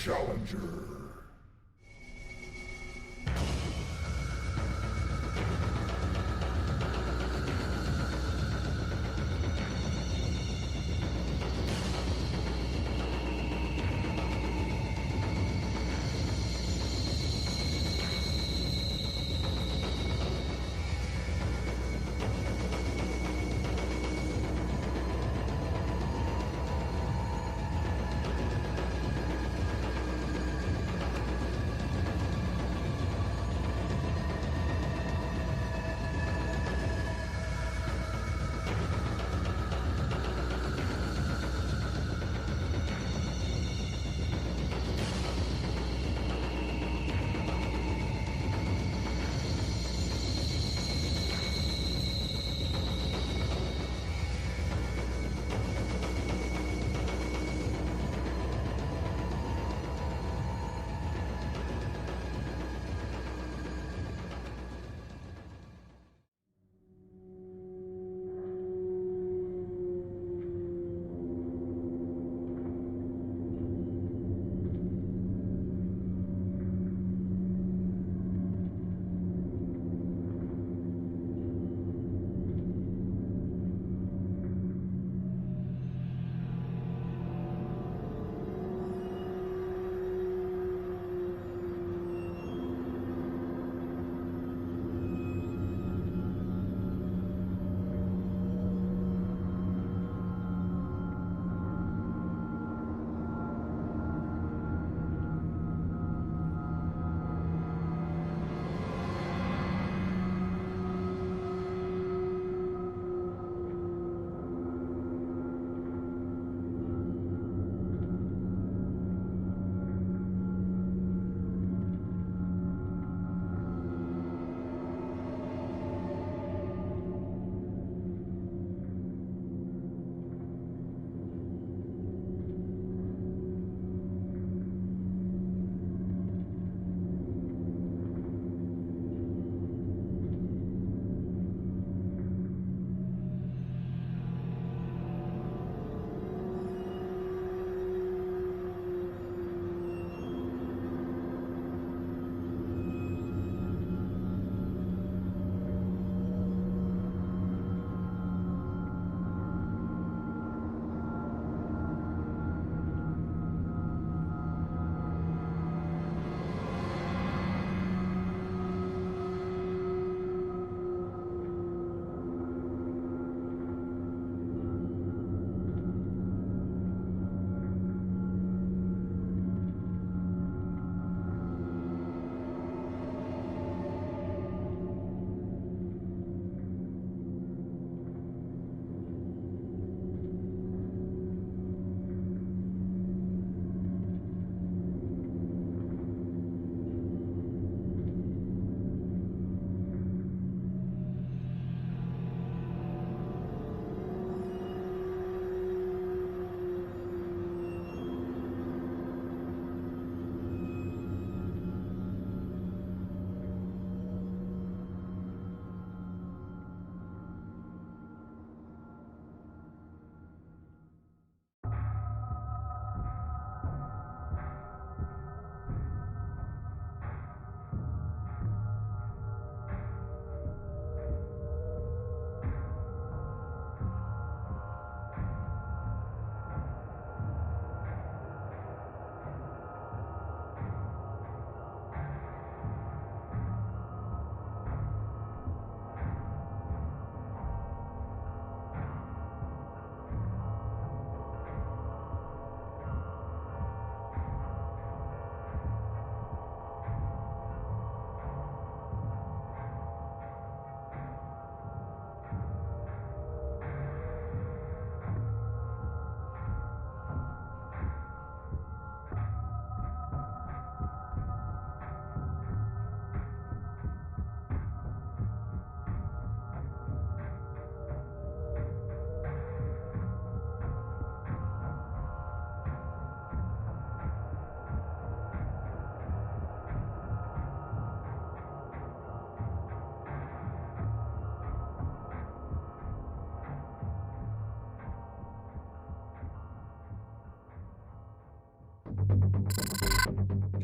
challenger.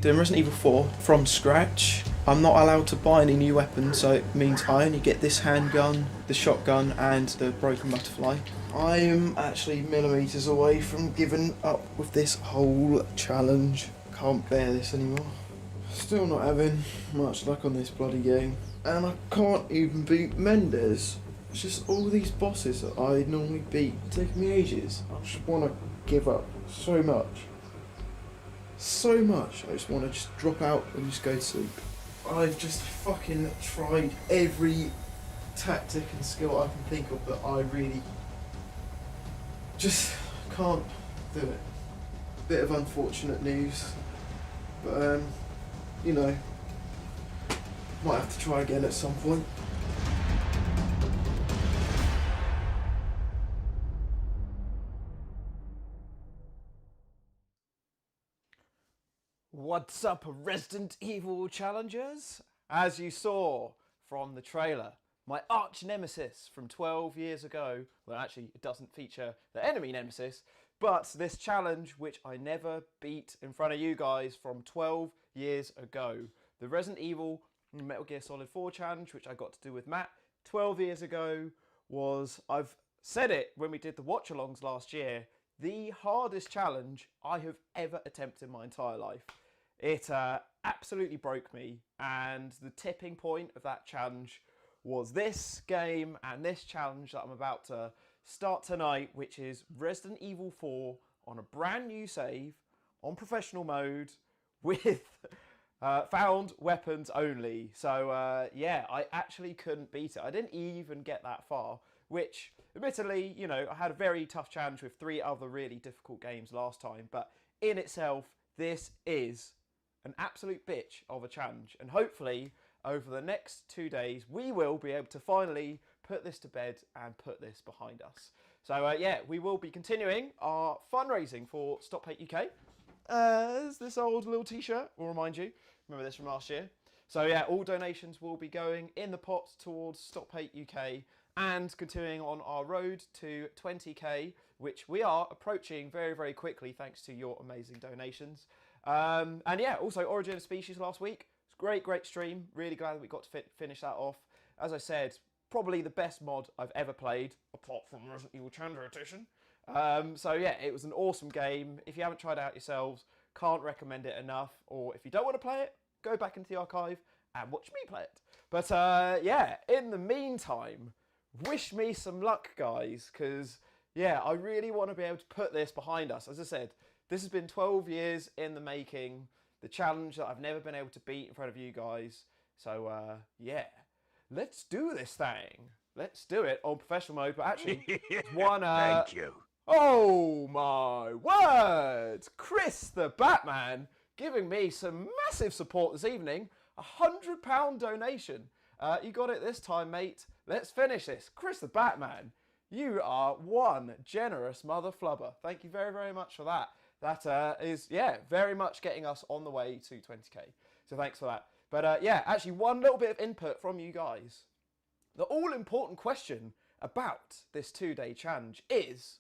doing Resident Evil 4 from scratch. I'm not allowed to buy any new weapons, so it means I only get this handgun, the shotgun, and the broken butterfly. I am actually millimeters away from giving up with this whole challenge. Can't bear this anymore. Still not having much luck on this bloody game. And I can't even beat Méndez. It's just all these bosses that I normally beat. It's taking me ages. I just want to give up so much. So much. I just want to just drop out and just go to sleep. I've just fucking tried every tactic and skill I can think of, but I really just can't do it. Bit of unfortunate news, but you know, might have to try again at some point. What's up, Resident Evil challengers? As you saw from the trailer, my arch nemesis from 12 years ago, well actually it doesn't feature the enemy nemesis, but this challenge which I never beat in front of you guys from 12 years ago. The Resident Evil Metal Gear Solid 4 challenge, which I got to do with Matt 12 years ago, was, I've said it when we did the watch-alongs last year, the hardest challenge I have ever attempted in my entire life. It absolutely broke me, and the tipping point of that challenge was this game and this challenge that I'm about to start tonight, which is Resident Evil 4 on a brand new save, on professional mode, with found weapons only. So yeah, I actually couldn't beat it. I didn't even get that far, which admittedly, you know, I had a very tough challenge with 3 other really difficult games last time, but in itself, this is an absolute bitch of a challenge, and hopefully over the next 2 days we will be able to finally put this to bed and put this behind us. So yeah, we will be continuing our fundraising for Stop Hate UK, as this old little t-shirt will remind you. Remember this from last year? So yeah, all donations will be going in the pot towards Stop Hate UK, and continuing on our road to 20k, which we are approaching very, very quickly thanks to your amazing donations. And yeah, also Origin of Species last week. It's a great stream. Really glad that we got to finish that off. As I said, probably the best mod I've ever played, apart from Resident Evil Chandler Edition. So yeah, it was an awesome game. If you haven't tried it out yourselves, can't recommend it enough. Or if you don't want to play it, go back into the archive and watch me play it. But yeah, in the meantime, wish me some luck, guys, because yeah, I really want to be able to put this behind us. As I said, this has been 12 years in the making, the challenge that I've never been able to beat in front of you guys. So yeah, let's do this thing. Let's do it on professional mode, but actually, there's one... Thank you. Oh my word! Chris the Batman giving me some massive support this evening. £100 donation. You got it this time, mate. Let's finish this. Chris the Batman, you are one generous mother flubber. Thank you very, very much for that. That is, yeah, very much getting us on the way to 20k. So thanks for that. But yeah, actually one little bit of input from you guys. The all-important question about this 2-day challenge is,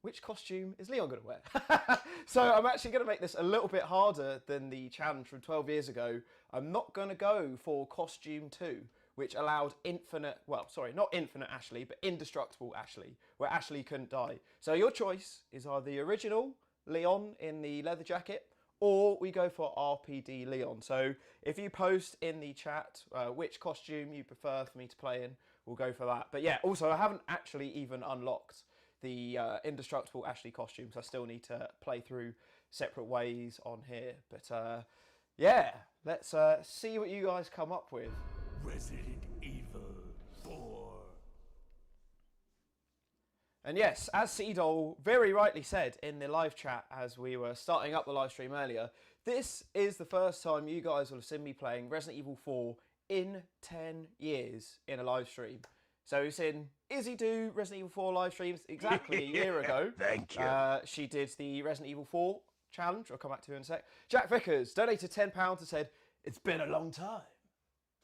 which costume is Leon going to wear? So I'm actually going to make this a little bit harder than the challenge from 12 years ago. I'm not going to go for costume 2, which allowed infinite, well, sorry, not infinite Ashley, but indestructible Ashley, where Ashley couldn't die. So your choice is either the original Leon in the leather jacket, or we go for RPD Leon. So if you post in the chat which costume you prefer for me to play in, we'll go for that. But yeah, also I haven't actually even unlocked the indestructible Ashley costumes. I still need to play through separate ways on here. But yeah, let's see what you guys come up with. Resident Evil 4. And yes, as Seedol very rightly said in the live chat as we were starting up the live stream earlier, this is the first time you guys will have seen me playing Resident Evil 4 in 10 years in a live stream. So we've seen Izzy do Resident Evil 4 live streams exactly a year ago. Thank you. She did the Resident Evil 4 challenge. I'll come back to her in a sec. Jack Vickers donated £10 and said, "It's been a long time,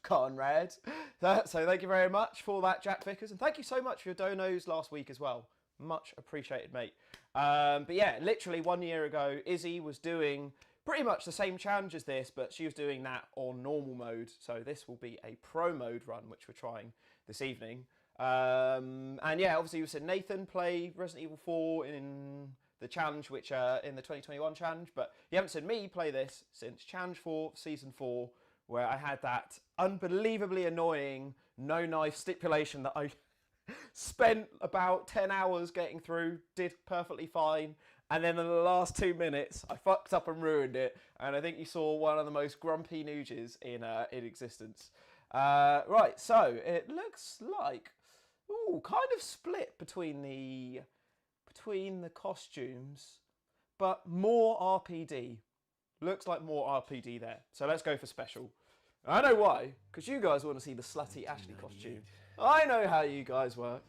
Conrad." So thank you very much for that, Jack Vickers. And thank you so much for your donos last week as well. Much appreciated, mate. But yeah, literally 1 year ago, Izzy was doing pretty much the same challenge as this, but she was doing that on normal mode. So this will be a pro mode run, which we're trying this evening. And yeah, obviously you said Nathan play Resident Evil 4 in the challenge, which in the 2021 challenge, but you haven't seen me play this since Challenge 4 Season 4, where I had that unbelievably annoying no knife stipulation that I spent about 10 hours getting through, did perfectly fine, and then in the last 2 minutes I fucked up and ruined it, and I think you saw one of the most grumpy Nouges in existence. Right, so it looks like kind of split between the costumes, but more RPD. Looks like more RPD there. So let's go for special. I know why, because you guys want to see the slutty Ashley costume. I know how you guys work.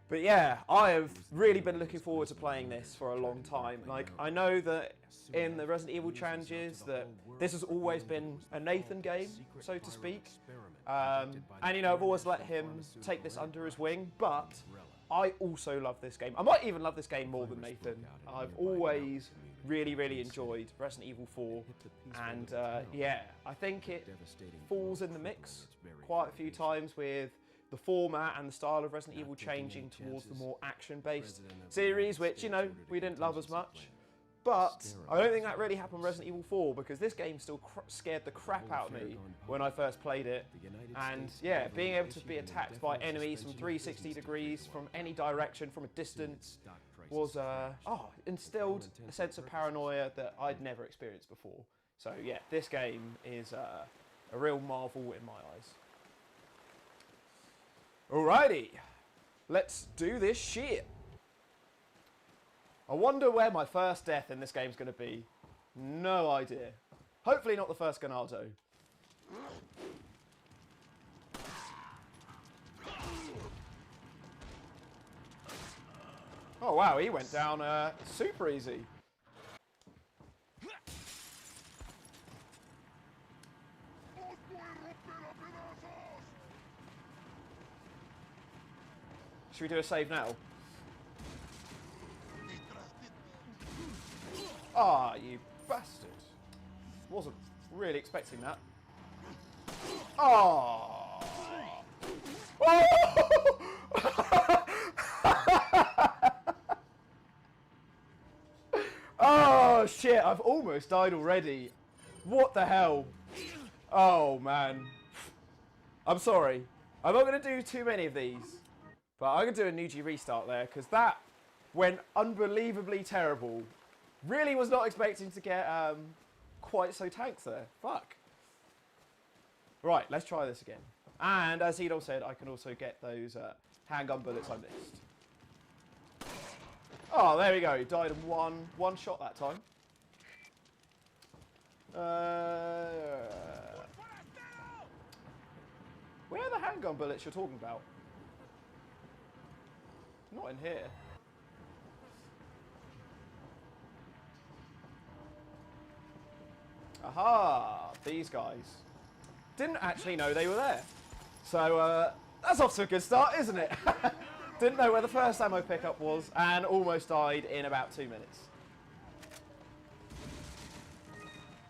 But yeah, I have really been looking forward to playing this for a long time. Like, I know that in the Resident Evil challenges that this has always been a Nathan game, so to speak. And you know, I've always let him take this under his wing, but I also love this game. I might even love this game more than Nathan. I've always really enjoyed Resident Evil 4, and yeah, I think it falls in the mix quite a few times with the format and the style of Resident Evil changing towards the more action-based series, which, you know, we didn't love as much. But I don't think that really happened in Resident Evil 4, because this game still scared the crap out of me when I first played it. And yeah, being able to be attacked by enemies from 360 degrees, from any direction, from a distance, was instilled a sense of paranoia that I'd never experienced before. So yeah, this game is a real marvel in my eyes. Alrighty, let's do this shit. I wonder where my first death in this game is going to be. No idea. Hopefully not the first Ganado. Oh wow, he went down super easy. Should we do a save now? Ah, you bastard. Wasn't really expecting that. Oh! Oh! Oh shit, I've almost died already. What the hell? Oh man. I'm sorry. I'm not going to do too many of these, but I'm going to do a Nougie restart there, because that went unbelievably terrible. Really was not expecting to get quite so tanked there. Fuck. Right, let's try this again. And as Edol said, I can also get those handgun bullets I missed. Oh, there we go. Died in one shot that time. Where are the handgun bullets you're talking about? Not in here. Aha! These guys. Didn't actually know they were there. So, that's off to a good start, isn't it? Didn't know where the first ammo pickup was, and almost died in about 2 minutes.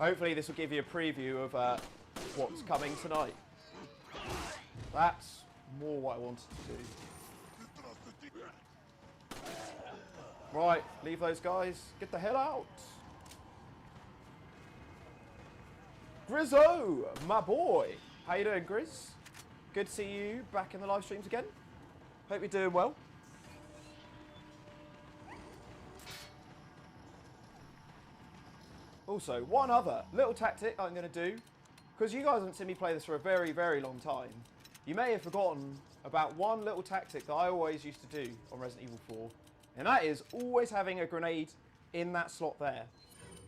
Hopefully this will give you a preview of what's coming tonight. That's more what I wanted to do. Right, leave those guys. Get the hell out. Grizzo, my boy. How you doing, Grizz? Good to see you back in the live streams again. Hope you're doing well. Also, one other little tactic I'm going to do, because you guys haven't seen me play this for a very long time. You may have forgotten about one little tactic that I always used to do on Resident Evil 4, and that is always having a grenade in that slot there.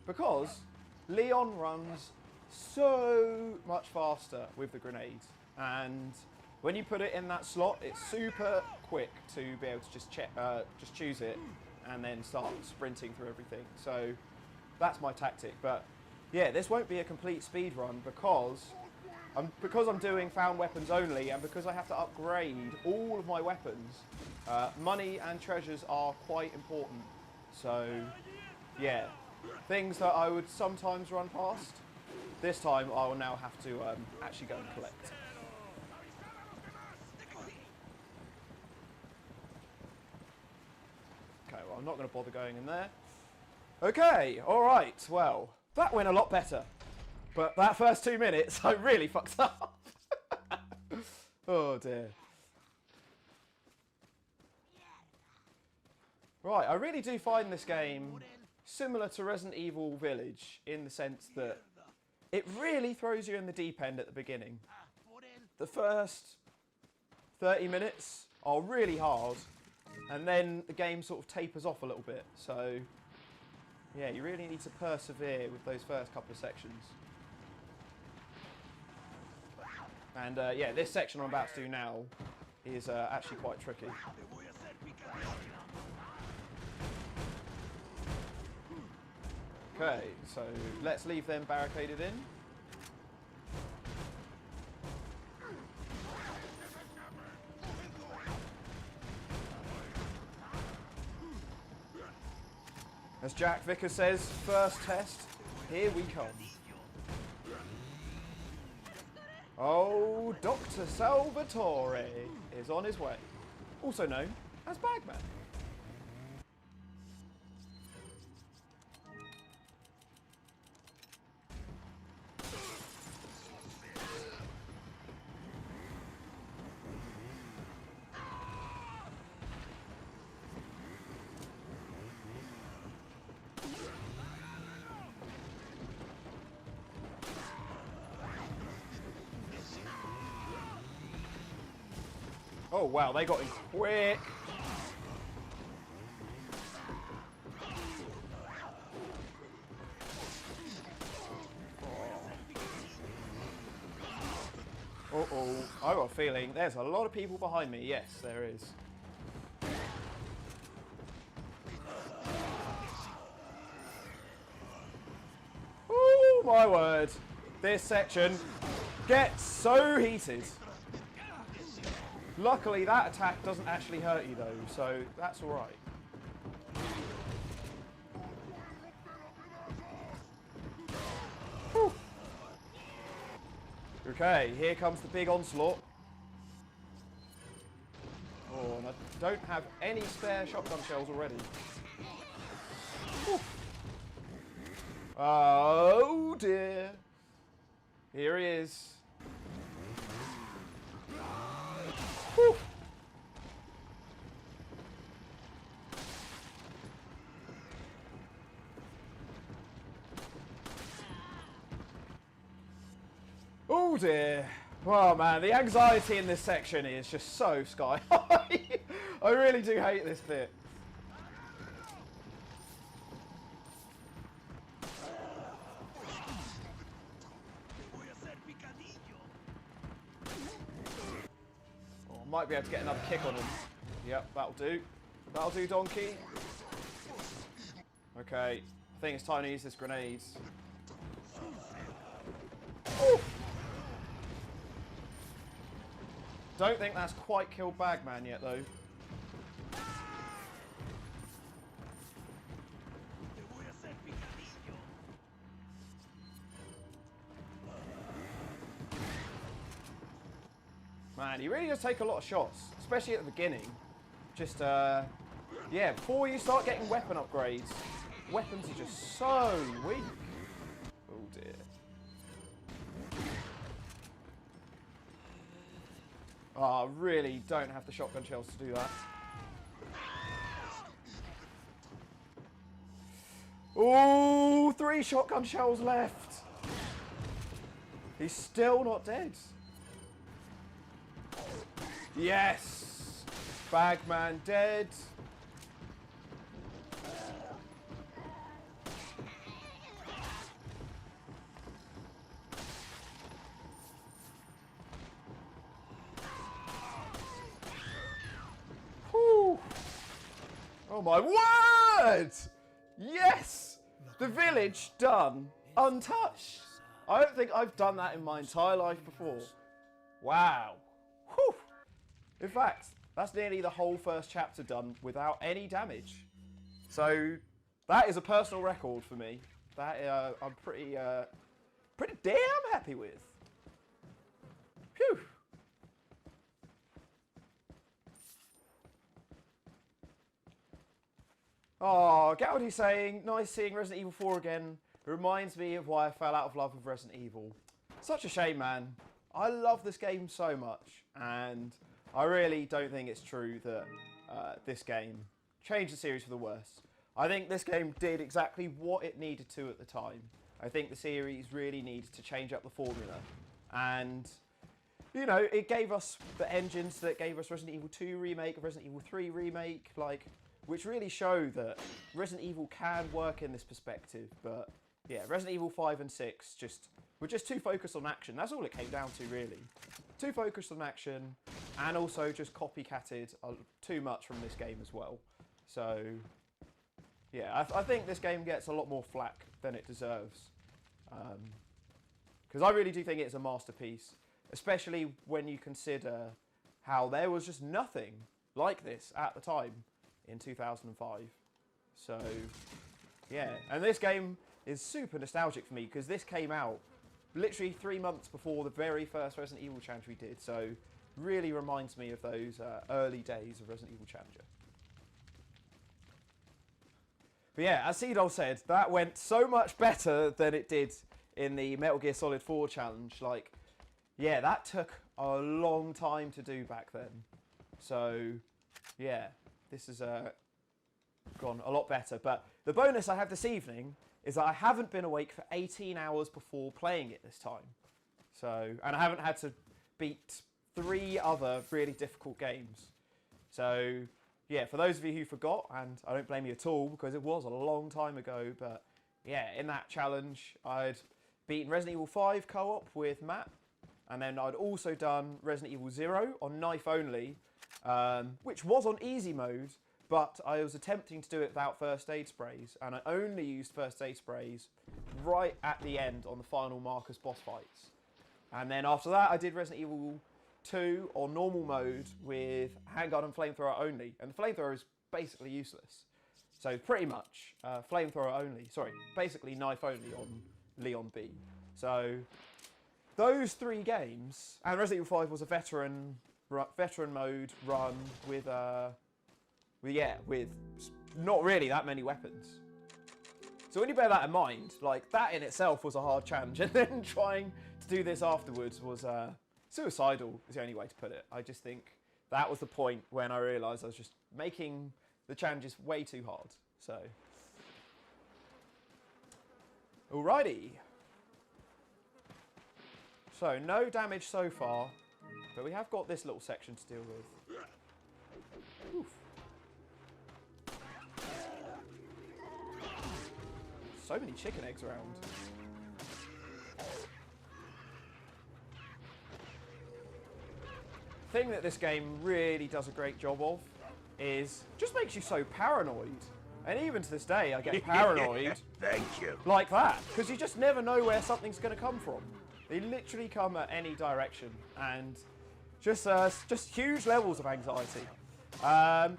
Because Leon runs so much faster with the grenade, and when you put it in that slot, it's super quick to be able to just choose it and then start sprinting through everything. So that's my tactic. But yeah, this won't be a complete speed run because I'm doing found weapons only, and because I have to upgrade all of my weapons. Money and treasures are quite important. So yeah, things that I would sometimes run past. This time I will now have to actually go and collect. Okay, well I'm not going to bother going in there. Okay, alright, well, that went a lot better. But that first 2 minutes, I really fucked up. Oh dear. Right, I really do find this game similar to Resident Evil Village in the sense that it really throws you in the deep end at the beginning. The first 30 minutes are really hard, and then the game sort of tapers off a little bit. So, yeah, you really need to persevere with those first couple of sections. And yeah, this section I'm about to do now is actually quite tricky. Okay, so let's leave them barricaded in. As Jack Vickers says, first test, here we come. Oh, Dr. Salvatore is on his way, also known as Bagman. Oh wow, they got him quick. Uh-oh, I got a feeling there's a lot of people behind me. Yes, there is. Oh my word. This section gets so heated. Luckily, that attack doesn't actually hurt you, though, so that's all right. Whew. Okay, here comes the big onslaught. Oh, and I don't have any spare shotgun shells already. Whew. Oh, dear. Here he is. Whew. Oh dear. Oh man, the anxiety in this section is just so sky high. I really do hate this bit. Might be able to get another kick on him. Yep, that'll do. That'll do, donkey. Okay, I think it's time to use this grenade. Ooh. Don't think that's quite killed Bagman yet, though. Man, he really does take a lot of shots, especially at the beginning. Just, yeah, before you start getting weapon upgrades, weapons are just so weak. Oh dear. Oh, I really don't have the shotgun shells to do that. Oh, 3 shotgun shells left. He's still not dead. Yes! Bagman dead. Whew. Oh my word! Yes! The village done. Untouched. I don't think I've done that in my entire life before. Wow. Whew. In fact, that's nearly the whole first chapter done without any damage. So, That is a personal record for me. That I'm pretty damn happy with. Phew. Oh, Goudy's saying, nice seeing Resident Evil 4 again. It reminds me of why I fell out of love with Resident Evil. Such a shame, man. I love this game so much, and I really don't think it's true that this game changed the series for the worse. I think this game did exactly what it needed to at the time. I think the series really needed to change up the formula, and you know, it gave us the engines that gave us Resident Evil 2 remake, Resident Evil 3 remake, like, which really show that Resident Evil can work in this perspective. But yeah, Resident Evil 5 and 6 were just too focused on action. That's all it came down to, really. Too focused on action, and also just copycatted too much from this game as well. So yeah, I think this game gets a lot more flack than it deserves. Because I really do think it's a masterpiece, especially when you consider how there was just nothing like this at the time in 2005. So yeah, and this game is super nostalgic for me because this came out literally 3 months before the very first Resident Evil challenge we did. So really reminds me of those early days of Resident Evil Challenger. But yeah, as Seedol said, that went so much better than it did in the Metal Gear Solid 4 challenge. Like, yeah, that took a long time to do back then. So yeah, this has gone a lot better. But the bonus I have this evening is that I haven't been awake for 18 hours before playing it this time. So, and I haven't had to beat 3 other really difficult games. So yeah, for those of you who forgot, and I don't blame you at all because it was a long time ago, but yeah, in that challenge I'd beaten Resident Evil 5 co-op with Matt, and then I'd also done Resident Evil 0 on knife only, which was on easy mode, but I was attempting to do it without first aid sprays, and I only used first aid sprays right at the end on the final Marcus boss fights. And then after that I did Resident Evil 2 on normal mode with handgun and flamethrower only, and the flamethrower is basically useless. So pretty much flamethrower only, sorry, basically knife only on Leon B. So those 3 games, and Resident Evil 5 was a veteran mode run with not really that many weapons. So when you bear that in mind, like, that in itself was a hard challenge, and then trying to do this afterwards was suicidal is the only way to put it. I just think that was the point when I realised I was just making the challenges way too hard. So, alrighty. So, no damage so far, but we have got this little section to deal with. Oof. So many chicken eggs around. The thing that this game really does a great job of is just makes you so paranoid. And even to this day, I get paranoid. Thank you. Like that, because you just never know where something's going to come from. They literally come at any direction, and just huge levels of anxiety.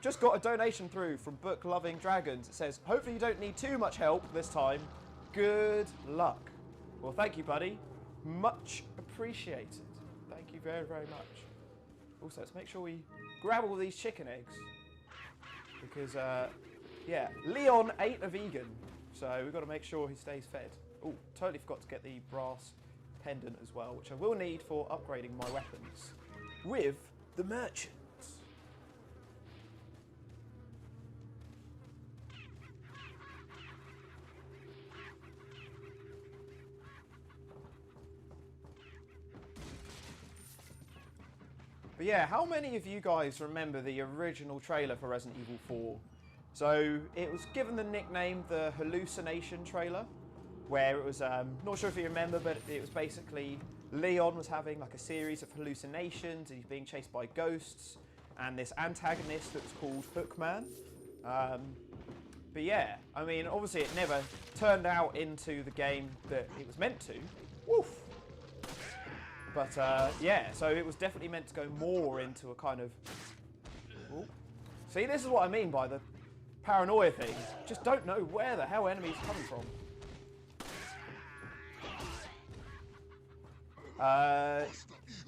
Just got a donation through from Book Loving Dragons. It says, hopefully you don't need too much help this time. Good luck. Well, thank you, buddy. Much appreciated. Thank you very, very much. Also, let's make sure we grab all these chicken eggs. Because, yeah, Leon ain't a vegan. So we've got to make sure he stays fed. Oh, totally forgot to get the brass pendant as well, which I will need for upgrading my weapons with the merchants. But yeah, how many of you guys remember the original trailer for Resident Evil 4? So it was given the nickname the Hallucination trailer, where it was, not sure if you remember, but it was basically Leon was having like a series of hallucinations, and he's being chased by ghosts, and this antagonist that was called Hookman. But yeah, I mean, obviously it never turned out into the game that it was meant to. Woof! But yeah, so it was definitely meant to go more into a kind of... Ooh. See, this is what I mean by the paranoia thing. Just don't know where the hell enemies are coming from.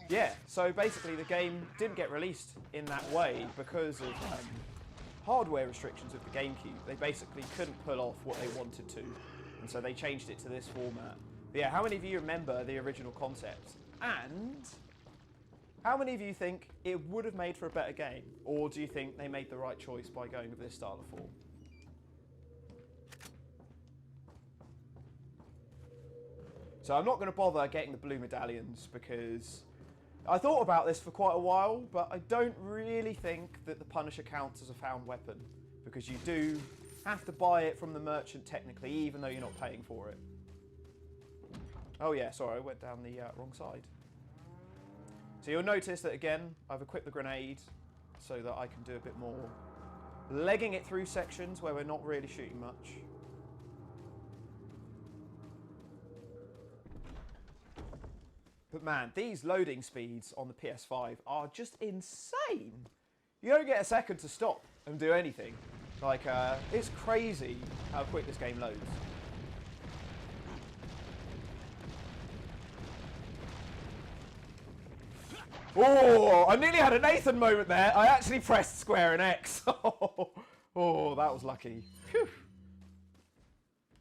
Yeah, so basically the game didn't get released in that way because of hardware restrictions of the GameCube. They basically couldn't pull off what they wanted to, and so they changed it to this format. But yeah, how many of you remember the original concept? And how many of you think it would have made for a better game? Or do you think they made the right choice by going with this style of form? So I'm not going to bother getting the blue medallions because I thought about this for quite a while, but I don't really think that the Punisher counts as a found weapon because you do have to buy it from the merchant technically, even though you're not paying for it. Oh yeah, sorry, I went down the wrong side. So you'll notice that again, I've equipped the grenade so that I can do a bit more legging it through sections where we're not really shooting much. But man, these loading speeds on the PS5 are just insane. You don't get a second to stop and do anything. Like, it's crazy how quick this game loads. Oh, I nearly had a Nathan moment there. I actually pressed square and X. Oh, that was lucky. Phew.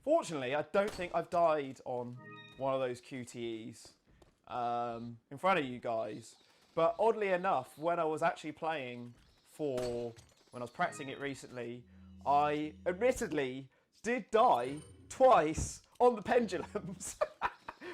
Fortunately, I don't think I've died on one of those QTEs. In front of you guys, but oddly enough, when I was actually playing when I was practicing it recently, I admittedly did die twice on the pendulums,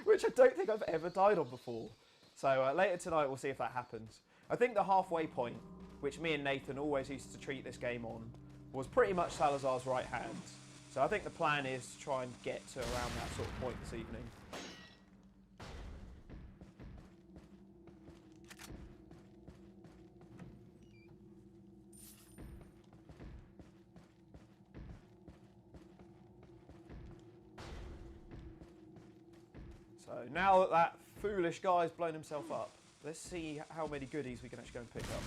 which I don't think I've ever died on before. So later tonight we'll see if that happens. I think the halfway point, which me and Nathan always used to treat this game on, was pretty much Salazar's right hand. So I think the plan is to try and get to around that sort of point this evening. So now that that foolish guy's blown himself up, let's see how many goodies we can actually go and pick up.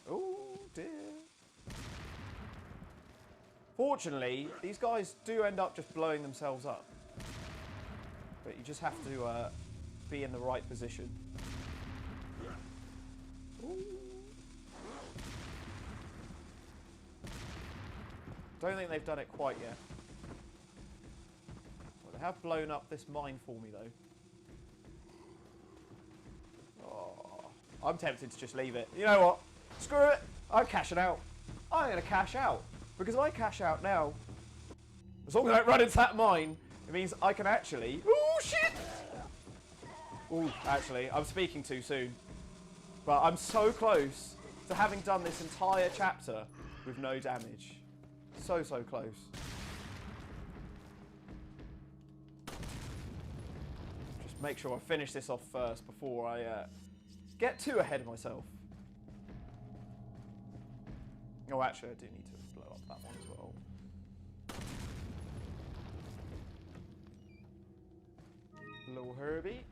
Oh dear. Fortunately, these guys do end up just blowing themselves up. But you just have to be in the right position. Ooh. Don't think they've done it quite yet. They have blown up this mine for me, though. Oh, I'm tempted to just leave it. You know what? Screw it. I'm cashing out. I'm going to cash out. Because if I cash out now, as long as I don't run into that mine, it means I can actually... Ooh, shit! Ooh, actually, I'm speaking too soon. But I'm so close to having done this entire chapter with no damage. So, so close. Make sure I finish this off first before I get too ahead of myself. Oh, actually, I do need to blow up that one as well. Little Herbie.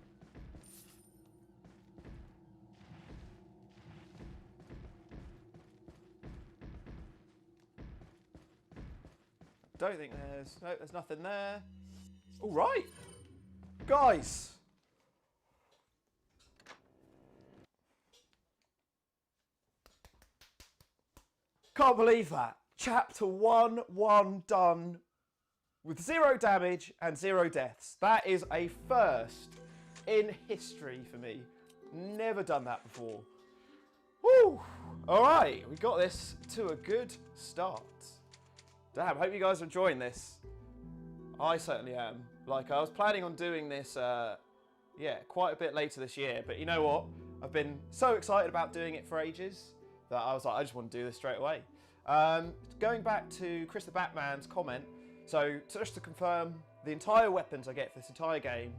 Don't think there's nothing there. All right, guys. Can't believe that. Chapter 1 done with 0 damage and 0 deaths. That is a first in history for me. Never done that before. Woo! Alright, we got this to a good start. Damn, hope you guys are enjoying this. I certainly am. Like, I was planning on doing this, yeah, quite a bit later this year. But you know what? I've been so excited about doing it for ages that I was like, I just want to do this straight away. Going back to Chris the Batman's comment, so just to confirm, the entire weapons I get for this entire game,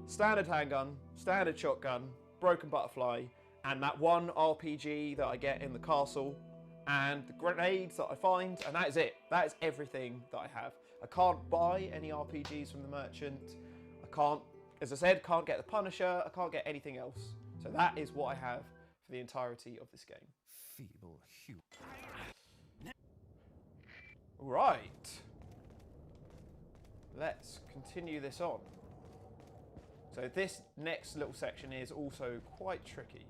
standard handgun, standard shotgun, broken butterfly, and that one RPG that I get in the castle, and the grenades that I find, and that is it. That is everything that I have. I can't buy any RPGs from the merchant. I can't, as I said, can't get the Punisher. I can't get anything else. So that is what I have for the entirety of this game. Feeble hue. Right. Let's continue this on. So this next little section is also quite tricky.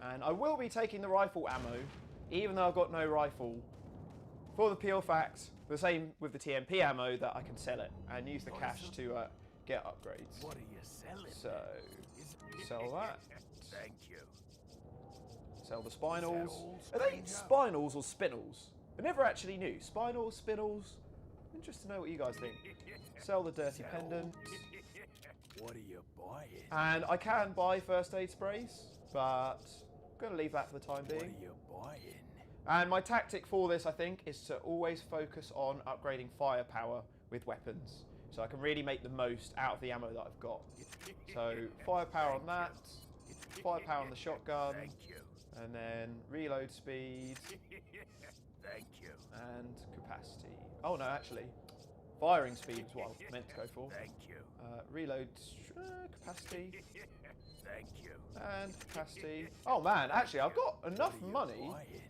And I will be taking the rifle ammo, even though I've got no rifle, for the pure fact, the same with the TMP ammo, that I can sell it and use the cash to get upgrades. What are you selling? So, sell that. Thank you. Sell the spinals. all, Are they stranger? spinals or spinels? I never actually knew. Spinals, spinels. Interested to know what you guys think. Sell the dirty pendant. What are you buying? And I can buy first aid sprays, but I'm going to leave that for the time What are being. you buying? And my tactic for this, I think, is to always focus on upgrading firepower with weapons, so I can really make the most out of the ammo that I've got. So firepower on that, firepower on the shotgun, Thank you. and then reload speed Thank you. and capacity. Oh no, actually, firing speed is what I meant to go for. Thank you. Reload capacity Thank you. and capacity. Oh man, actually, I've got enough What are you money. buying?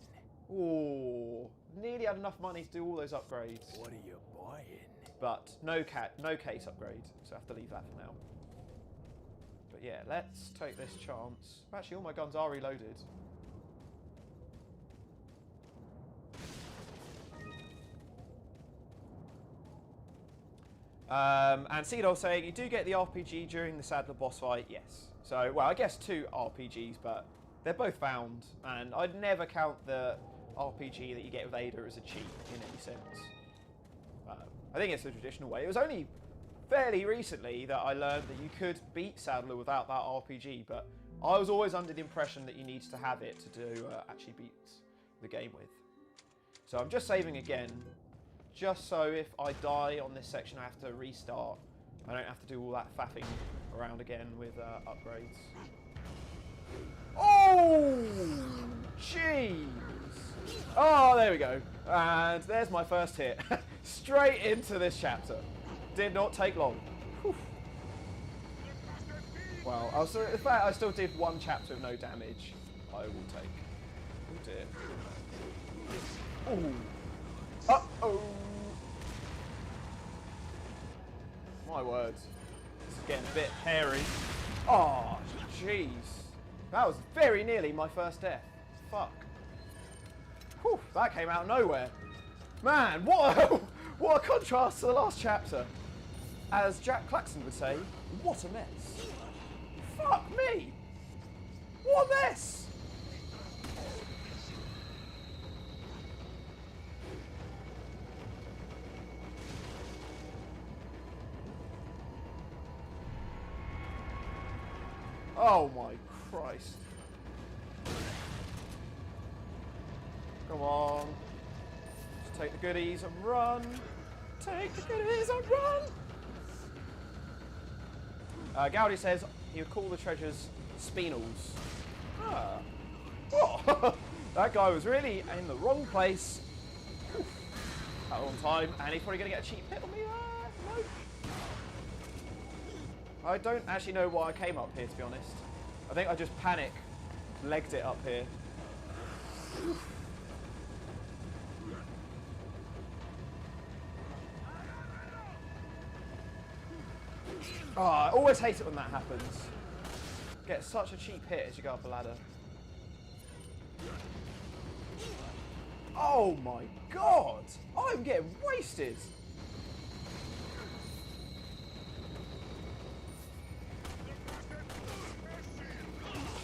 Oh, nearly had enough money to do all those upgrades. What are you buying? But no case upgrade, so I have to leave that for now. But yeah, let's take this chance. Actually, all my guns are reloaded. And Seedol saying, you do get the RPG during the Sadler boss fight? Yes. So, well, I guess 2 RPGs, but they're both found, and I'd never count the RPG that you get with Ada as a cheat in any sense. I think it's the traditional way. It was only fairly recently that I learned that you could beat Sadler without that RPG, but I was always under the impression that you need to have it to actually beat the game with. So I'm just saving again, just so if I die on this section I have to restart. I don't have to do all that faffing around again with upgrades. Oh, jeez. Oh, there we go. And there's my first hit. Straight into this chapter. Did not take long. Whew. Well, in fact, I still did 1 chapter of no damage. I will take. Oh dear. Ooh. Uh-oh. My words. This is getting a bit hairy. Oh, jeez. That was very nearly my first death. Fuck. Whew, that came out of nowhere. Man, what a contrast to the last chapter. As Jack Claxton would say, what a mess. Fuck me. What a mess. Oh my Christ. Come on. Just take the goodies and run. Take the goodies and run. Gowdy says he would call the treasures spinels. Ah. Oh. That guy was really in the wrong place at the wrong time, and he's probably going to get a cheap hit on me. Nope. I don't actually know why I came up here, to be honest. I think I just legged it up here. Oh, I always hate it when that happens. Get such a cheap hit as you go up the ladder. Oh my god! I'm getting wasted!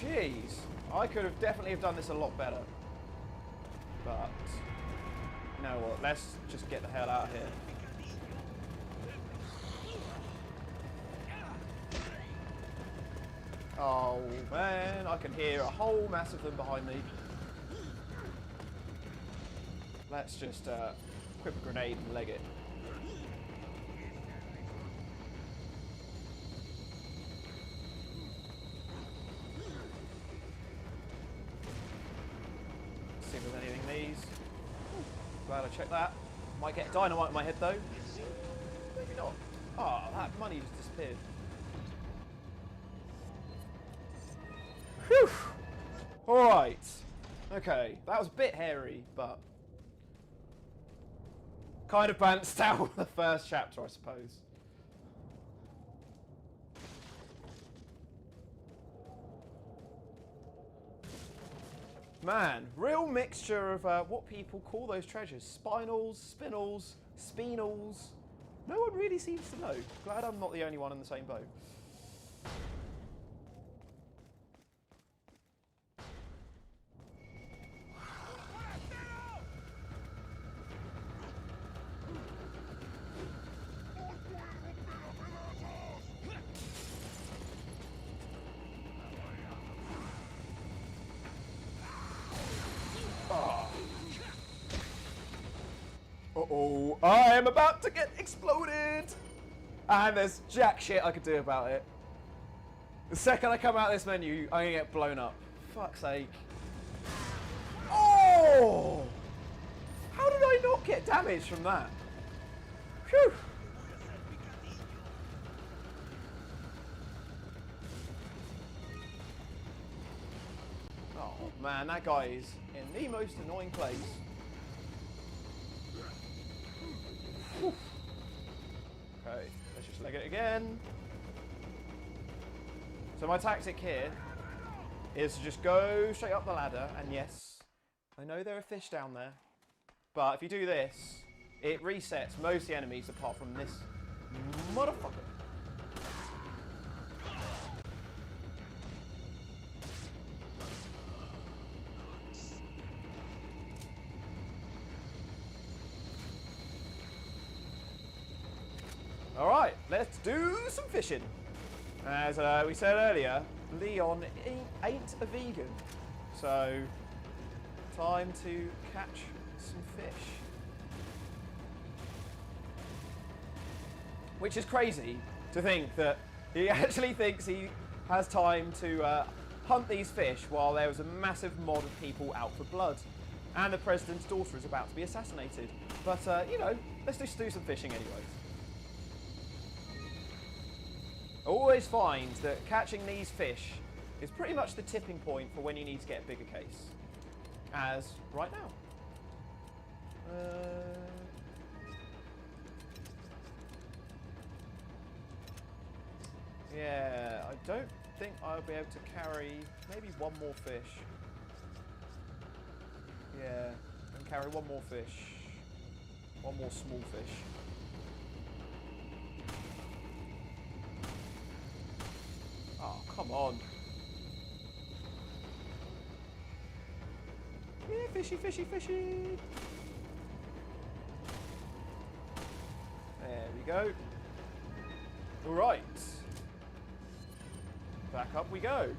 Jeez, I could have definitely have done this a lot better. But, you know what, let's just get the hell out of here. Oh man, I can hear a whole mass of them behind me. Let's just equip a grenade and leg it. See if there's anything in these. Glad I checked that. Might get dynamite in my head though. Maybe not. Ah, oh, that money just disappeared. Whew! Alright. Okay, that was a bit hairy, but kind of balanced out the first chapter, I suppose. Man, real mixture of what people call those treasures. Spinals, spinels, spinels. No one really seems to know. Glad I'm not the only one in the same boat. Uh-oh, I am about to get exploded! And there's jack shit I could do about it. The second I come out of this menu, I'm gonna get blown up. Fuck's sake. Oh! How did I not get damage from that? Phew! Oh man, that guy is in the most annoying place. Whew. Okay, let's just leg it again. So my tactic here is to just go straight up the ladder, and yes, I know there are fish down there, but if you do this, it resets most of the enemies apart from this motherfucker. Alright, let's do some fishing. As we said earlier, Leon ain't a vegan. So, time to catch some fish. Which is crazy to think that he actually thinks he has time to hunt these fish while there was a massive mob of people out for blood. And the president's daughter is about to be assassinated. But, you know, let's just do some fishing anyways. I always find that catching these fish is pretty much the tipping point for when you need to get a bigger case. As right now. Yeah, I don't think I'll be able to carry maybe one more fish. Yeah, I can carry one more fish. One more small fish. Oh, come on. Yeah, fishy, fishy, fishy. There we go. All right. Back up we go.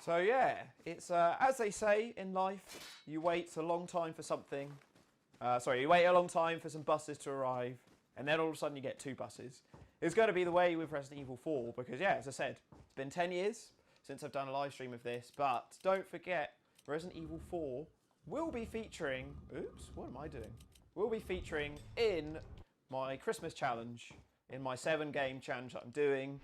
So yeah, it's as they say in life, you wait a long time for something. You wait a long time for some buses to arrive, and then all of a sudden you get 2 buses. It's going to be the way with Resident Evil 4, because yeah, as I said, it's been 10 years since I've done a live stream of this, but don't forget, Resident Evil 4 will be featuring, oops, what am I doing? Will be featuring in my Christmas challenge, in my 7-game challenge that I'm doing.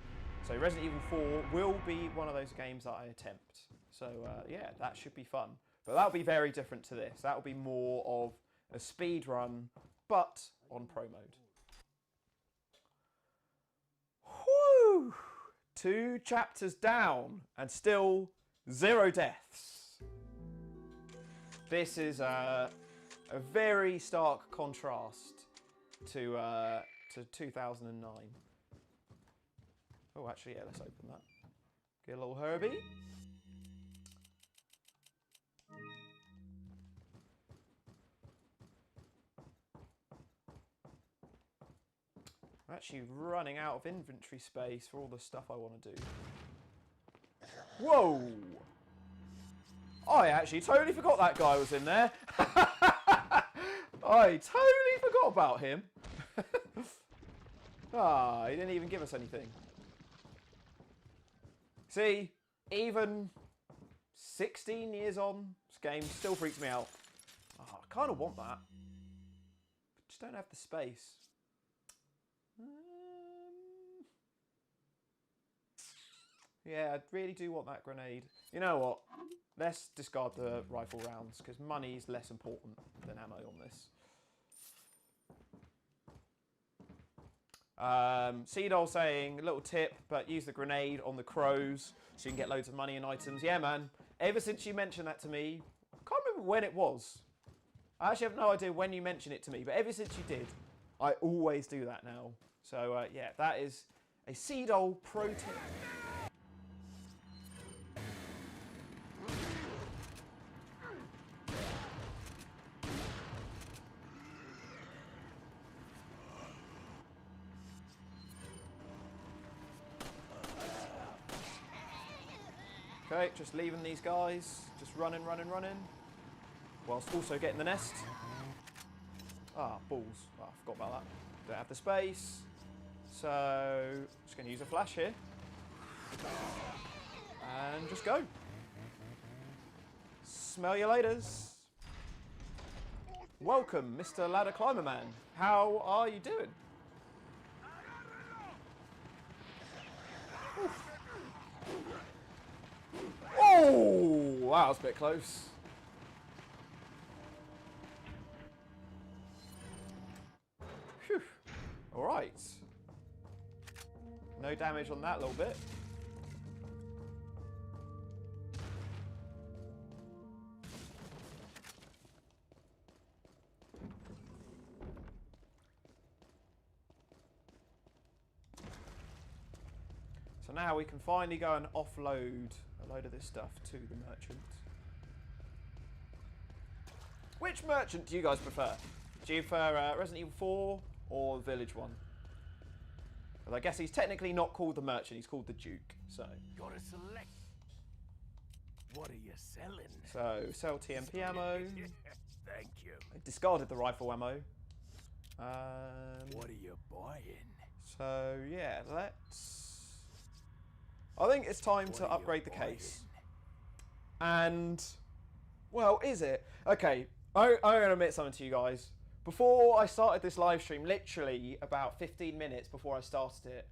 So Resident Evil 4 will be one of those games that I attempt. So yeah, that should be fun. But that'll be very different to this. That'll be more of a speed run, but on pro mode. Whew! 2 chapters down and still 0 deaths. This is a very stark contrast to 2009. Oh, actually, yeah, let's open that. Get a little Herbie. I'm actually running out of inventory space for all the stuff I want to do. Whoa! I actually totally forgot that guy was in there. I totally forgot about him. Ah, he didn't even give us anything. See, even 16 years on, this game still freaks me out. Oh, I kind of want that. But just don't have the space. Yeah, I really do want that grenade. You know what? Let's discard the rifle rounds, because money is less important than ammo on this. Seedol saying, a little tip, but use the grenade on the crows so you can get loads of money and items. Yeah, man. Ever since you mentioned that to me, I can't remember when it was. I actually have no idea when you mentioned it to me, but ever since you did, I always do that now. So, yeah, that is a Seedol pro tip. Okay, just leaving these guys, just running, whilst also getting the nest. Ah, balls. Oh, I forgot about that. Don't have the space. So, just going to use a flash here. And just go. Smell you laters. Welcome, Mr. Ladder Climber Man. How are you doing? Oof. Oh, that was a bit close. Phew. All right. No damage on that little bit. So now we can finally go and offload a load of this stuff to the merchant. Which merchant do you guys prefer? Do you prefer Resident Evil 4 or the Village one? Well, I guess he's technically not called the merchant, he's called the Duke, so. Gotta select. What are you selling? So, sell TMP ammo. Thank you. I discarded the rifle ammo. What are you buying? So, yeah, let's... I think it's time to upgrade the case. And, well, is it? Okay, I'm going to admit something to you guys. Before I started this live stream, literally about 15 minutes before I started it,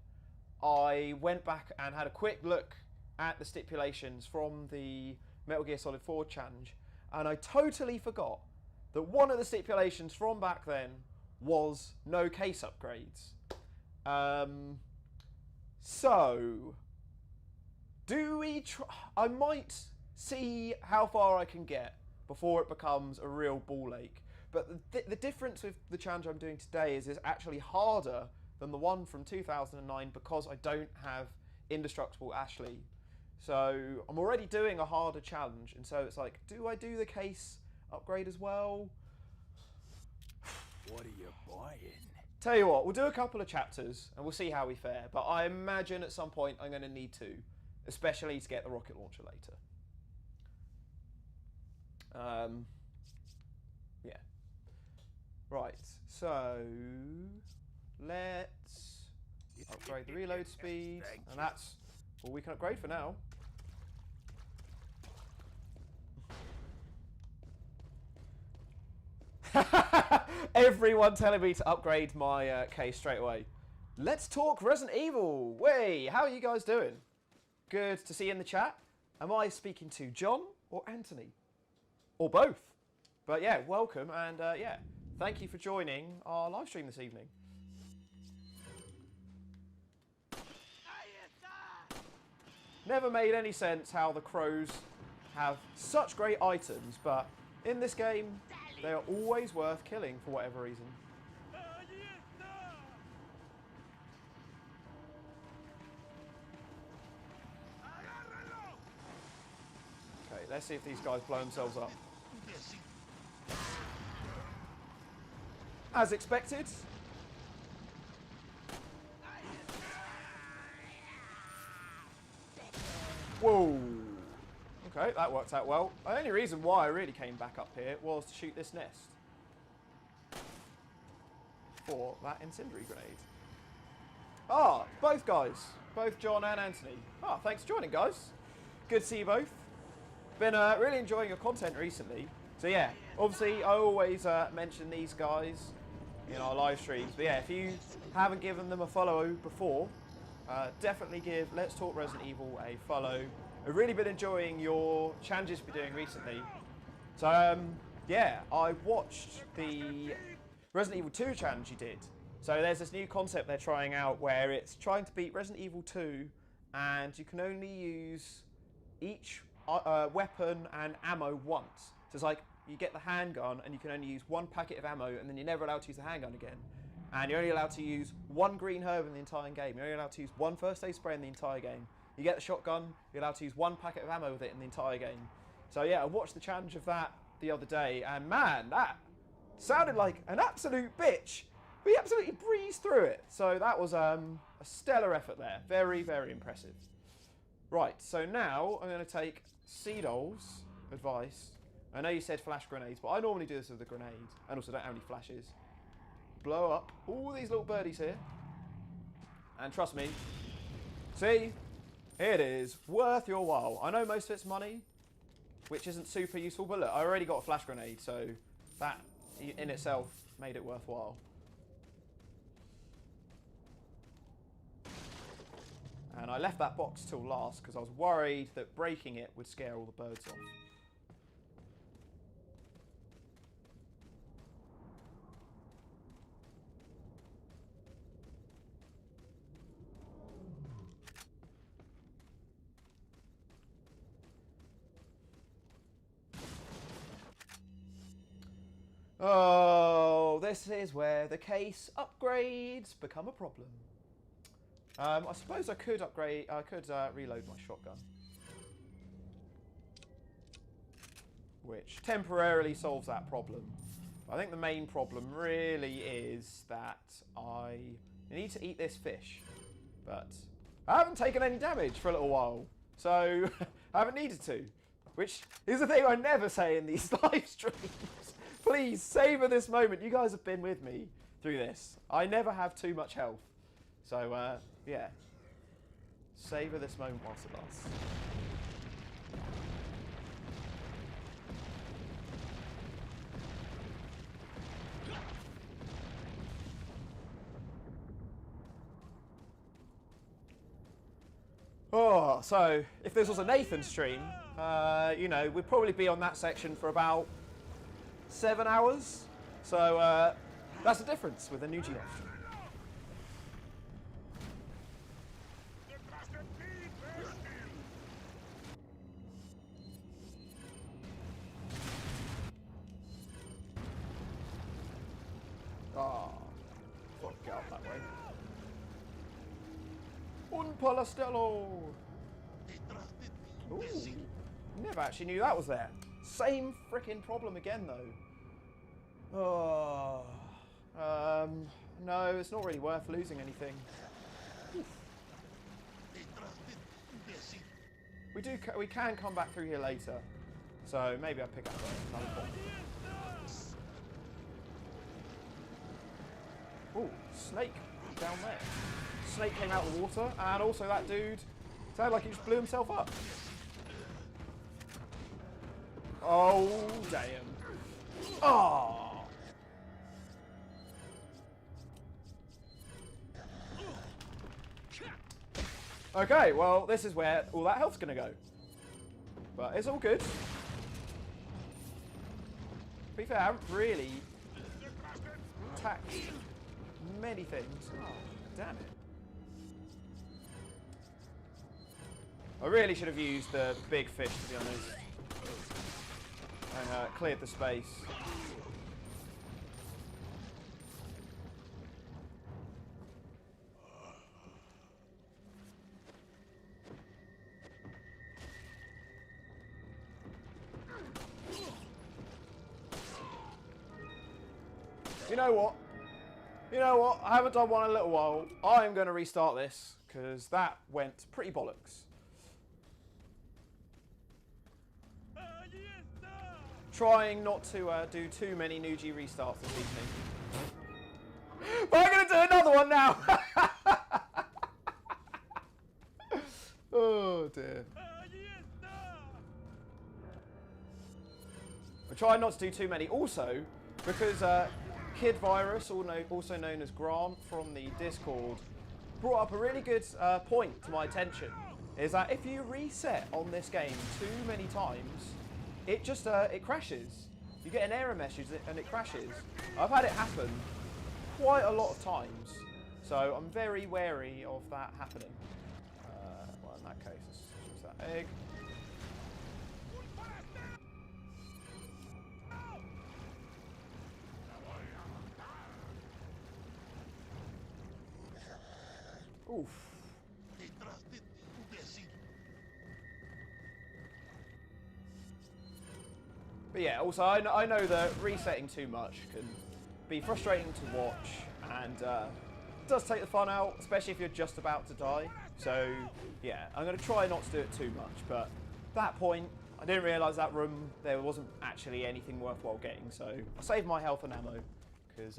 I went back and had a quick look at the stipulations from the Metal Gear Solid 4 challenge, and I totally forgot that one of the stipulations from back then was no case upgrades. So... do we try? I might see how far I can get before it becomes a real ball ache. But the difference with the challenge I'm doing today is it's actually harder than the one from 2009 because I don't have Indestructible Ashley. So I'm already doing a harder challenge, and so it's like, do I do the case upgrade as well? What are you buying? Tell you what, we'll do a couple of chapters and we'll see how we fare. But I imagine at some point I'm going to need to. Especially to get the rocket launcher later. Yeah. Right, so let's upgrade the reload speed, and that's all we can upgrade for now. Everyone telling me to upgrade my case straight away. Let's talk Resident Evil. Way, how are you guys doing? Good to see you in the chat. Am I speaking to John or Anthony? Or both? But yeah, welcome, and yeah, thank you for joining our live stream this evening. Never made any sense how the crows have such great items, but in this game, they are always worth killing for whatever reason. Let's see if these guys blow themselves up. As expected. Whoa. Okay, that worked out well. The only reason why I really came back up here was to shoot this nest. For that incendiary grenade. Ah, both guys. Both John and Anthony. Ah, thanks for joining, guys. Good to see you both. Been really enjoying your content recently. So yeah, obviously I always mention these guys in our live streams. But yeah, if you haven't given them a follow before, definitely give Let's Talk Resident Evil a follow. I've really been enjoying your challenges you've been doing recently. So yeah, I watched the Resident Evil 2 challenge you did. So there's this new concept they're trying out where it's trying to beat Resident Evil 2 and you can only use each weapon and ammo once. So it's like you get the handgun and you can only use one packet of ammo and then you're never allowed to use the handgun again. And you're only allowed to use one green herb in the entire game. You're only allowed to use one first aid spray in the entire game. You get the shotgun, you're allowed to use one packet of ammo with it in the entire game. So yeah, I watched the challenge of that the other day and man, that sounded like an absolute bitch. We absolutely breezed through it. So that was a stellar effort there. Very, very impressive. Right, so now I'm going to take Seedol's advice. I know you said flash grenades, but I normally do this with a grenade. And also don't have any flashes. Blow up all these little birdies here. And trust me, see, it is worth your while. I know most of it's money, which isn't super useful, but look, I already got a flash grenade, so that in itself made it worthwhile. And I left that box till last because I was worried that breaking it would scare all the birds off. Oh, this is where the case upgrades become a problem. I suppose I could upgrade. I could reload my shotgun, which temporarily solves that problem. I think the main problem really is that I need to eat this fish, but I haven't taken any damage for a little while, so I haven't needed to. Which is the thing I never say in these live streams. Please savor this moment. You guys have been with me through this. I never have too much health. So, yeah. Savor this moment whilst it lasts. Oh, so if this was a Nathan stream, you know, we'd probably be on that section for about 7 hours. So, that's the difference with the Nougie option. Ah, fuck, get out that way. Un palastello! Ooh, never actually knew that was there. Same freaking problem again, though. Oh, no, it's not really worth losing anything. Oof. We can come back through here later, so maybe I'll pick up another bomb. Ooh, snake down there. Snake came out of the water, and also that dude sounded like he just blew himself up. Oh, damn. Oh. Okay, well, this is where all that health's gonna go. But it's all good. To be fair, I haven't really attacked many things. Oh, damn it. I really should have used the big fish, to be honest. And cleared the space. You know what? You know what? I haven't done one in a little while. I'm going to restart this because that went pretty bollocks. Trying not to do too many Nougie restarts this evening. But I'm going to do another one now! Oh dear. We're trying not to do too many. Also, because Kid Virus, also known as Grant from the Discord, brought up a really good point to my attention, is that if you reset on this game too many times, it just it crashes. You get an error message and it crashes. I've had it happen quite a lot of times, so I'm very wary of that happening. Well, in that case, let's use that egg. Oof. But yeah, also I know that resetting too much can be frustrating to watch, and does take the fun out, especially if you're just about to die. So yeah, I'm going to try not to do it too much, but at that point, I didn't realise that room, there wasn't actually anything worthwhile getting, so I saved my health and ammo, because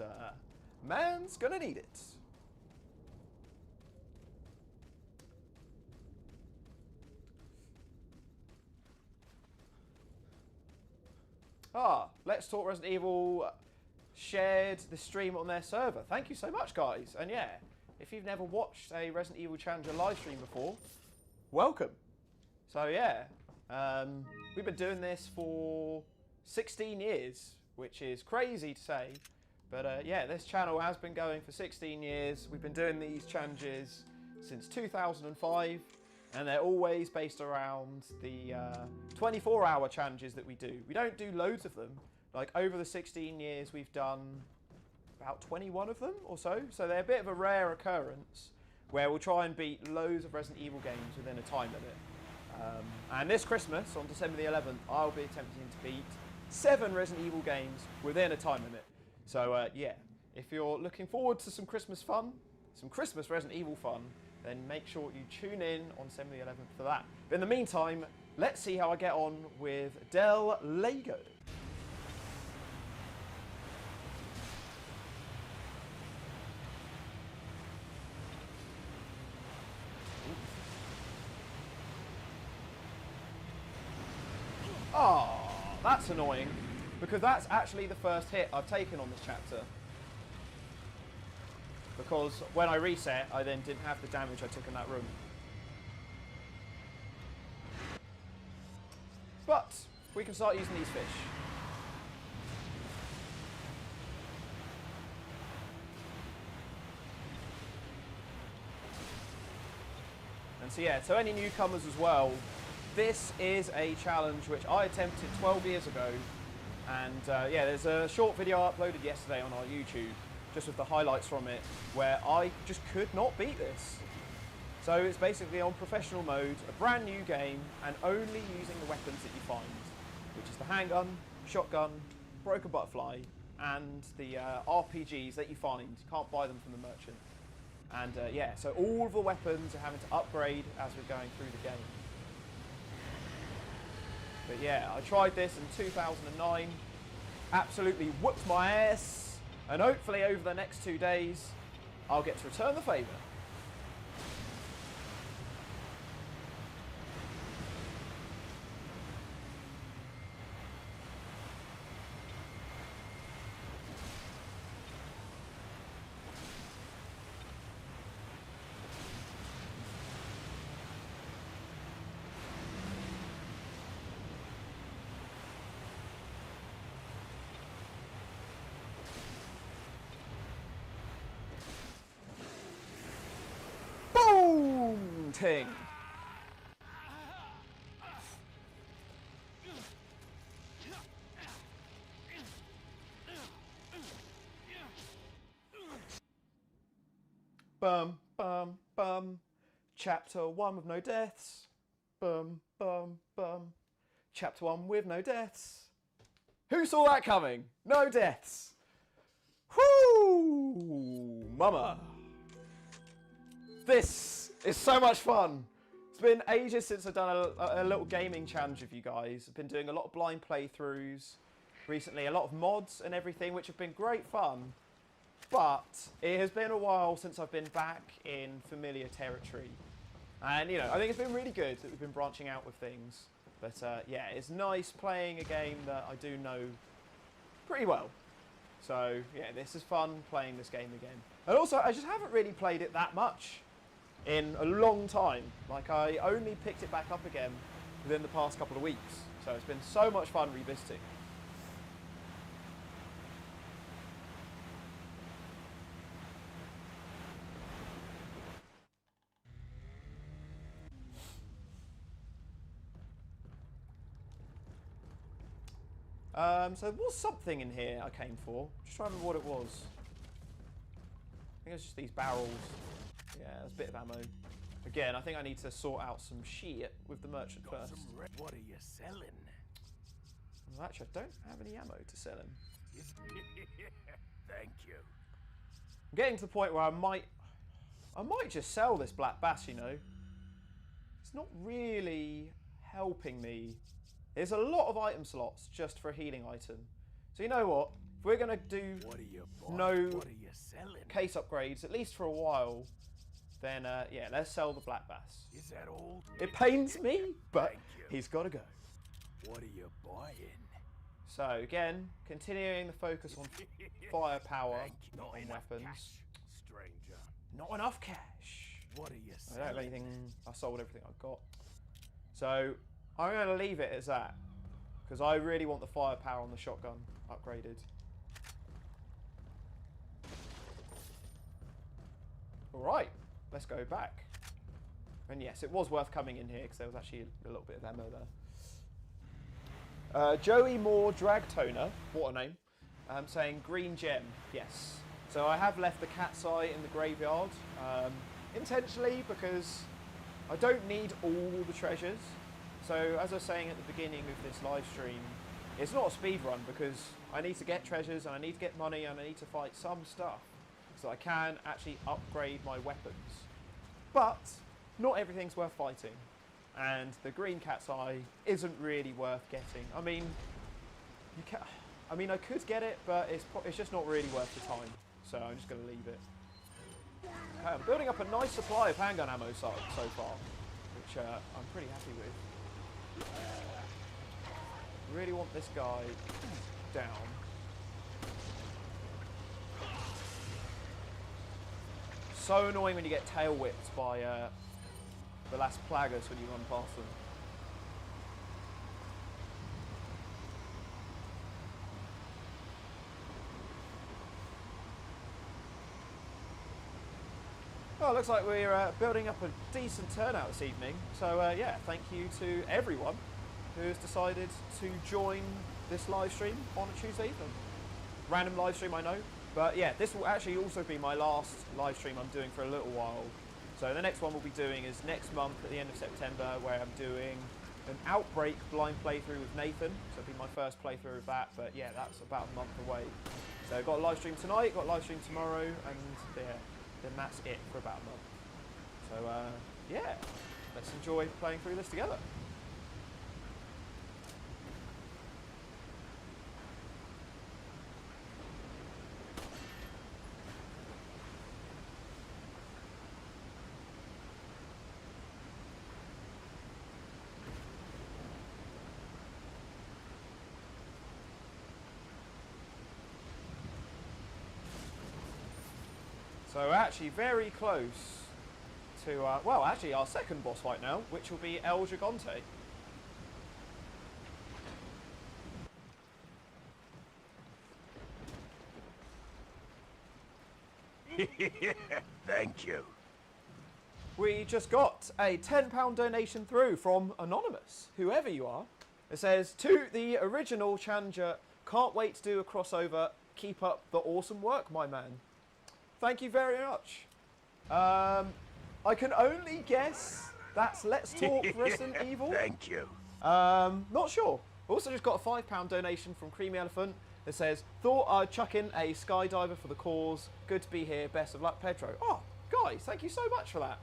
man's going to need it. Let's Talk Resident Evil shared the stream on their server. Thank you so much, guys. And yeah, if you've never watched a Resident Evil Challenger live stream before, welcome. So yeah, we've been doing this for 16 years, which is crazy to say. But yeah, this channel has been going for 16 years. We've been doing these challenges since 2005. And they're always based around the 24-hour challenges that we do. We don't do loads of them. Like, over the 16 years, we've done about 21 of them or so. So they're a bit of a rare occurrence where we'll try and beat loads of Resident Evil games within a time limit. And this Christmas, on December the 11th, I'll be attempting to beat 7 Resident Evil games within a time limit. So yeah, if you're looking forward to some Christmas fun, some Christmas Resident Evil fun, then make sure you tune in on December the 11th for that. But in the meantime, let's see how I get on with Del Lego. Oh, that's annoying, because that's actually the first hit I've taken on this chapter. Because when I reset, I then didn't have the damage I took in that room. But we can start using these fish. And so yeah, to any newcomers as well, this is a challenge which I attempted 12 years ago. And yeah, there's a short video uploaded yesterday on our YouTube, just with the highlights from it, where I just could not beat this. So it's basically on professional mode, a brand new game, and only using the weapons that you find, which is the handgun, shotgun, broken butterfly, and the RPGs that you find. You can't buy them from the merchant. And yeah, so all of the weapons are having to upgrade as we're going through the game. But yeah, I tried this in 2009, absolutely whooped my ass, and hopefully over the next 2 days, I'll get to return the favour. Ting. Bum, bum, bum. Chapter 1 with no deaths. Bum, bum, bum. Chapter 1 with no deaths. Who saw that coming? No deaths. Whoo! Mama. This is so much fun. It's been ages since I've done a little gaming challenge with you guys. I've been doing a lot of blind playthroughs recently, a lot of mods and everything, which have been great fun. But it has been a while since I've been back in familiar territory. And, you know, I think it's been really good that we've been branching out with things. But yeah, it's nice playing a game that I do know pretty well. So yeah, this is fun playing this game again. And also, I just haven't really played it that much in a long time. Like, I only picked it back up again within the past couple of weeks. So it's been so much fun revisiting. So there was something in here I came for. Just trying to remember what it was. I think it was just these barrels. Yeah, there's a bit of ammo. Again, I think I need to sort out some shit with the merchant first. What are you selling? Well, actually, I don't have any ammo to sell him. Thank you. I'm getting to the point where I might just sell this black bass, you know. It's not really helping me. There's a lot of item slots just for a healing item. So you know what? If we're going to do no case upgrades, at least for a while, then yeah, let's sell the black bass. Is that all? It pains me, but he's got to go. What are you buying? So again, continuing the focus on firepower on weapons. Cash, stranger. Not enough cash. What are you I selling? don't have anything. I sold everything I've got. So I'm going to leave it as that, because I really want the firepower on the shotgun upgraded. Alright, let's go back. And yes, it was worth coming in here because there was actually a little bit of ammo there. Joey Moore Drag Toner, what a name, saying green gem, yes. So I have left the cat's eye in the graveyard, intentionally, because I don't need all the treasures. So as I was saying at the beginning of this live stream, it's not a speed run because I need to get treasures and I need to get money and I need to fight some stuff so I can actually upgrade my weapons. But not everything's worth fighting, and the green cat's eye isn't really worth getting. I mean, I could get it, but it's just not really worth the time. So I'm just going to leave it. Okay, I'm building up a nice supply of handgun ammo so far, which I'm pretty happy with. Really want this guy down. So annoying when you get tail whipped by the last plagas when you run past them. Well, it looks like we're building up a decent turnout this evening. So yeah, thank you to everyone who has decided to join this live stream on a Tuesday evening. Random live stream, I know. But yeah, this will actually also be my last live stream I'm doing for a little while. So the next one we'll be doing is next month at the end of September, where I'm doing an Outbreak blind playthrough with Nathan. So it'll be my first playthrough of that. But yeah, that's about a month away. So I've got a live stream tonight, got a live stream tomorrow, and yeah, then that's it for about a month. So yeah, let's enjoy playing through this together. So we're actually very close to, well, actually our second boss fight now, which will be El Gigante. Thank you. We just got a £10 donation through from Anonymous, whoever you are. It says, to the original challenger, can't wait to do a crossover. Keep up the awesome work, my man. Thank you very much. I can only guess that's Let's Talk Resident Evil. Thank you. Not sure. Also just got a £5 donation from Creamy Elephant that says, thought I'd chuck in a skydiver for the cause. Good to be here. Best of luck, Pedro. Oh, guys, thank you so much for that.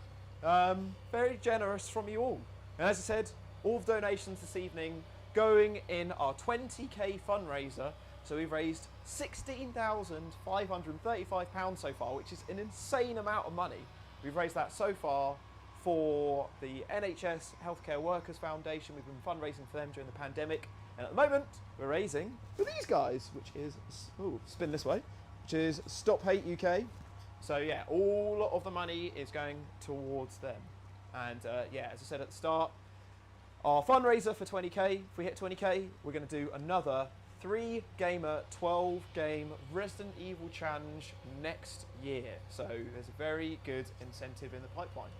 Very generous from you all. And as I said, all the donations this evening going in our 20k fundraiser. So we've raised £16,535 so far, which is an insane amount of money. We've raised that so far for the NHS Healthcare Workers Foundation. We've been fundraising for them during the pandemic, and at the moment we're raising for these guys, which is, ooh, spin this way, which is Stop Hate UK. So yeah, all of the money is going towards them. And yeah, as I said at the start, our fundraiser for 20k, if we hit 20k, we're going to do another 3-gamer, 12-game Resident Evil challenge next year. So there's a very good incentive in the pipeline.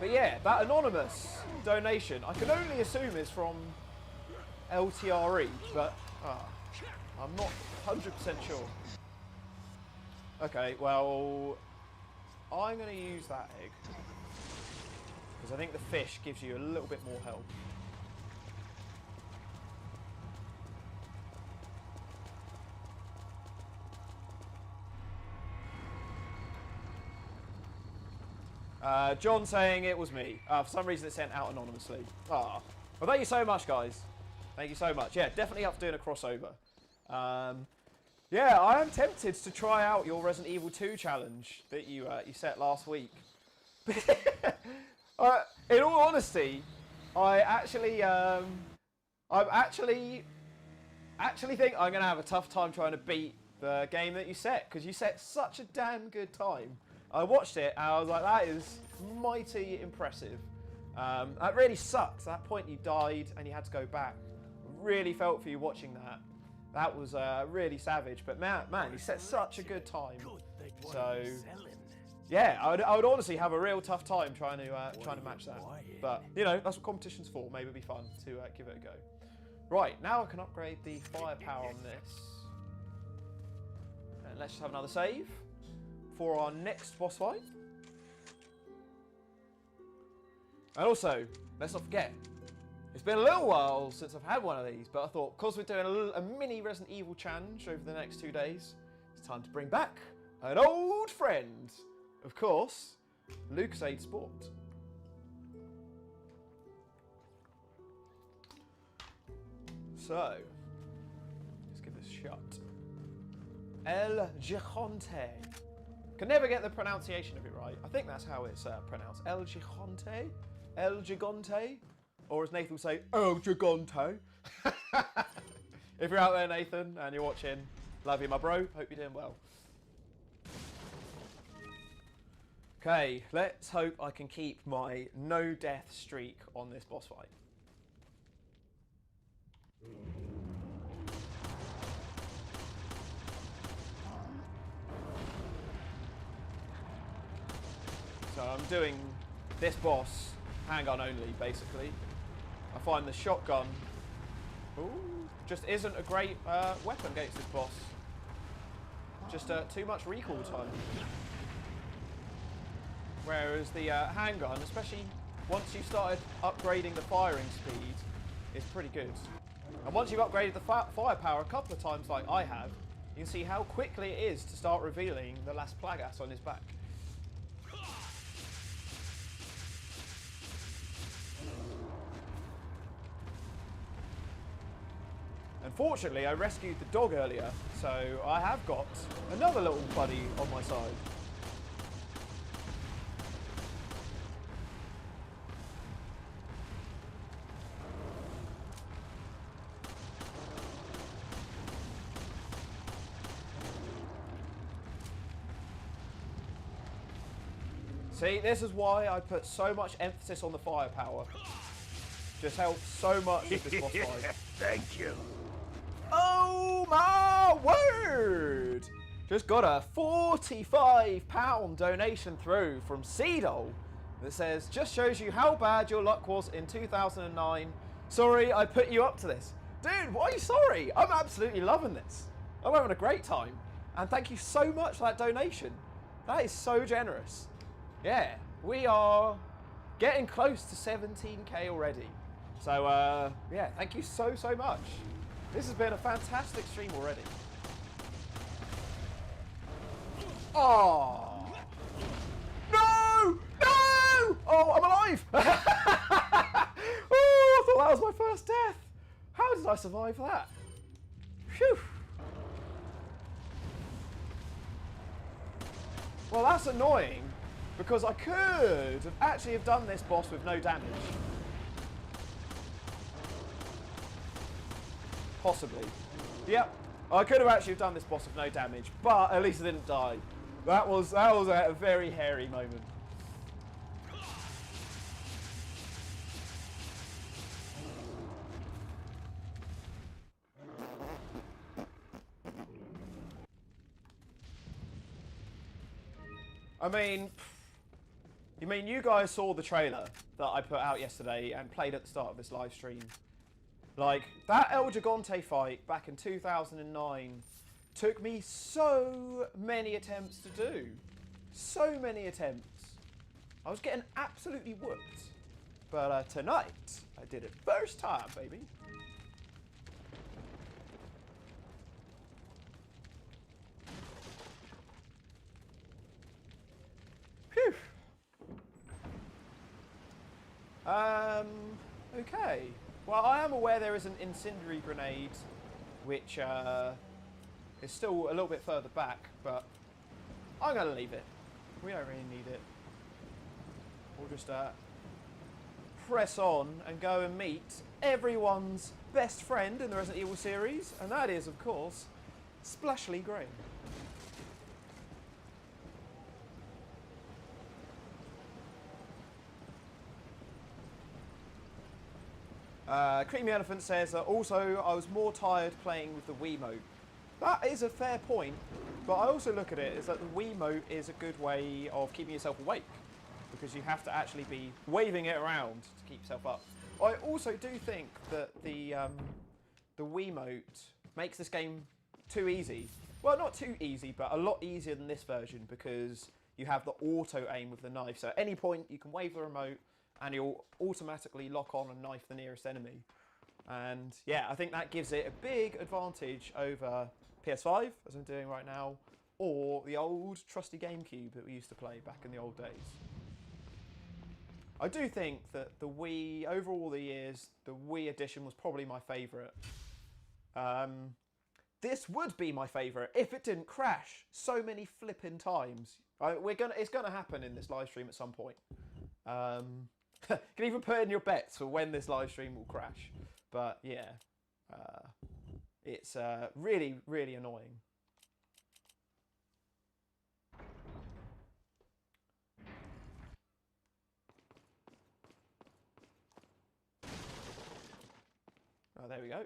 But yeah, that anonymous donation, I can only assume is from LTRE, but I'm not 100% sure. Okay, well, I'm going to use that egg, because I think the fish gives you a little bit more health. John saying it was me. For some reason it sent out anonymously. Well, thank you so much, guys. Thank you so much. Yeah, definitely up for doing a crossover. Yeah, I am tempted to try out your Resident Evil 2 challenge that you set last week. In all honesty, I actually think I'm gonna have a tough time trying to beat the game that you set, because you set such a damn good time. I watched it and I was like, that is mighty impressive. That really sucks. At that point you died and you had to go back. Really felt for you watching that. That was really savage. But man, you set such a good time. So yeah, I would honestly have a real tough time trying to match that. But you know, that's what competition's for. Maybe it'd be fun to give it a go. Right, now I can upgrade the firepower on this. And let's just have another save for our next boss fight. And also, let's not forget, it's been a little while since I've had one of these, but I thought, because we're doing a mini Resident Evil challenge over the next 2 days, it's time to bring back an old friend. Of course, LucasAid Sport. So, let's give this a shot. El Gigante. Can never get the pronunciation of it right. I think that's how it's pronounced. El Gigante? El Gigante? Or as Nathan will say, El Gigante. If you're out there, Nathan, and you're watching, love you, my bro. Hope you're doing well. Okay, let's hope I can keep my no death streak on this boss fight. So I'm doing this boss handgun only, basically. I find the shotgun just isn't a great weapon against this boss. Just too much recoil time. Whereas the handgun, especially once you've started upgrading the firing speed, is pretty good. And once you've upgraded the firepower a couple of times like I have, you can see how quickly it is to start revealing the Las Plagas on his back. Unfortunately, I rescued the dog earlier, so I have got another little buddy on my side. See, this is why I put so much emphasis on the firepower. Just helps so much with this boss fight. Thank you. Oh my word! Just got a £45 donation through from Seedol that says, just shows you how bad your luck was in 2009. Sorry, I put you up to this. Dude, why are you sorry? I'm absolutely loving this. I'm having a great time. And thank you so much for that donation. That is so generous. Yeah, we are getting close to 17k already. So, yeah, thank you so much. This has been a fantastic stream already. Oh! No! No! Oh, I'm alive! Oh, I thought that was my first death. How did I survive that? Phew. Well, that's annoying. Because I could have actually have done this boss with no damage. Possibly. Yep. I could have actually done this boss with no damage, but at least I didn't die. That was a very hairy moment. I mean, you guys saw the trailer that I put out yesterday and played at the start of this live stream. Like, that El Gigante fight back in 2009 took me so many attempts to do. So many attempts. I was getting absolutely whooped. But tonight, I did it first time, baby. Phew. Okay. Well, I am aware there is an incendiary grenade, which is still a little bit further back, but I'm going to leave it. We don't really need it. We'll just press on and go and meet everyone's best friend in the Resident Evil series, and that is, of course, Splashly Green. Creamy Elephant says that also I was more tired playing with the Wiimote. That is a fair point, but I also look at it as that the Wiimote is a good way of keeping yourself awake, because you have to actually be waving it around to keep yourself up. I also do think that the Wiimote makes this game too easy. Well, not too easy, but a lot easier than this version, because you have the auto aim with the knife. So at any point you can wave the remote and you'll automatically lock on and knife the nearest enemy. And yeah, I think that gives it a big advantage over PS5, as I'm doing right now, or the old trusty GameCube that we used to play back in the old days. I do think that the Wii, over all the years, the Wii edition was probably my favourite. This would be my favourite if it didn't crash so many flipping times. It's gonna happen in this live stream at some point. You can even put in your bets for when this live stream will crash. But yeah, it's really, really annoying. Oh, there we go.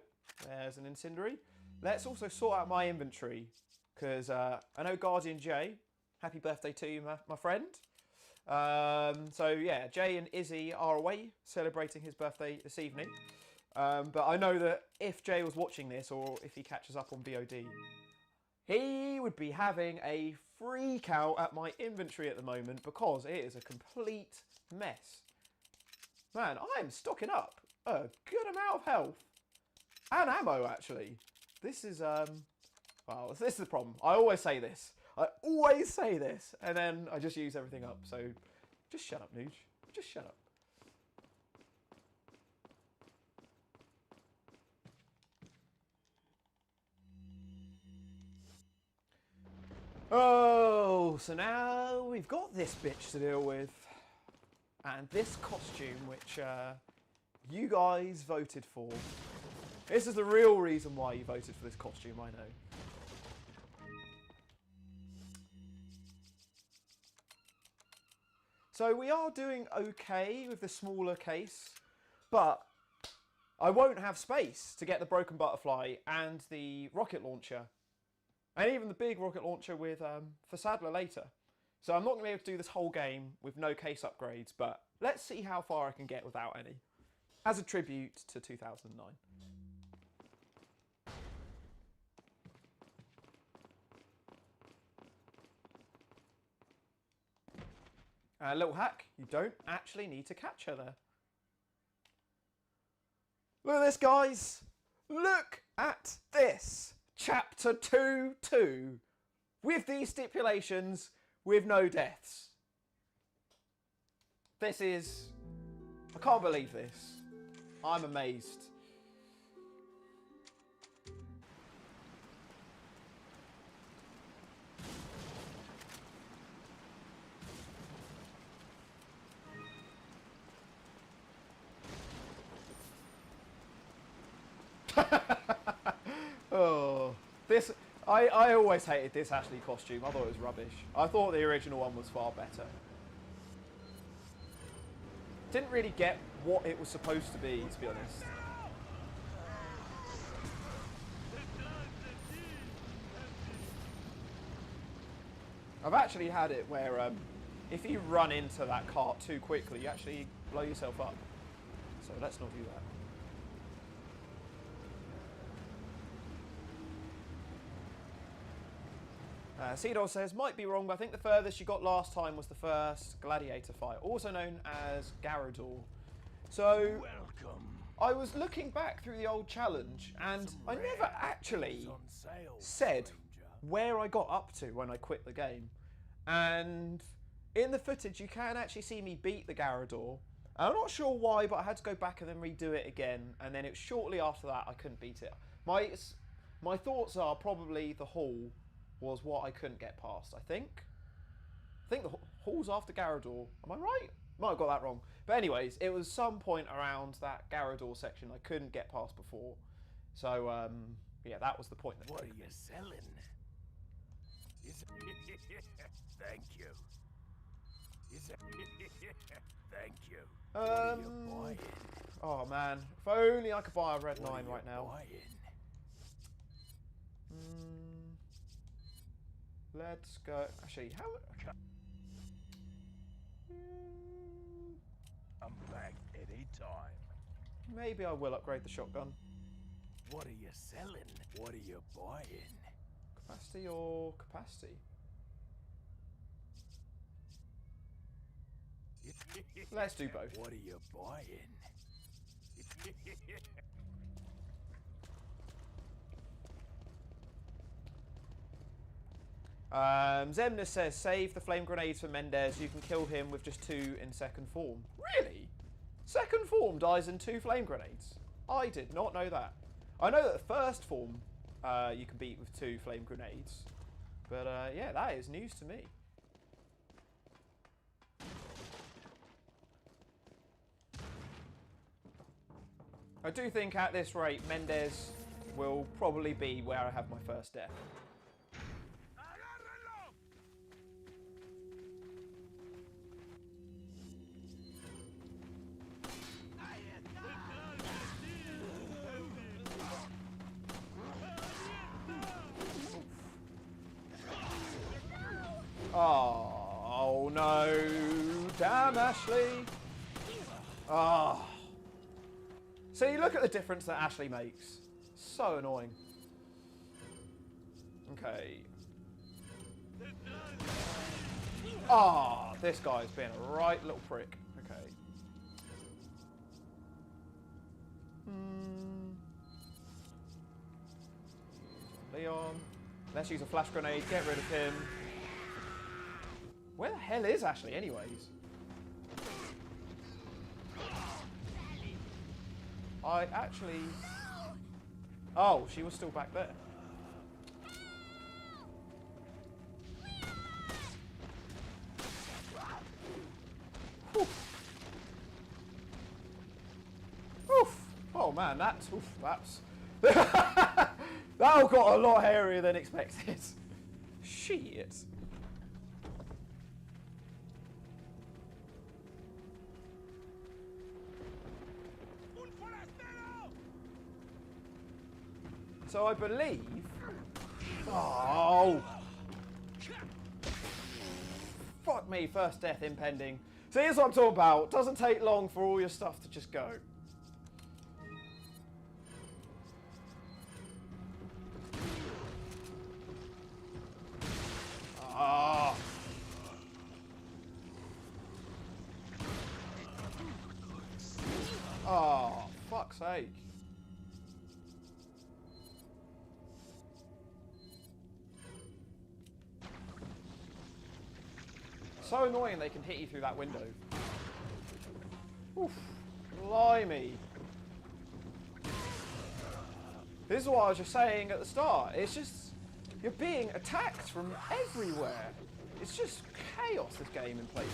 There's an incendiary. Let's also sort out my inventory, because I know Guardian J, happy birthday to you, my friend. So yeah, Jay and Izzy are away celebrating his birthday this evening. But I know that if Jay was watching this, or if he catches up on VOD, he would be having a freak out at my inventory at the moment, because it is a complete mess. Man, I am stocking up a good amount of health. And ammo, actually. This is, well, this is the problem. I always say this. And then I just use everything up. So, just shut up, Nougie. Just shut up. Oh, so now we've got this bitch to deal with. And this costume, which you guys voted for. This is the real reason why you voted for this costume, I know. So we are doing okay with the smaller case, but I won't have space to get the broken butterfly and the rocket launcher. And even the big rocket launcher with for Sadler later. So I'm not going to be able to do this whole game with no case upgrades, but let's see how far I can get without any. As a tribute to 2009. A little hack, you don't actually need to catch her there. Look at this, guys. Look at this. Chapter 2-2. With these stipulations, with no deaths. This is... I can't believe this. I'm amazed. I always hated this Ashley costume. I thought it was rubbish. I thought the original one was far better. Didn't really get what it was supposed to be honest. I've actually had it where if you run into that cart too quickly, you actually blow yourself up. So let's not do that. Cedar says, might be wrong, but I think the furthest you got last time was the first gladiator fight, also known as Garador. So, Welcome. I was looking back through the old challenge, and I never actually said where I got up to when I quit the game. And in the footage, you can actually see me beat the Garador. I'm not sure why, but I had to go back and then redo it again, and then it was shortly after that I couldn't beat it. My thoughts are probably the hall was what I couldn't get past, I think. The hall's after Garador. Am I right? Might have got that wrong. But anyways, it was some point around that Garador section I couldn't get past before. So, yeah, that was the point. What are you selling? Thank you. Thank you. What are you buying? Oh man, if only I could buy a red 9 right now. Let's go. Actually, how? I'm back anytime. Maybe I will upgrade the shotgun. What are you selling? What are you buying? Capacity or capacity? Let's do both. What are you buying? Zemnis says, save the flame grenades for Méndez. You can kill him with just 2 in second form. Really? Second form dies in 2 flame grenades? I did not know that. I know that the first form you can beat with 2 flame grenades. But yeah, that is news to me. I do think at this rate, Méndez will probably be where I have my first death. Oh no! Damn, Ashley! Ah. Oh. See, look at the difference that Ashley makes. So annoying. Okay. Ah, this guy's been a right little prick. Okay. Leon. Let's use a flash grenade, get rid of him. Where the hell is Ashley anyways? I actually... Oh, she was still back there. Oof. Oof. Oh man, that's... Oof, that's... that all got a lot hairier than expected. Shit. So I believe... Oh! Fuck me, first death impending. See, here's what I'm talking about. Doesn't take long for all your stuff to just go. Ah! Oh, fuck's sake. So annoying they can hit you through that window. Oof, blimey. This is what I was just saying at the start. It's just, you're being attacked from everywhere. It's just chaos, this game in places.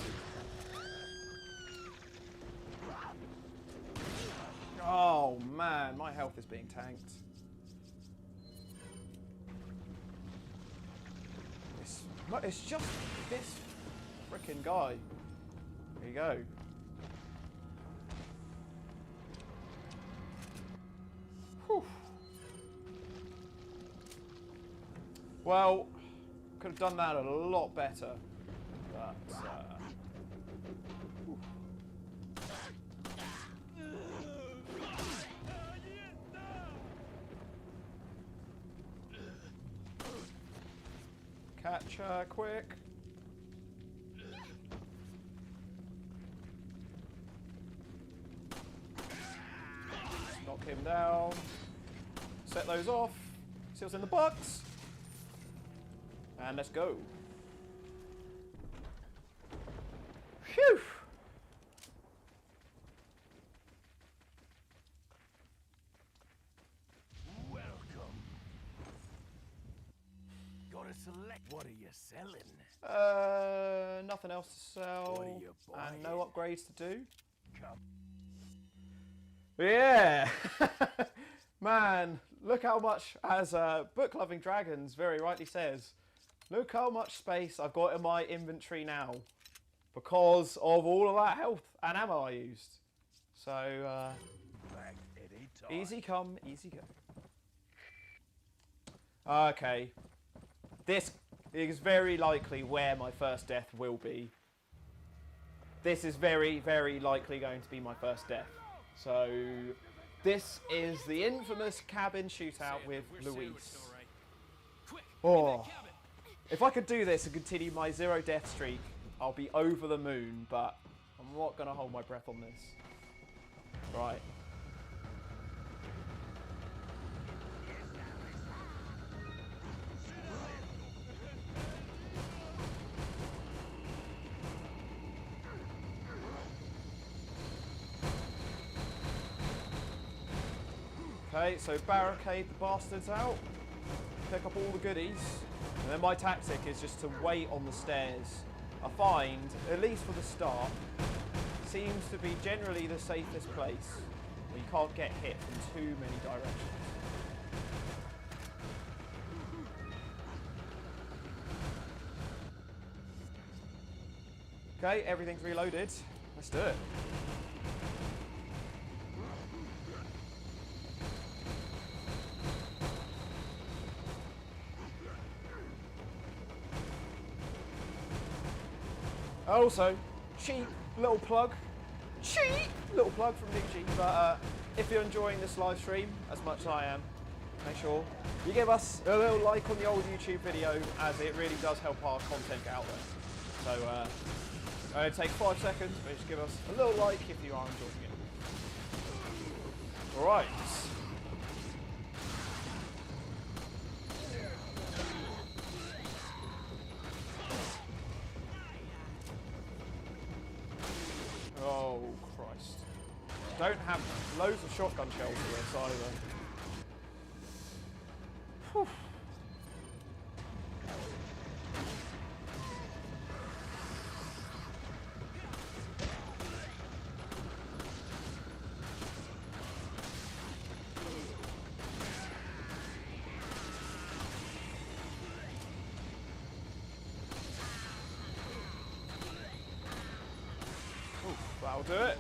Oh man, my health is being tanked. No, it's just this frickin' guy. There you go. Whew. Well, could have done that a lot better, but whew. Catch her quick. Knock him down. Set those off. See what's in the box. And let's go. Phew! Welcome. Gotta select. What are you selling? Nothing else to sell. What are you buying? And no upgrades to do. Come. Yeah! Man, look how much, as Book Loving Dragons very rightly says, look how much space I've got in my inventory now because of all of that health and ammo I used. So, Back any time. easy come, easy go. Okay. This is very likely where my first death will be. This is very, very likely going to be my first death. So, this is the infamous cabin shootout with Luis. Oh, if I could do this and continue my 0 death streak, I'll be over the moon, but I'm not going to hold my breath on this. Right. Okay, so barricade the bastards out, pick up all the goodies, and then my tactic is just to wait on the stairs. I find, at least for the start, seems to be generally the safest place where you can't get hit from too many directions. Okay, everything's reloaded. Let's do it. Also, cheap little plug from Nougie, but if you're enjoying this live stream as much as I am, make sure you give us a little like on the old YouTube video, as it really does help our content get out there. So, it'll take 5 seconds, but just give us a little like if you are enjoying it. Alright. Oh, Christ. Don't have loads of shotgun shells for this either. Whew. That'll do it.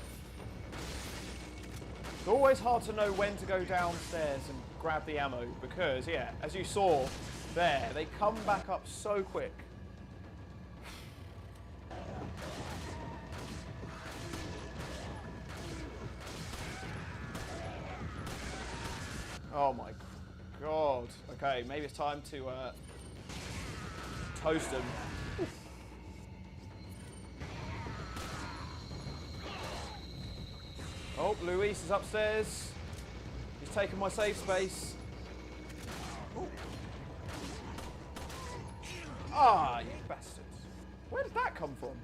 It's always hard to know when to go downstairs and grab the ammo because, yeah, as you saw there, they come back up so quick. Oh my god. Okay, maybe it's time to toast them. Oh, Luis is upstairs. He's taken my safe space. Ooh. Ah, you bastard. Where did that come from?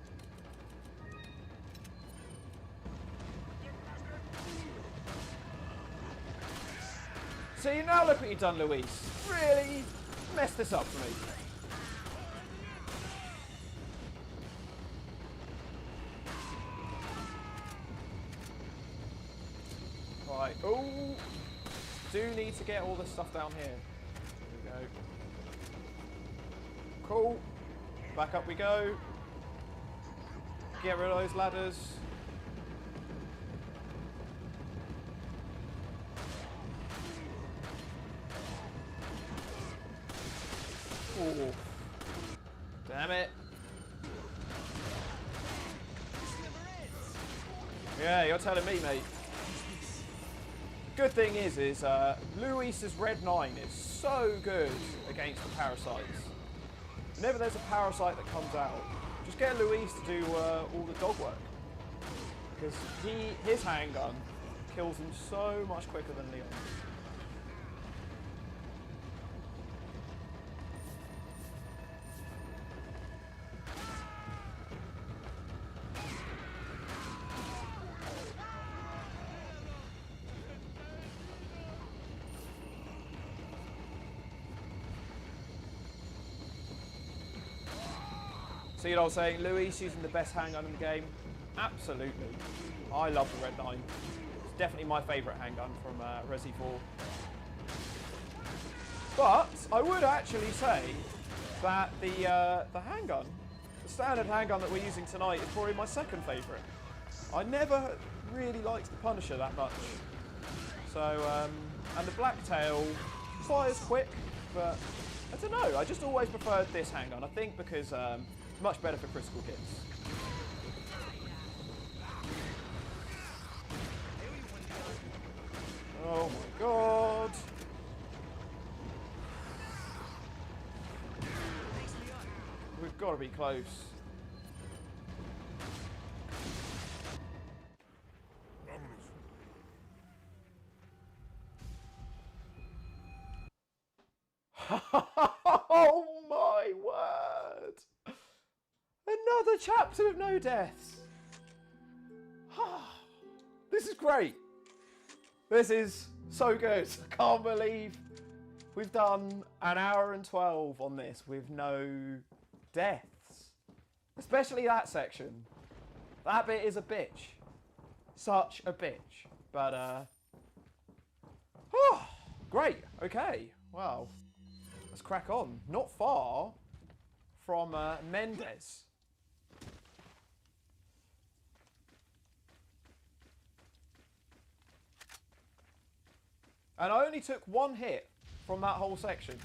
See, now look what you've done, Luis. Really messed this up for me. Right, oh, do need to get all this stuff down here. There we go. Cool. Back up we go. Get rid of those ladders. Oh. Damn it. Yeah, you're telling me, mate. Good thing is Luis's Red 9 is so good against the parasites. Whenever there's a parasite that comes out, just get Luis to do all the dog work. Because his handgun kills them so much quicker than Leon's. See what I was saying? Luis using the best handgun in the game? Absolutely. I love the Red 9. It's definitely my favourite handgun from Resi 4. But I would actually say that the handgun, the standard handgun that we're using tonight, is probably my second favourite. I never really liked the Punisher that much. So, and the Blacktail fires quick, but I don't know. I just always preferred this handgun. I think because it's much better for critical hits. Oh my god! We've got to be close. Oh my word! Another chapter with no deaths. This is great. This is so good. I can't believe we've done an hour and 12 on this with no deaths. Especially that section. That bit is a bitch. Such a bitch. But, great. Okay. Wow. Let's crack on. Not far from Méndez. And I only took one hit from that whole section.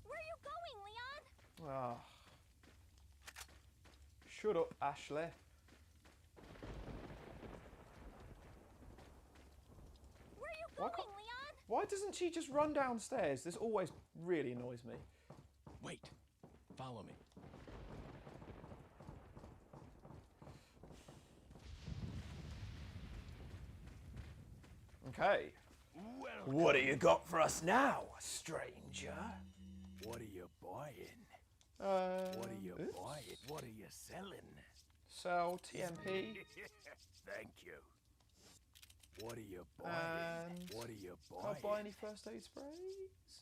Where are you going, Leon? Ah. Shut up, Ashley. Where are you going, Leon? Why doesn't she just run downstairs? This always really annoys me. Wait. Follow me. Okay. Welcome. What do you got for us now, stranger? What are you buying? What What are you buying? What are you selling? Sell TMP. Thank you. What are you buying? And What are you can't buying? buy any first aid sprays.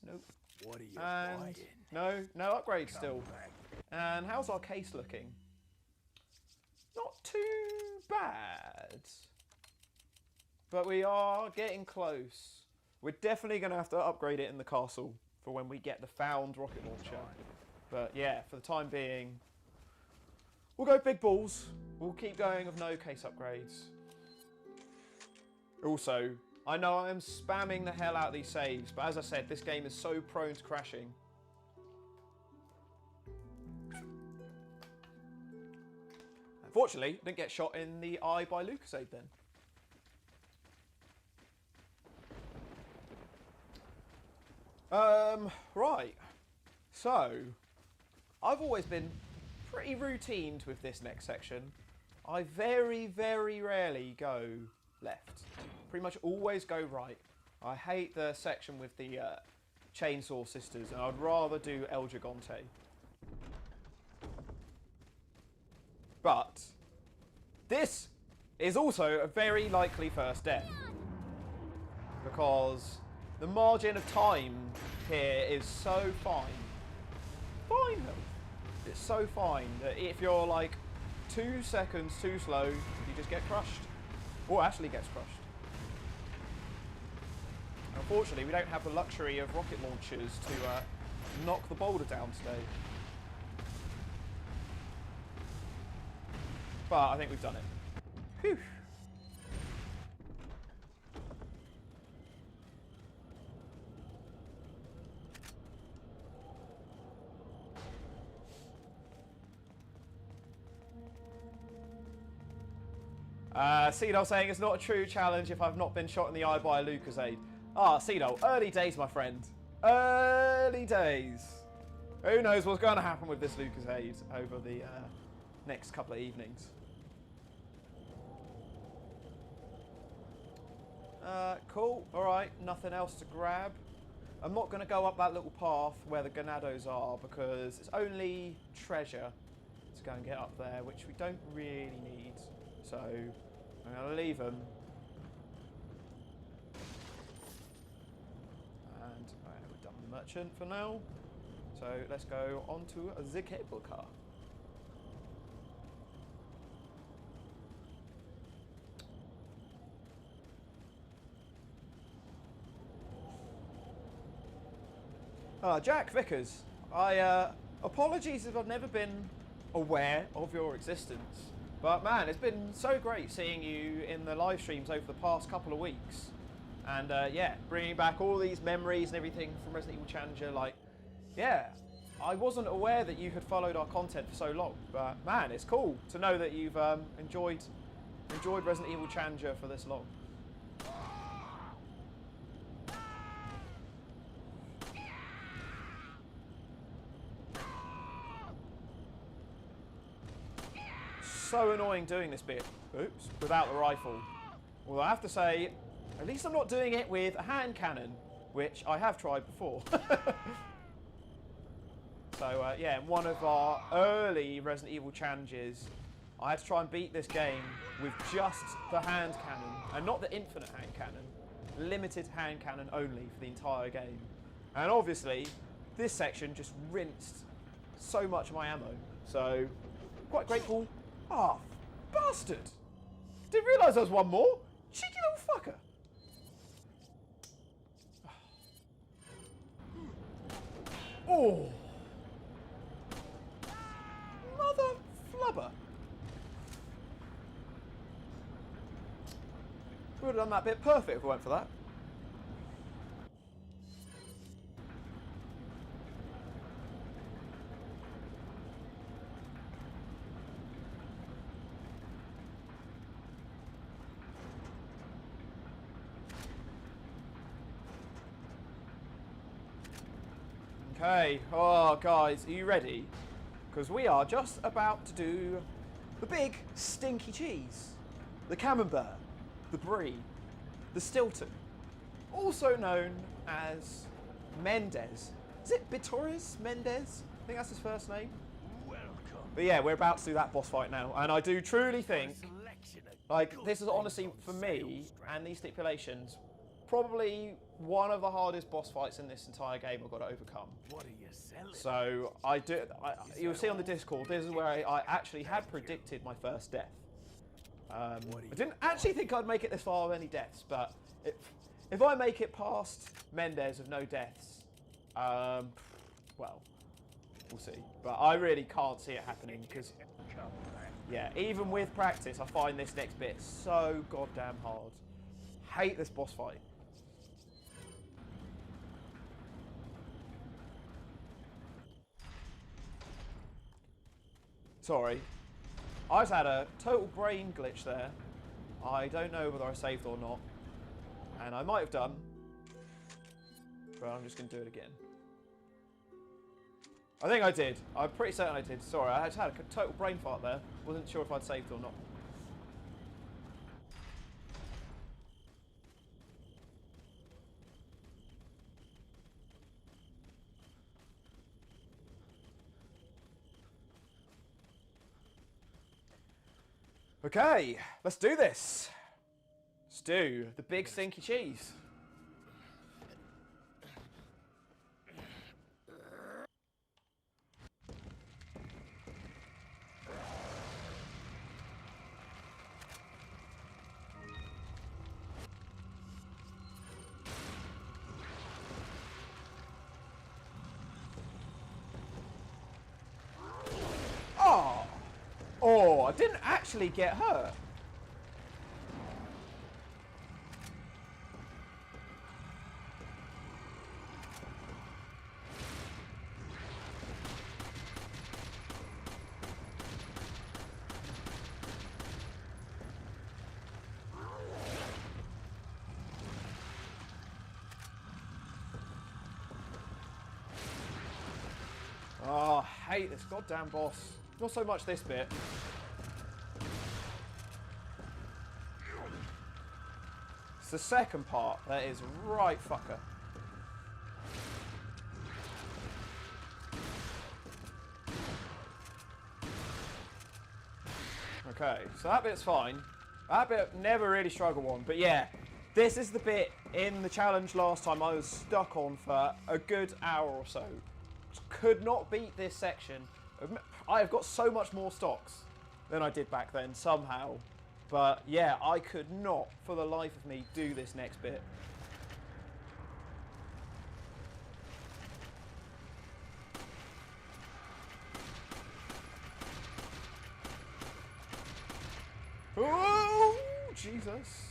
Nope. What are you And buying? no upgrades still. Back. And how's our case looking? Not too bad. But we are getting close. We're definitely going to have to upgrade it in the castle for when we get the found rocket launcher. But yeah, for the time being, we'll go big balls. We'll keep going with no case upgrades. Also, I know I am spamming the hell out of these saves, but as I said, this game is so prone to crashing. Unfortunately, didn't get shot in the eye by Lucasade then. Right. So, I've always been pretty routined with this next section. I very, very rarely go left. Pretty much always go right. I hate the section with the Chainsaw Sisters, and I'd rather do El Gigante. But this is also a very likely first death, because the margin of time here is so fine. Fine though. It's so fine that if you're like 2 seconds too slow, you just get crushed. Or Ashley gets crushed. Unfortunately, we don't have the luxury of rocket launchers to knock the boulder down today. But I think we've done it. Whew. Seedol saying it's not a true challenge if I've not been shot in the eye by a Lucasade. Ah, Seedol, early days, my friend. Early days. Who knows what's going to happen with this Lucasade over the next couple of evenings. Cool. Alright, nothing else to grab. I'm not going to go up that little path where the Ganados are because it's only treasure to go and get up there, which we don't really need. So I'm going to leave them. And we're done with the merchant for now. So let's go on to the cable car. Jack Vickers, apologies if I've never been aware of your existence. But man, it's been so great seeing you in the live streams over the past couple of weeks. And yeah, bringing back all these memories and everything from Resident Evil Challenger. Like, yeah, I wasn't aware that you had followed our content for so long. But man, it's cool to know that you've enjoyed Resident Evil Challenger for this long. So annoying doing this bit, oops, without the rifle. Well, I have to say, at least I'm not doing it with a hand cannon, which I have tried before. So yeah, in one of our early Resident Evil challenges, I had to try and beat this game with just the hand cannon, and not the infinite hand cannon, limited hand cannon only for the entire game. And obviously, this section just rinsed so much of my ammo, so quite grateful. Ah, bastard! Didn't realise there was one more. Cheeky little fucker. Oh, mother flubber! We would have done that bit perfect if we went for that. Okay, oh guys, are you ready? Because we are just about to do the big stinky cheese, the camembert, the brie, the Stilton, also known as Méndez. Is it Bitores Méndez? I think that's his first name. Welcome. But yeah, we're about to do that boss fight now, and I do truly think, like, this is honestly, for me, and these stipulations, probably one of the hardest boss fights in this entire game I've got to overcome. What are you selling? So you'll see on the Discord, this is where I actually had predicted my first death. I didn't actually think I'd make it this far with any deaths, but if I make it past Méndez with no deaths, well, we'll see. But I really can't see it happening because, yeah, even with practice, I find this next bit so goddamn hard. Hate this boss fight. Sorry, I just had a total brain glitch there. I don't know whether I saved or not. And I might have done. But I'm just going to do it again. I think I did. I'm pretty certain I did. Sorry, I just had a total brain fart there. Wasn't sure if I'd saved or not. Okay, let's do this. Let's do the big stinky cheese. Oh, I didn't actually get hurt. Oh, I hate this goddamn boss. Not so much this bit. It's the second part that is right fucker. Okay, so that bit's fine. That bit never really struggled on, but yeah, this is the bit in the challenge last time I was stuck on for a good hour or so. Could not beat this section. I have got so much more stocks than I did back then somehow. But yeah, I could not, for the life of me, do this next bit. Oh, Jesus.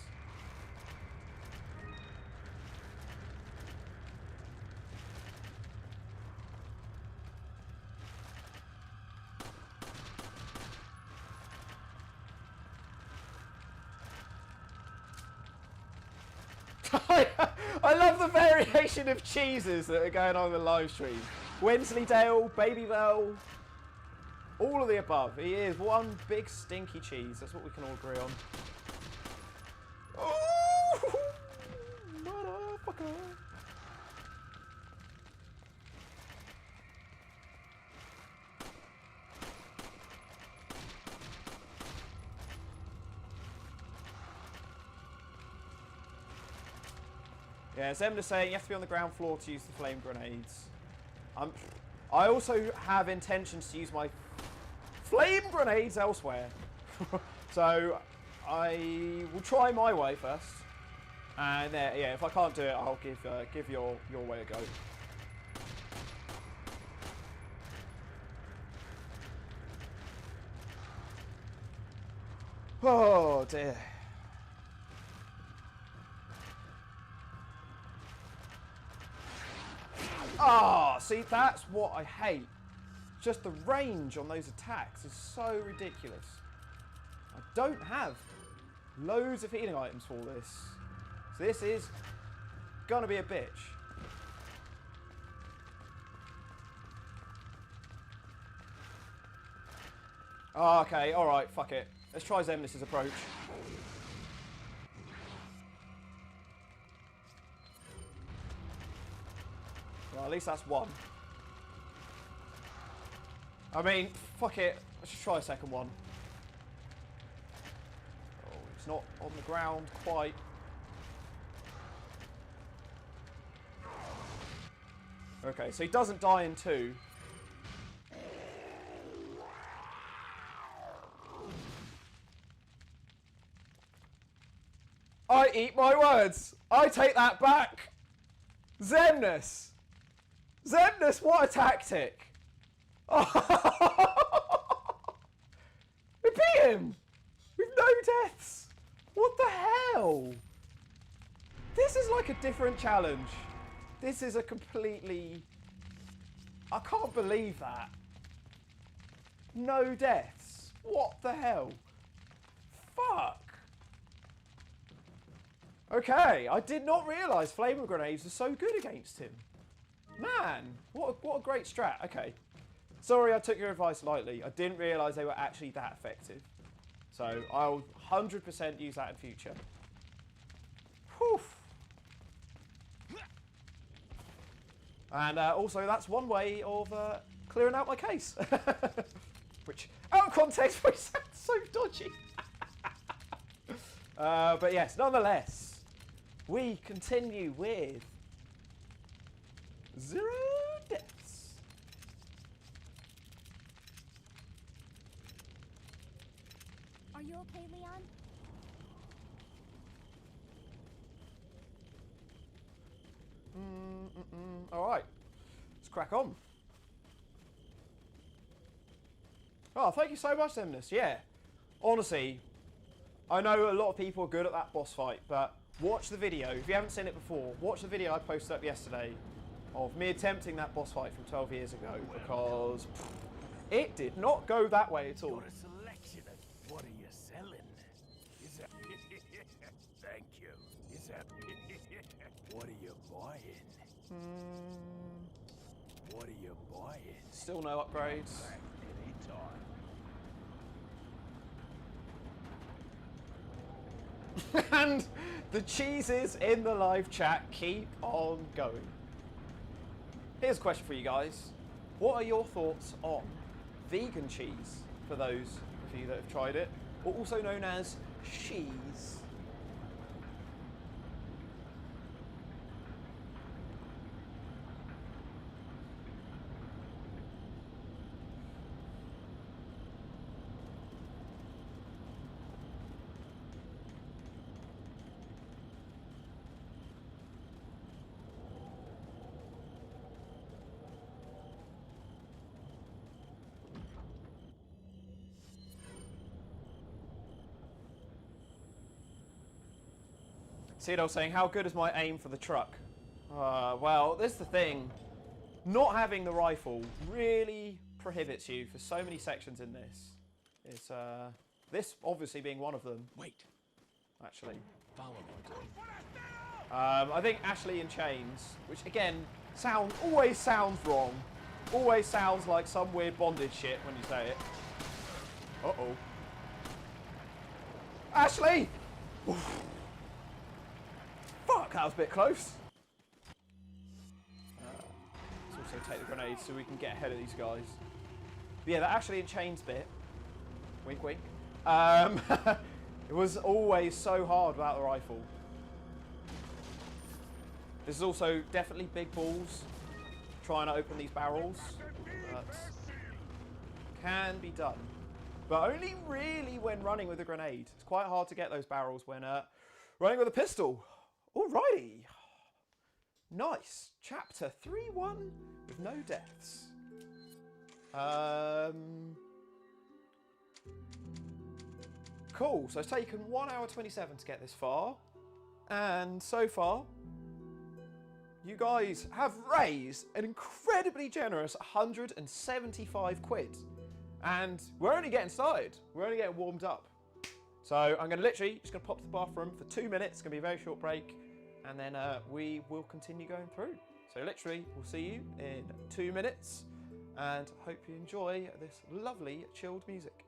I love the variation of cheeses that are going on in the live stream. Wensleydale, Babybel, all of the above. He is one big stinky cheese. That's what we can all agree on. Oh, motherfucker. Yeah, as Emma's saying, you have to be on the ground floor to use the flame grenades. I also have intentions to use my flame grenades elsewhere. So I will try my way first. And yeah, if I can't do it, I'll give your way a go. Oh dear. Ah, see, that's what I hate. Just the range on those attacks is so ridiculous. I don't have loads of healing items for this. So this is gonna be a bitch. Oh, okay, alright, fuck it. Let's try Zemnis's approach. Well, at least that's one. I mean, fuck it. Let's just try a second one. Oh, it's not on the ground quite. Okay, so he doesn't die in two. I eat my words. I take that back. Zemnis. Zemnis, what a tactic! We beat him! With no deaths! What the hell? This is like a different challenge. This is a completely... I can't believe that. No deaths. What the hell? Fuck. Okay, I did not realise flame grenades are so good against him. Man, what a great strat. Okay. Sorry I took your advice lightly. I didn't realise they were actually that effective. So I'll 100% use that in future. Whew. And also, that's one way of clearing out my case. Which, out of context, might sound so dodgy. But yes, nonetheless, we continue with 0 deaths. Are you okay, Leon? All right, let's crack on. Oh, thank you so much, Méndez. Yeah. Honestly, I know a lot of people are good at that boss fight, but watch the video. If you haven't seen it before, watch the video I posted up yesterday of me attempting that boss fight from 12 years ago, because it did not go that way at all. Got a selection of what are you selling? Is that thank you. Is that what are you buying? What are you buying? Still no upgrades. Anytime. And the cheeses in the live chat keep on going. Here's a question for you guys. What are your thoughts on vegan cheese, for those of you that have tried it, or also known as cheese? Cedo saying, how good is my aim for the truck? Well, this is the thing. Not having the rifle really prohibits you for so many sections in this. It's, this obviously being one of them. Wait. Actually. Follow me. I think Ashley in Chains, which again, always sounds wrong. Always sounds like some weird bondage shit when you say it. Uh-oh. Ashley! Oof. Fuck, that was a bit close. Let's also take the grenades so we can get ahead of these guys. But yeah, that Ashley in Chains bit, wink wink, it was always so hard without the rifle. This is also definitely big balls trying to open these barrels, but can be done. But only really when running with a grenade. It's quite hard to get those barrels when running with a pistol. Alrighty. Nice. Chapter 3-1 with no deaths. Cool. So it's taken 1 hour 27 to get this far. And so far, you guys have raised an incredibly generous 175 quid. And we're only getting started. We're only getting warmed up. So I'm going to literally just going to pop to the bathroom for 2 minutes. It's going to be a very short break. And then we will continue going through. So literally, we'll see you in 2 minutes. And hope you enjoy this lovely chilled music.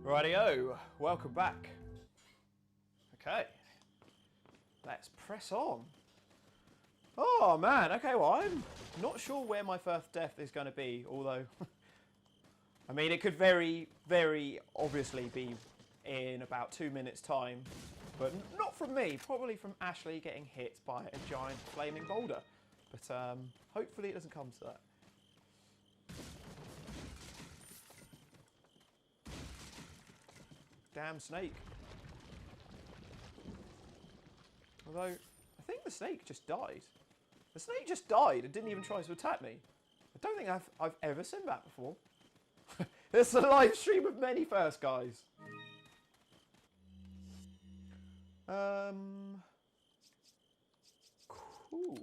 Rightio, welcome back. Okay, let's press on. Oh man, okay, well I'm not sure where my first death is going to be, although, I mean it could very, very obviously be in about 2 minutes time, but not from me, probably from Ashley getting hit by a giant flaming boulder. But hopefully it doesn't come to that. Damn snake. Although, I think the snake just died. The snake just died and didn't even try to attack me. I don't think I've ever seen that before. It's a live stream of many firsts, guys. Cool.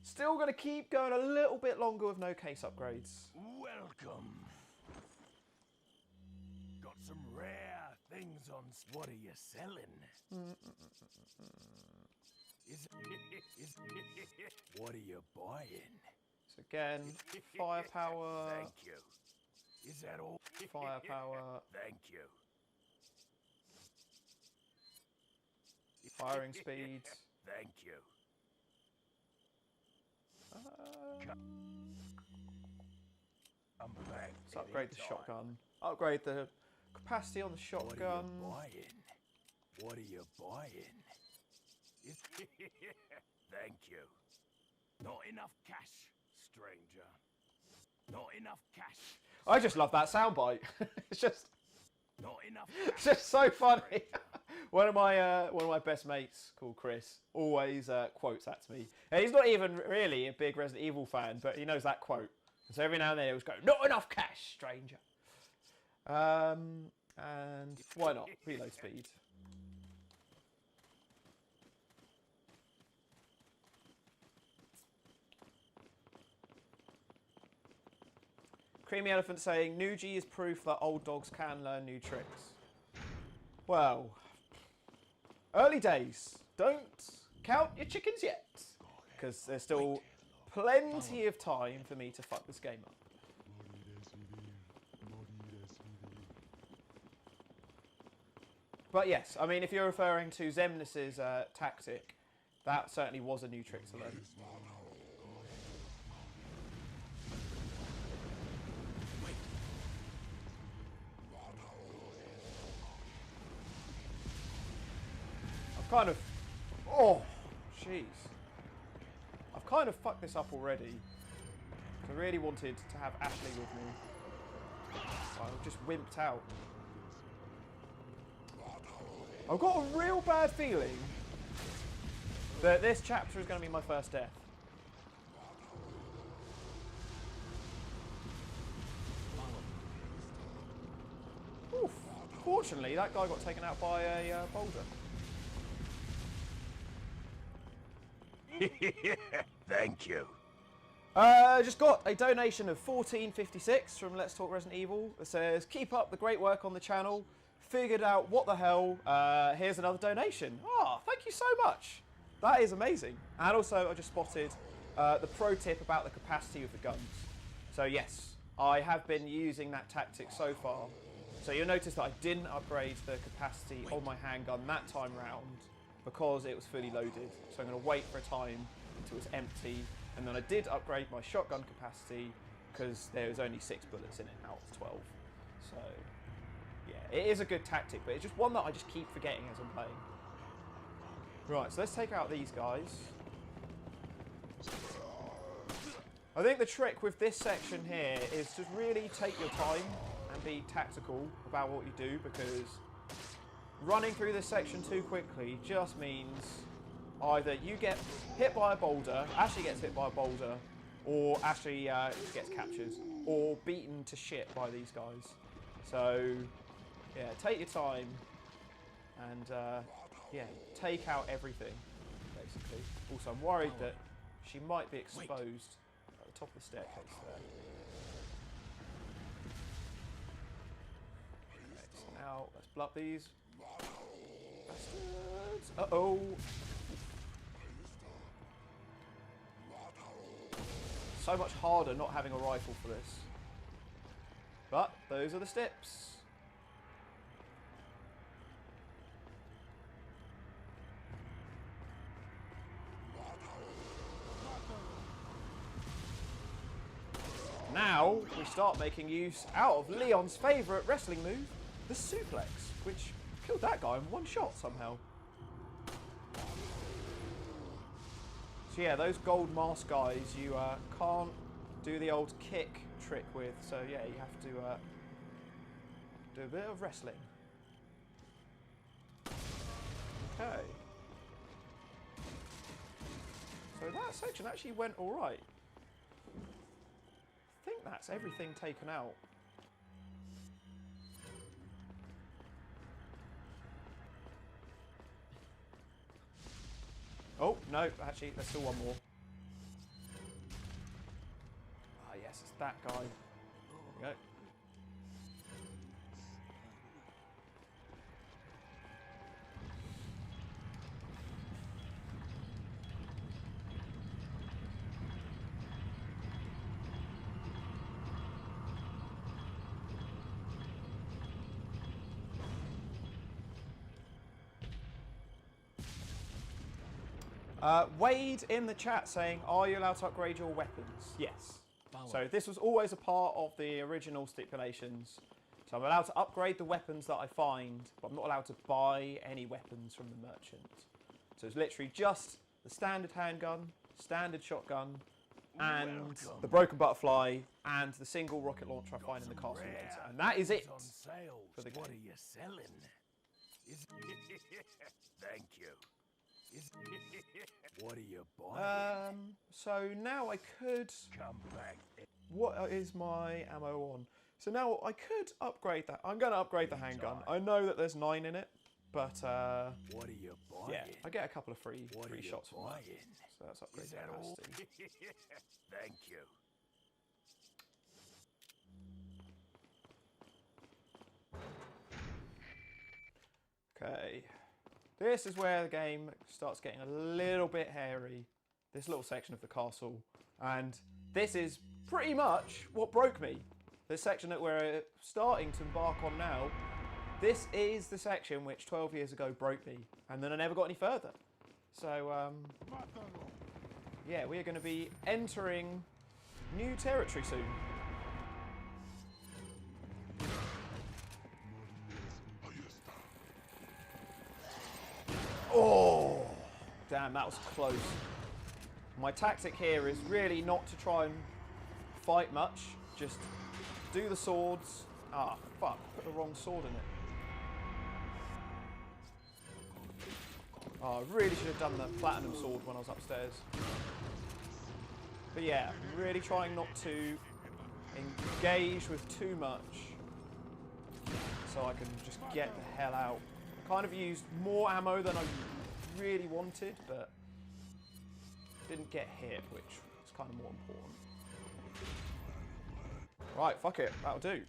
Still gonna keep going a little bit longer with no case upgrades. Welcome. Got some rare things on. What are you selling? What are you buying? So again, firepower. Thank you. Is that all? Firepower. Thank you. Firing speed. Thank you. I'm back. Let's upgrade the shotgun. Upgrade the capacity on the shotgun. What are you buying? Thank you. Not enough cash, stranger. Not enough cash. I just love that soundbite. It's just, Not enough it's cash. just so funny. One of my best mates called Chris always quotes that to me. And he's not even really a big Resident Evil fan, but he knows that quote. So every now and then he'll just go, "Not enough cash, stranger." And why not? Reload speed. Creamy Elephant saying, Nougie is proof that old dogs can learn new tricks. Well, early days. Don't count your chickens yet. Because there's still plenty of time for me to fuck this game up. But yes, I mean, if you're referring to Xemnas's tactic, that certainly was a new trick to learn. Kind of, oh jeez, I've kind of fucked this up already. I really wanted to have Ashley with me. I've just wimped out. I've got a real bad feeling that this chapter is going to be my first death. Oof. Fortunately, that guy got taken out by a boulder. Thank you. Just got a donation of $14.56 from Let's Talk Resident Evil. It says, keep up the great work on the channel. Figured out what the hell. Here's another donation. Oh, thank you so much. That is amazing. And also, I just spotted the pro tip about the capacity of the guns. So yes, I have been using that tactic so far. So you'll notice that I didn't upgrade the capacity on my handgun that time round, because it was fully loaded. So I'm going to wait for a time until it's empty. And then I did upgrade my shotgun capacity because there was only 6 bullets in it out of 12. So yeah, it is a good tactic, but it's just one that I just keep forgetting as I'm playing. Right, so let's take out these guys. I think the trick with this section here is to really take your time and be tactical about what you do, because running through this section too quickly just means either you get hit by a boulder, Ashley gets hit by a boulder, or Ashley gets captured, or beaten to shit by these guys. So, yeah, take your time and, yeah, take out everything, basically. Also, I'm worried that she might be exposed at the top of the staircase there. Okay, so now, let's block these. Bastards. Uh-oh. So much harder not having a rifle for this. But those are the steps. Now we start making use out of Leon's favourite wrestling move, the suplex, which killed that guy in one shot somehow. So yeah, those gold mask guys you can't do the old kick trick with, so yeah, you have to do a bit of wrestling. Okay. So that section actually went alright. I think that's everything taken out. Oh, no, actually, there's still one more. Ah, yes, it's that guy. There we go. Wade in the chat saying, are you allowed to upgrade your weapons? Yes. So this was always a part of the original stipulations. So I'm allowed to upgrade the weapons that I find, but I'm not allowed to buy any weapons from the merchant. So it's literally just the standard handgun, standard shotgun, and the broken butterfly, and the single rocket launcher I find in the castle later. And that is it for the game. What are you selling? Thank you. What are you buying? So now I could... Come back. What is my ammo on? So now I could upgrade that. I'm going to upgrade the handgun. I know that there's 9 in it, but what are you buying? yeah, I get a couple of free What are you shots from that. buying? So let's upgrade Is the that all? capacity. Thank you. Okay. This is where the game starts getting a little bit hairy. This little section of the castle. And this is pretty much what broke me. This section that we're starting to embark on now, this is the section which 12 years ago broke me. And then I never got any further. So, yeah, we are going to be entering new territory soon. Oh, damn, that was close. My tactic here is really not to try and fight much. Just do the swords. Ah, fuck, put the wrong sword in it. Oh, I really should have done the platinum sword when I was upstairs. But yeah, really trying not to engage with too much. So I can just get the hell out. Kind of used more ammo than I really wanted, but didn't get hit, which is kind of more important. Right, fuck it, that'll do.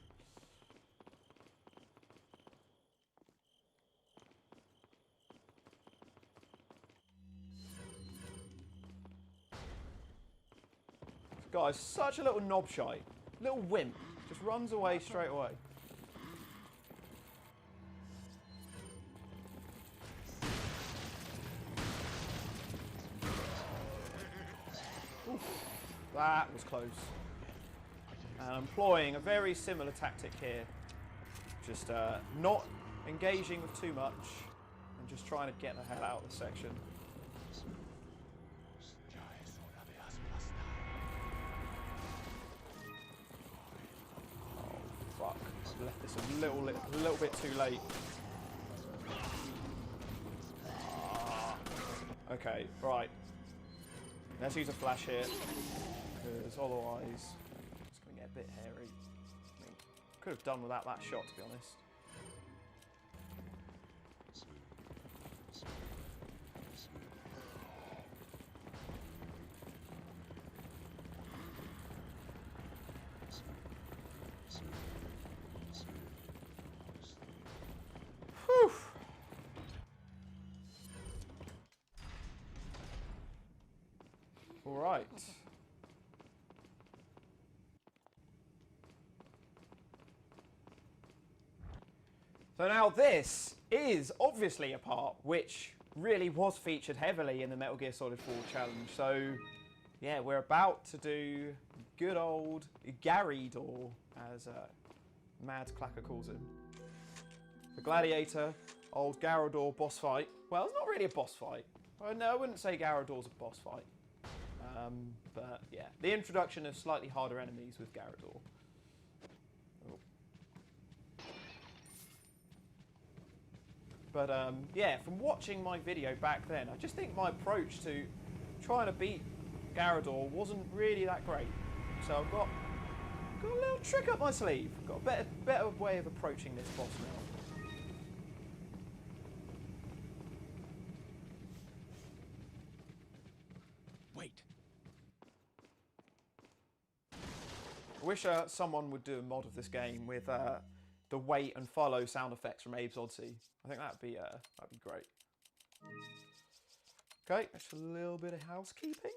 This guy's such a little knobshite, little wimp, just runs away straight away. That was close. And I'm employing a very similar tactic here. Just not engaging with too much and just trying to get the hell out of the section. Oh, fuck. I've left this a little bit too late. Okay, right. Let's use a flash here, because otherwise it's going to get a bit hairy. I mean, could have done without that shot, to be honest. Whew. All right. So now this is obviously a part which really was featured heavily in the Metal Gear Solid 4 challenge. So yeah, we're about to do good old Gary Door, as Mad Clacker calls him. The Gladiator, old Garador boss fight. Well, it's not really a boss fight. No, I wouldn't say Garador's a boss fight. But yeah, the introduction of slightly harder enemies with Garador. Oh. But yeah, from watching my video back then, I just think my approach to trying to beat Garador wasn't really that great. So I've got a little trick up my sleeve. Got a better way of approaching this boss now. Wait. I wish someone would do a mod of this game with the wait and follow sound effects from Abe's Odyssey. I think that'd be great. Okay, just a little bit of housekeeping.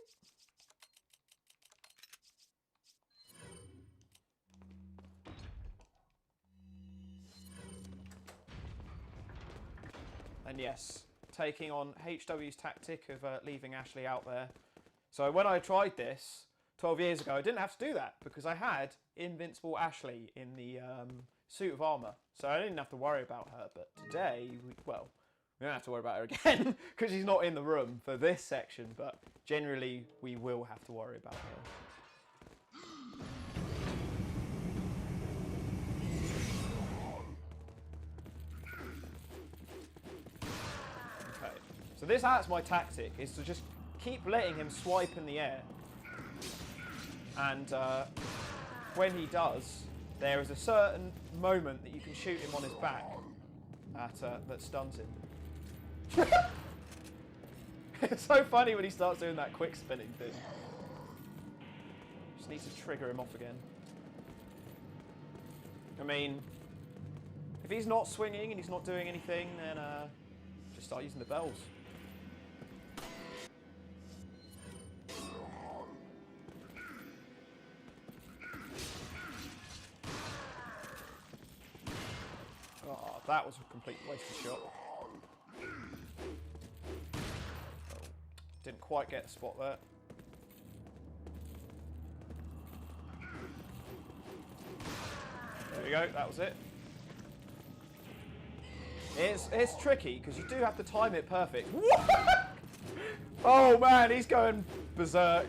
And yes, taking on HW's tactic of leaving Ashley out there. So when I tried this 12 years ago, I didn't have to do that because I had Invincible Ashley in the suit of armour. So I didn't have to worry about her. But today, we don't have to worry about her again because she's not in the room for this section. But generally, we will have to worry about her. So that's my tactic, is to just keep letting him swipe in the air. And when he does, there is a certain moment that you can shoot him on his back that stuns him. It's so funny when he starts doing that quick spinning thing. Just need to trigger him off again. I mean, if he's not swinging and he's not doing anything, then just start using the bells. Oh, that was a complete waste of shot. Oh, didn't quite get the spot there. There we go, that was it. It's tricky because you do have to time it perfect. Oh man, he's going berserk.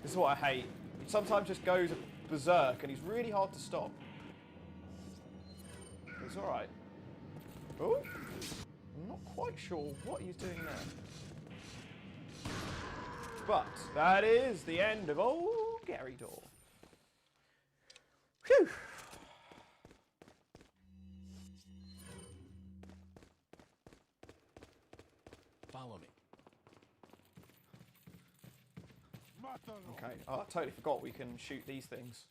This is what I hate. He sometimes just goes berserk and he's really hard to stop. It's alright. Oh, I'm not quite sure what he's doing there. But that is the end of old Gary Door. Phew. Follow me. Okay, oh, I totally forgot we can shoot these things.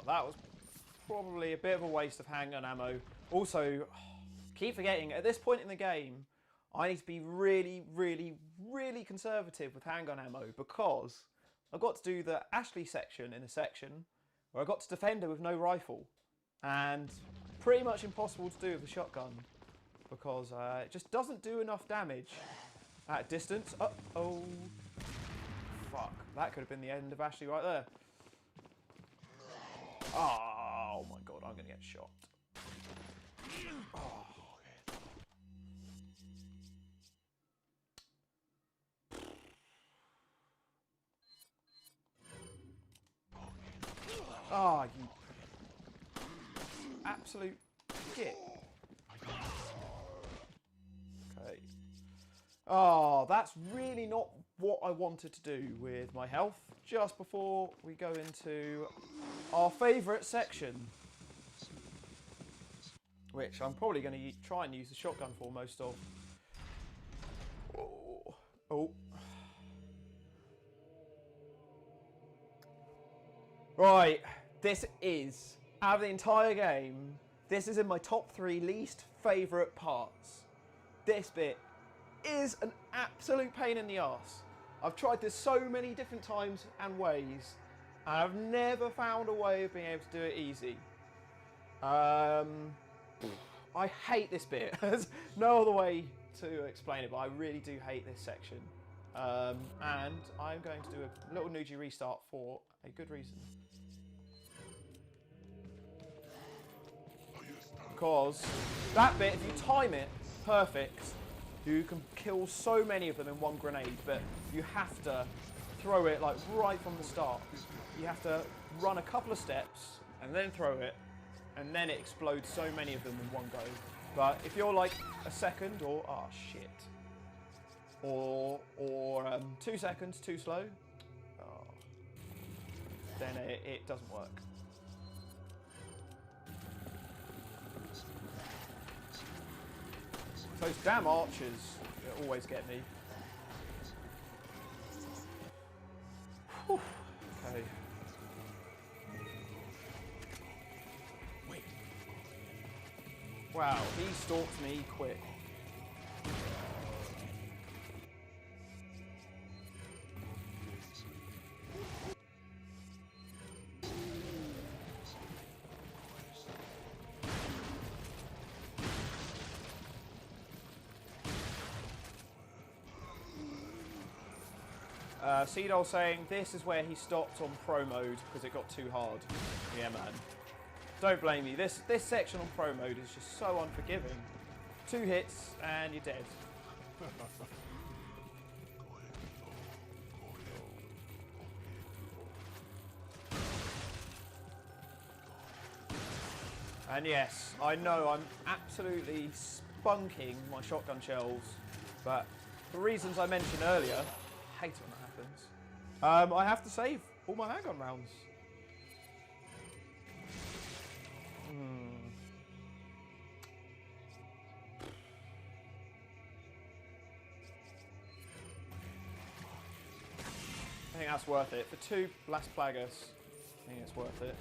That was probably a bit of a waste of handgun ammo. Also, keep forgetting, at this point in the game, I need to be really, really, really conservative with handgun ammo because I've got to do the Ashley section in a section where I've got to defend her with no rifle. And pretty much impossible to do with a shotgun because it just doesn't do enough damage at distance. Uh-oh. Fuck, that could have been the end of Ashley right there. Oh my god, I'm gonna get shot. Oh. Oh, you absolute git. Okay. Oh, that's really not what I wanted to do with my health just before we go into our favourite section, which I'm probably going to try and use the shotgun for most of. Oh. Oh. Right, this is, out of the entire game, this is in my top 3 least favourite parts. This bit is an absolute pain in the arse. I've tried this so many different times and ways, and I've never found a way of being able to do it easy. I hate this bit. There's no other way to explain it, but I really do hate this section. And I'm going to do a little Nougie restart for a good reason. Because that bit, if you time it perfect, you can kill so many of them in one grenade, but you have to throw it like right from the start. You have to run a couple of steps and then throw it, and then it explodes so many of them in one go. But if you're like a second or, oh shit, or 2 seconds too slow, then it doesn't work. Those damn archers always get me. Whew. Okay. Wow, he stalked me quick. Seedol saying this is where he stopped on pro mode because it got too hard. Yeah, man. Don't blame me. This section on pro mode is just so unforgiving. 2 hits and you're dead. And yes, I know I'm absolutely spunking my shotgun shells, but for reasons I mentioned earlier, I hate it when that happens. I have to save all my handgun rounds. I think that's worth it. For 2 Las Plagas, I think it's worth it.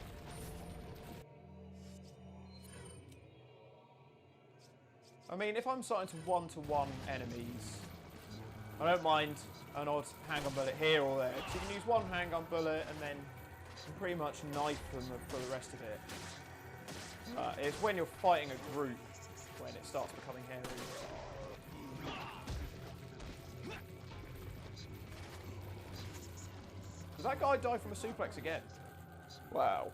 I mean, if I'm starting to one-to-one enemies, I don't mind an odd handgun bullet here or there. So you can use 1 handgun bullet and then you can pretty much knife them for the rest of it. It's when you're fighting a group when it starts becoming hairy. Did that guy die from a suplex again? Wow.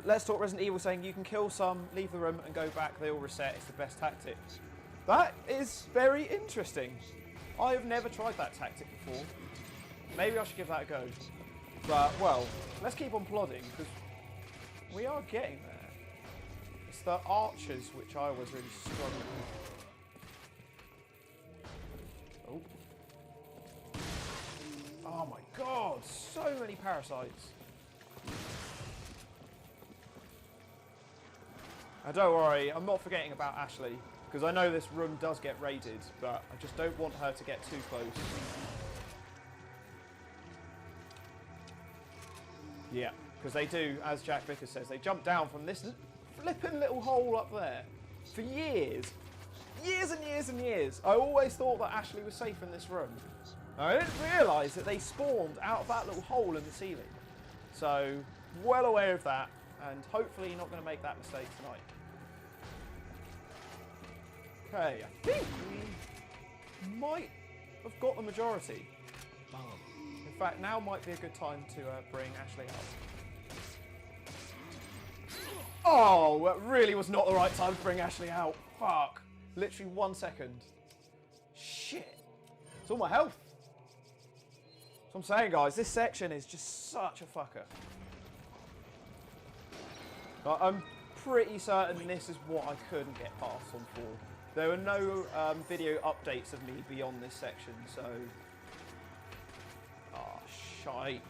Let's Talk Resident Evil saying you can kill some, leave the room and go back, they all reset, it's the best tactic. That is very interesting. I've never tried that tactic before. Maybe I should give that a go. But, well, let's keep on plodding because we are getting there. It's the archers which I always really struggle with. Oh. Oh my god, so many parasites. Now don't worry, I'm not forgetting about Ashley, because I know this room does get raided, but I just don't want her to get too close. Yeah, because they do, as Jack Vickers says, they jump down from this flippin' little hole up there for years. Years and years and years. I always thought that Ashley was safe in this room. I didn't realise that they spawned out of that little hole in the ceiling. So, well aware of that, and hopefully not going to make that mistake tonight. Okay, I think we might have got the majority. In fact, now might be a good time to bring Ashley out. Oh, that really was not the right time to bring Ashley out. Fuck. Literally 1 second. Shit. It's all my health. That's what I'm saying, guys. This section is just such a fucker. But I'm pretty certain this is what I couldn't get past on 4. There were no video updates of me beyond this section, so... Oh, shite.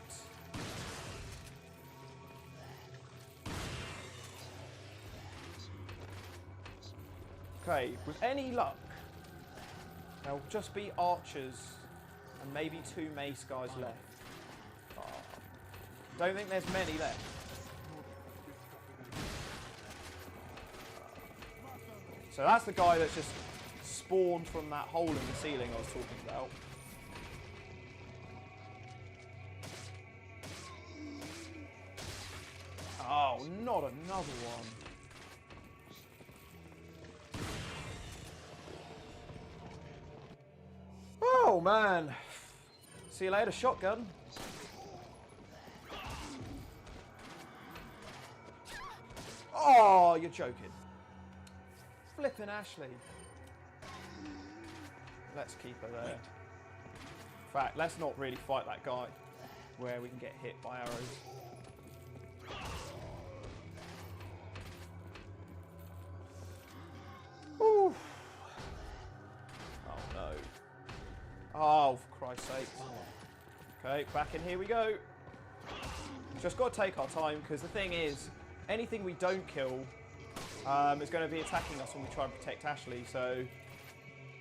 Okay, with any luck, there'll just be archers and maybe 2 mace guys left. Oh, don't think there's many left. So that's the guy that's just spawned from that hole in the ceiling I was talking about. Oh, not another one. Oh, man. See you later, shotgun. Oh, you're joking. Flippin' Ashley. Let's keep her there. In fact, let's not really fight that guy where we can get hit by arrows. Oof. Oh no. Oh, for Christ's sake. Okay, back in here we go. Just got to take our time, because the thing is, anything we don't kill is going to be attacking us when we try and protect Ashley, so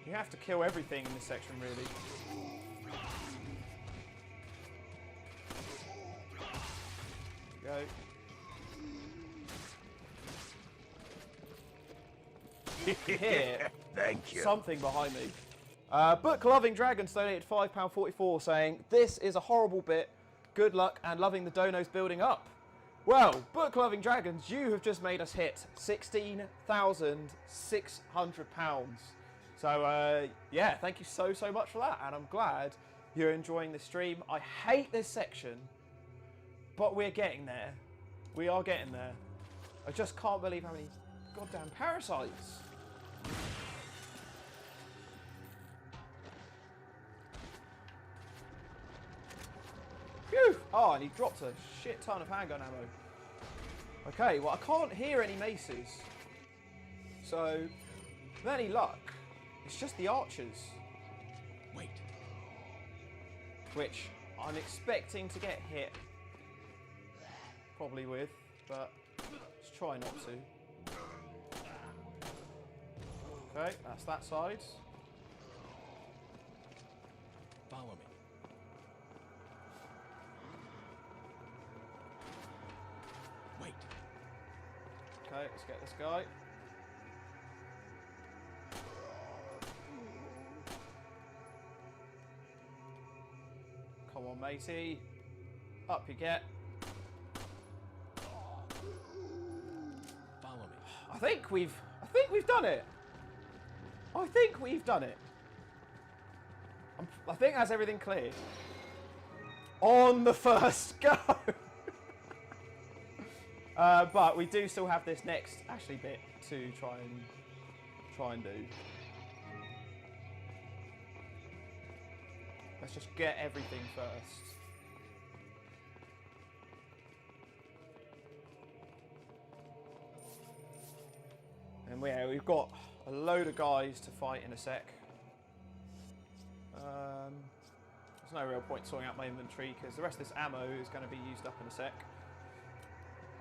you have to kill everything in this section, really. There we go. Here, Thank you. something behind me. Book Loving Dragons donated £5.44 saying, "This is a horrible bit. Good luck and loving the donos building up." Well, Book Loving Dragons, you have just made us hit £16,600. So, yeah, thank you so much for that. And I'm glad you're enjoying the stream. I hate this section, but we're getting there. We are getting there. I just can't believe how many goddamn parasites. Phew! Oh, and he dropped a shit ton of handgun ammo. Okay, well, I can't hear any maces. So, with any luck, it's just the archers. Wait. Which I'm expecting to get hit. Probably with, but let's try not to. Okay, that's that side. Follow me. Wait. Okay, let's get this guy. Come on, matey. Up you get. Follow me. I think we've done it. I think we've done it. I think that's everything clear. On the first go. But we do still have this next Ashley bit to try and do. Let's just get everything first. And we've got a load of guys to fight in a sec. There's no real point sorting out my inventory because the rest of this ammo is going to be used up in a sec.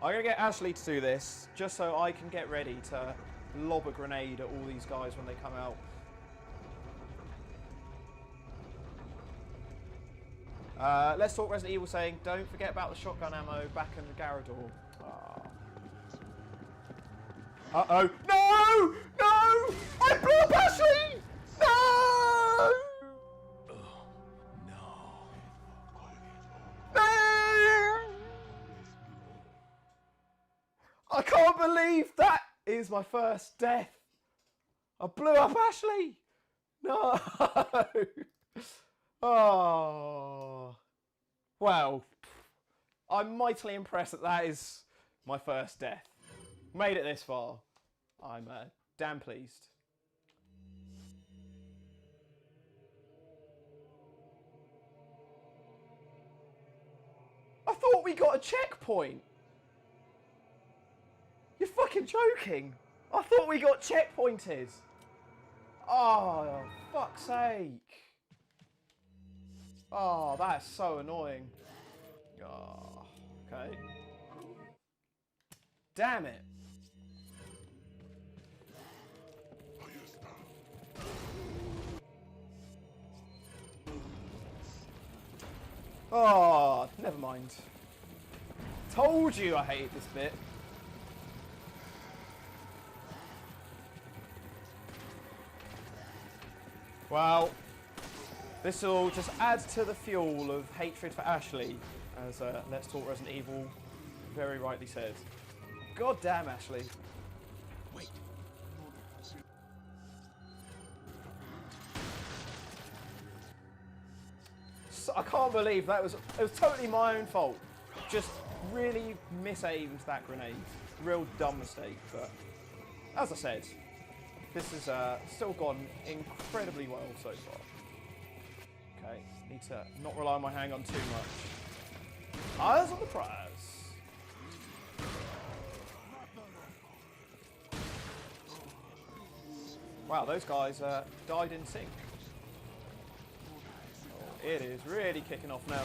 I'm going to get Ashley to do this just so I can get ready to lob a grenade at all these guys when they come out. Let's Talk Resident Evil saying, "Don't forget about the shotgun ammo back in the Garrador." Uh-oh. No! No! I blew up Ashley! No! No! I can't believe that is my first death. I blew up Ashley. No! Oh. Well, I'm mightily impressed that that is my first death. Made it this far. I'm damn pleased. I thought we got a checkpoint. You're fucking joking. I thought we got checkpointed. Oh, fuck's sake. Oh, that's so annoying. Oh, okay. Damn it. Oh, never mind. Told you I hated this bit. Well, this will just add to the fuel of hatred for Ashley, as Let's Talk Resident Evil very rightly said. God damn, Ashley. Wait. So, I can't believe it was totally my own fault. Just really misaimed that grenade. Real dumb mistake, but as I said, this has still gone incredibly well so far. Okay, need to not rely on my handgun too much. Eyes on the prize. Wow, those guys died in sync. Oh, it is really kicking off now.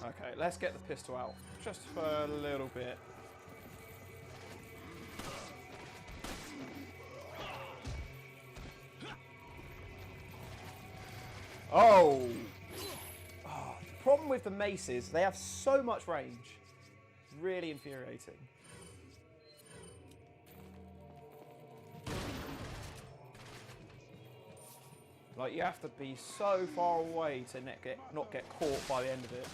Okay, let's get the pistol out, just for a little bit. Oh! The problem with the maces, they have so much range. It's really infuriating. Like, you have to be so far away to not get caught by the end of it.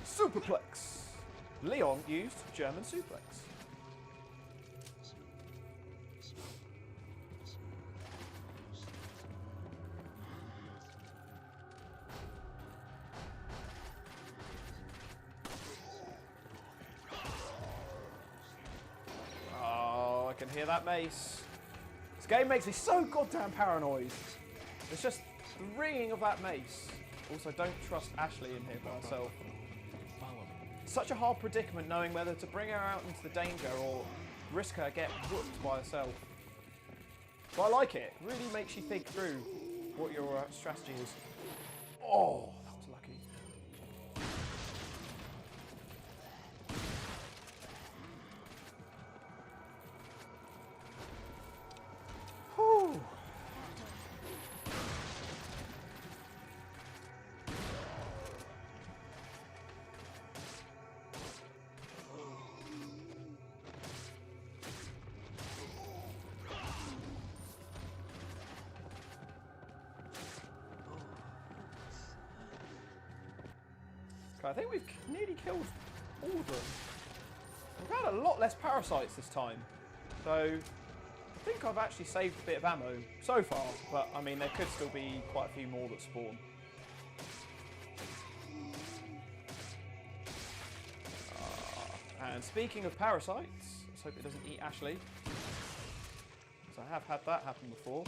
Superplex. Leon used German suplex. Oh, I can hear that mace. This game makes me so goddamn paranoid. It's just the ringing of that mace. Also, don't trust Ashley in here by herself. Such a hard predicament knowing whether to bring her out into the danger or risk her get whooped by herself. But I like it. It really makes you think through what your strategy is. Oh, that was lucky. Whew. Okay, I think we've nearly killed all of them. We've had a lot less parasites this time. So, I think I've actually saved a bit of ammo so far. But, I mean, there could still be quite a few more that spawn. And speaking of parasites, let's hope it doesn't eat Ashley. Because I have had that happen before.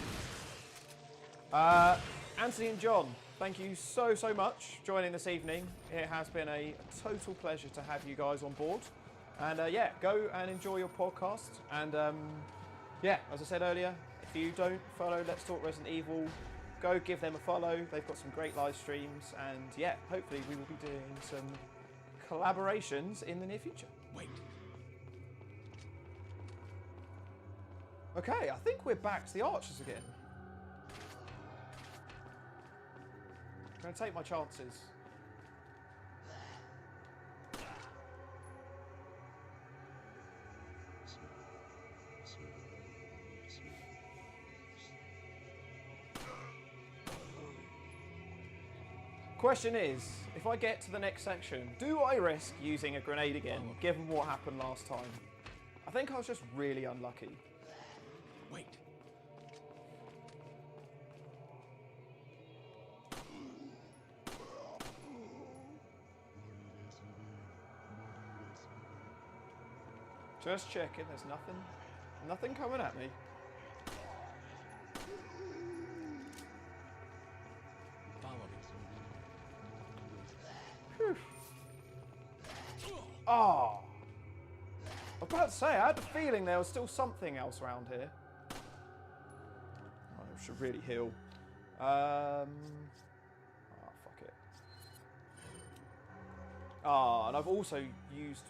Anthony and John, thank you so much for joining this evening. It has been a total pleasure to have you guys on board. And yeah, go and enjoy your podcast. And yeah, as I said earlier, if you don't follow Let's Talk Resident Evil, go give them a follow. They've got some great live streams. And yeah, hopefully we will be doing some collaborations in the near future. Wait. Okay, I think we're back to the archers again. I'm going to take my chances. Question is, if I get to the next section, do I risk using a grenade again, given what happened last time? I think I was just really unlucky. Wait. Just checking, there's nothing coming at me. Follow me. Whew. Oh! I was about to say, I had the feeling there was still something else around here. Oh, I should really heal. Oh, fuck it. Ah, and I've also used...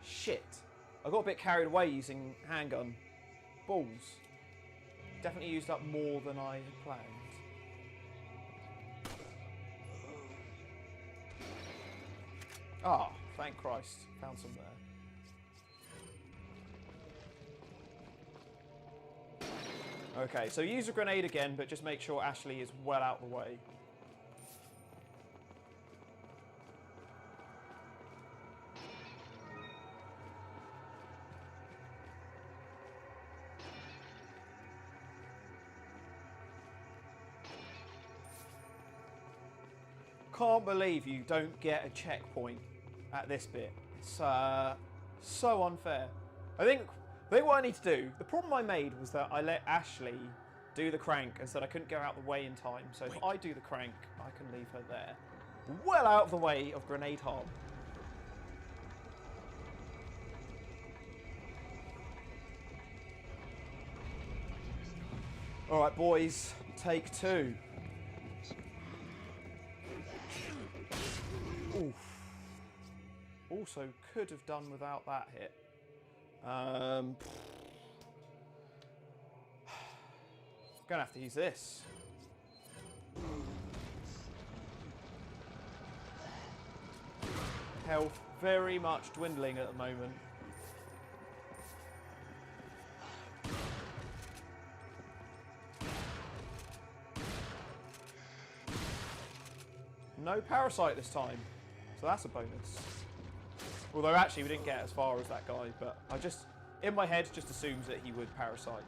Shit. I got a bit carried away using handgun. Balls. Definitely used up more than I had planned. Ah, thank Christ. Found some there. Okay, so use a grenade again, but just make sure Ashley is well out of the way. Can't believe you don't get a checkpoint at this bit. It's so unfair. I think what I need to do, the problem I made was that I let Ashley do the crank and said I couldn't go out the way in time. So if I do the crank, I can leave her there. Well out of the way of grenade harm. Alright boys, take two. Oof. Also could have done without that hit. Gonna have to use this. Health very much dwindling at the moment. No parasite this time, so that's a bonus. Although actually we didn't get as far as that guy, but I just, in my head, just assumes that he would parasite.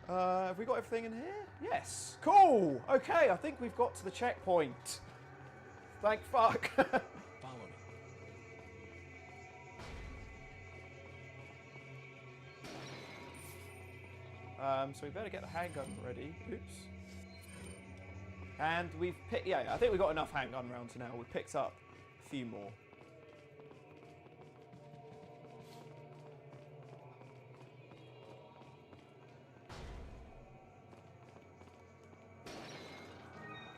Have we got everything in here? Yes. Cool. Okay, I think we've got to the checkpoint. Thank fuck. Follow me. So we better get the handgun ready. Oops. And we've picked, yeah, I think we've got enough handgun rounds now. We've picked up a few more.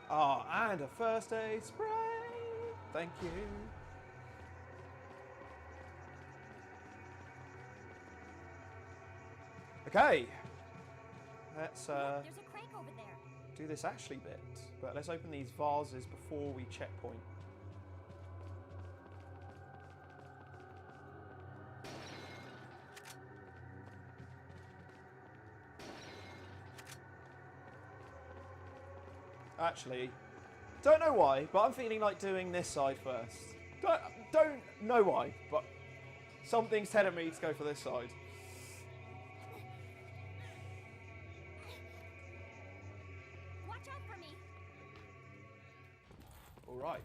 Ah, and a first aid spray. Thank you. Okay. Let's Look, there's a crank over there. do this Ashley bit. But let's open these vases before we checkpoint. Actually, don't know why, but I'm feeling like doing this side first. Don't know why, but something's telling me to go for this side. Watch out for me. All right.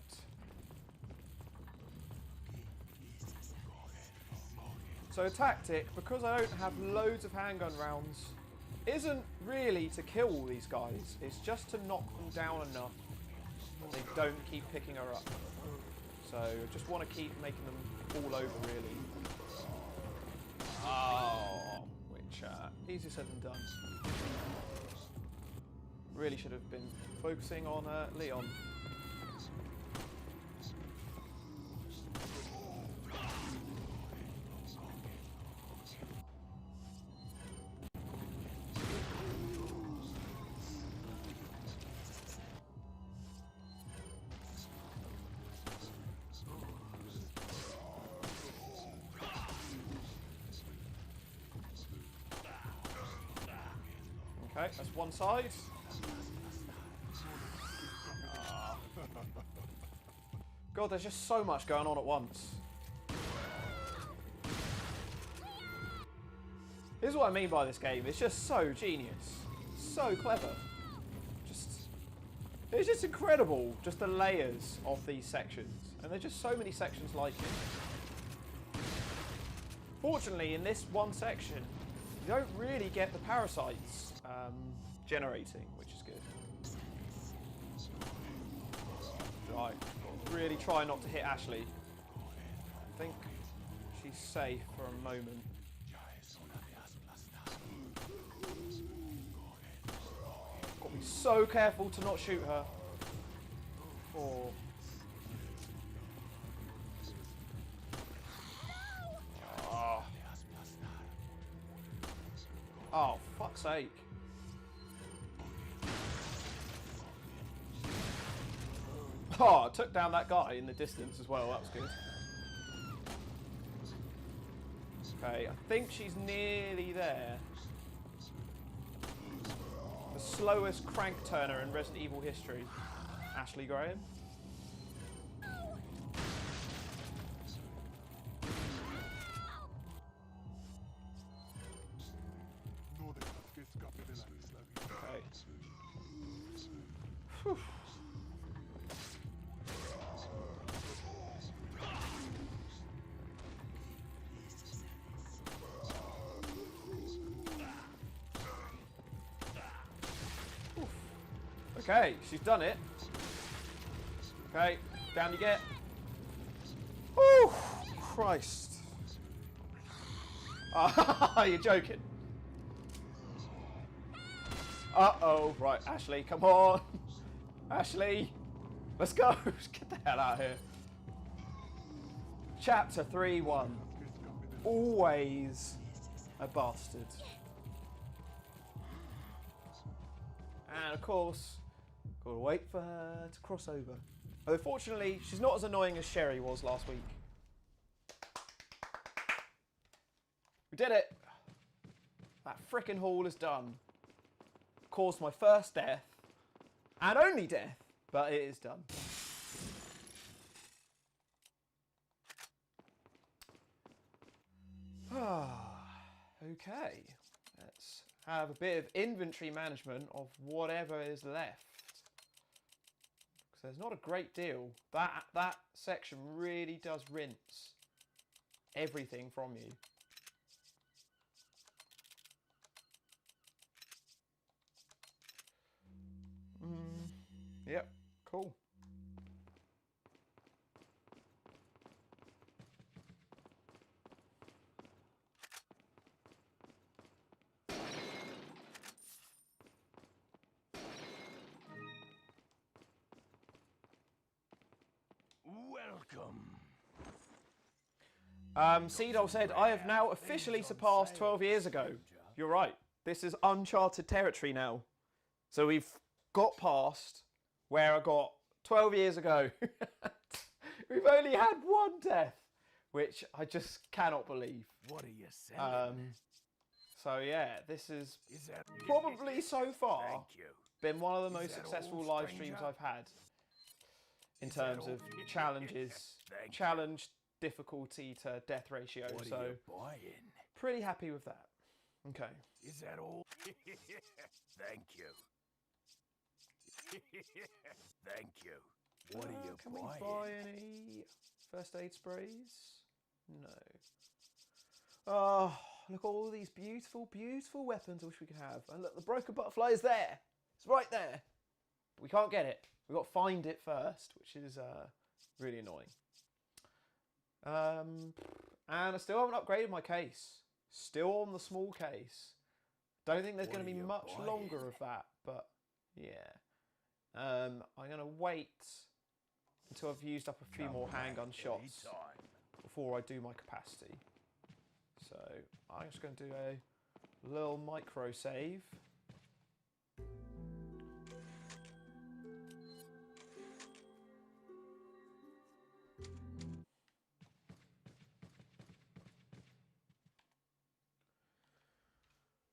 So a tactic, because I don't have loads of handgun rounds, isn't really to kill all these guys. It's just to knock them down enough that they don't keep picking her up. So I just want to keep making them fall over, really. Oh, which easier said than done. Really should have been focusing on Leon. Okay, that's one side. Ah. God, there's just so much going on at once. Here's what I mean by this game. It's just so genius. So clever. It's just incredible, just the layers of these sections. And there's just so many sections like it. Fortunately, in this one section, you don't really get the parasites generating, which is good. Right, really try not to hit Ashley. think she's safe for a moment. Got to be so careful to not shoot her. Oh. Oh, fuck's sake. Oh, I took down that guy in the distance as well. That was good. Okay, I think she's nearly there. The slowest crank turner in Resident Evil history. Ashley Graham. Okay. Whew. Okay, she's done it. Okay, down you get. Oh, Christ. Ah, you're joking. Uh-oh. Right, Ashley, come on. Ashley, let's go. Let's get the hell out of here. Chapter 3-1. Always a bastard. And of course, gotta wait for her to cross over. Although fortunately, she's not as annoying as Sherry was last week. We did it! That frickin' haul is done. Caused my first death, and only death, but it is done. Okay, let's have a bit of inventory management of whatever is left. Because there's not a great deal. That section really does rinse everything from you. Yep, cool. Welcome. Seedol said, I have now officially surpassed 12 years ago. You're right. This is uncharted territory now. So we've got past where I got 12 years ago. We've only had one death, which I just cannot believe. What are you selling? So yeah, this is probably so far been one of the most successful live streams I've had in terms of challenges, challenge difficulty to death ratio. So pretty happy with that. Okay. Is that all? Thank you. Thank you. What are you can buying? we buy any first aid sprays? No. Oh, look at all these beautiful, beautiful weapons I wish we could have. And look, the broken butterfly is there. It's right there. But we can't get it. We've got to find it first, which is really annoying. And I still haven't upgraded my case. Still on the small case. Don't think there's going to be much longer of that, but yeah. I'm going to wait until I've used up a few more handgun shots before I do my capacity. So I'm just going to do a little micro save.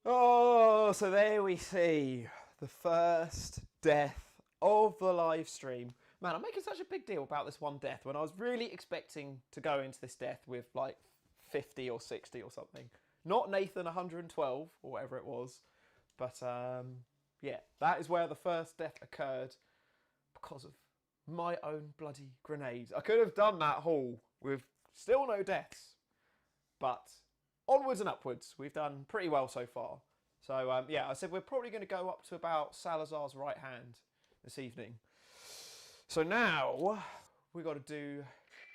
Oh, so there we see the first death of the live stream. Man, I'm making such a big deal about this one death when I was really expecting to go into this death with like 50 or 60 or something. Not Nathan 112 or whatever it was. But yeah, that is where the first death occurred because of my own bloody grenades. I could have done that haul with still no deaths. But onwards and upwards, we've done pretty well so far. So yeah, I said we're probably going to go up to about Salazar's right hand this evening. So now we've got to do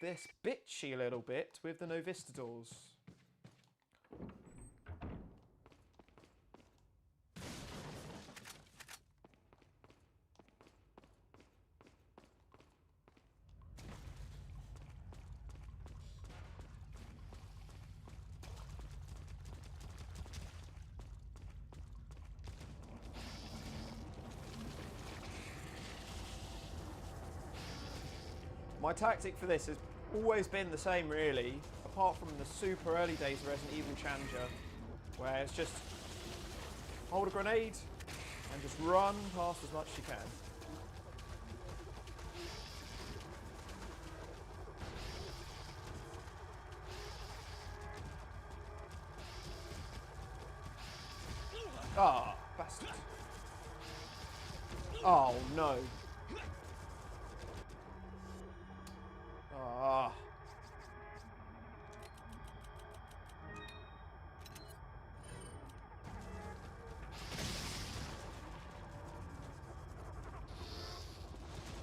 this bitchy a little bit with the Novistadors. My tactic for this has always been the same, really, apart from the super early days of Resident Evil Challenger, where it's just hold a grenade and just run past as much as you can. Ah, bastard. Oh, no. Ah.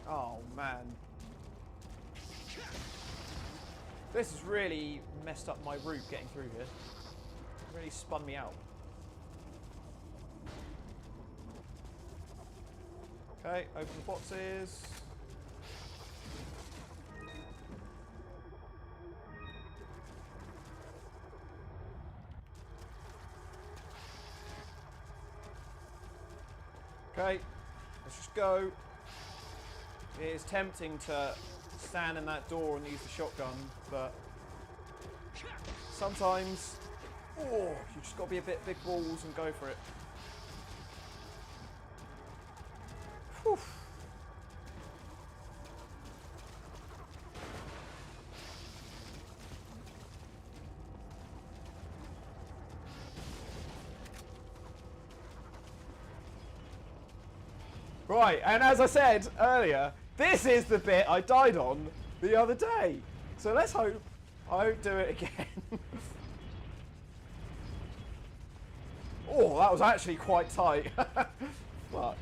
Oh, man. This has really messed up my route getting through here. Really spun me out. Okay, open the boxes. Okay, let's just go. It is tempting to stand in that door and use the shotgun, but sometimes, oh, you just got to be a bit big balls and go for it. Whew. Right, and as I said earlier, this is the bit I died on the other day. So let's hope I don't do it again. Oh, that was actually quite tight. Fuck.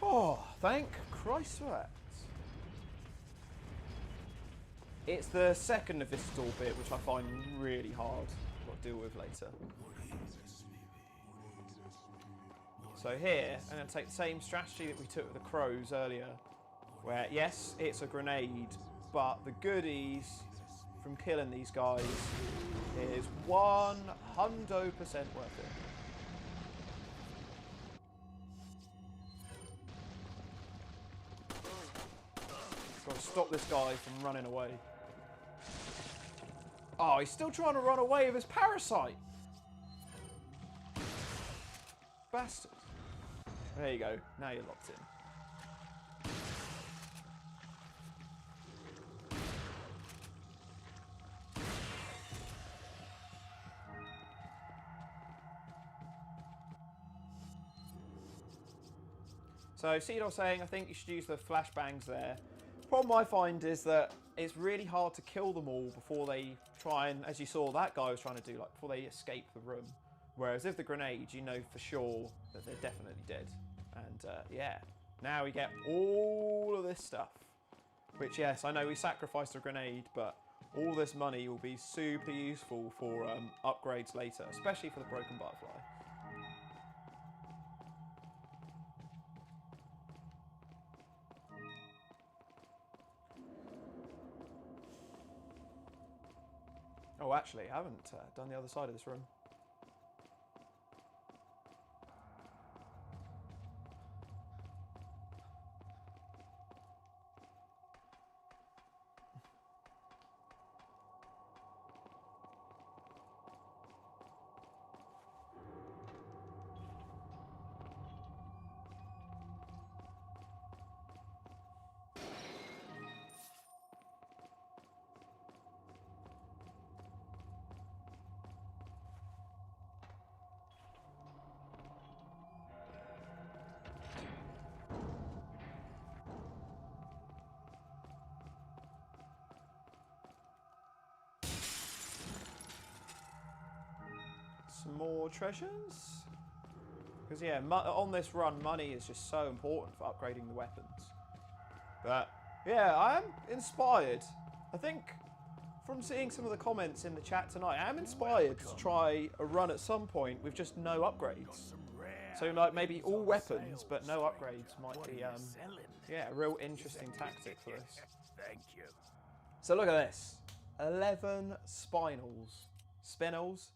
Oh, thank Christ for that. It's the second Novistador bit which I find really hard to deal with later. So here, I'm going to take the same strategy that we took with the crows earlier, where yes, it's a grenade, but the goodies from killing these guys is 100% worth it. Got to stop this guy from running away. Oh, he's still trying to run away with his parasite. Bastard. There you go. Now you're locked in. So, Cedar saying, I think you should use the flashbangs there. Problem I find is that it's really hard to kill them all before they try and, as you saw that guy was trying to do, like before they escape the room. Whereas if the grenades, you know for sure that they're definitely dead. And yeah, now we get all of this stuff. Which, yes, I know we sacrificed a grenade, but all this money will be super useful for upgrades later, especially for the broken butterfly. Oh, actually, I haven't done the other side of this room. Some more treasures? Because yeah, on this run, money is just so important for upgrading the weapons. But yeah, I am inspired. I think from seeing some of the comments in the chat tonight, I am inspired to try a run at some point with just no upgrades. So like maybe all weapons but no upgrades might be yeah, a real interesting tactic for this. Thank you. So look at this. 11 spinals. Spinals?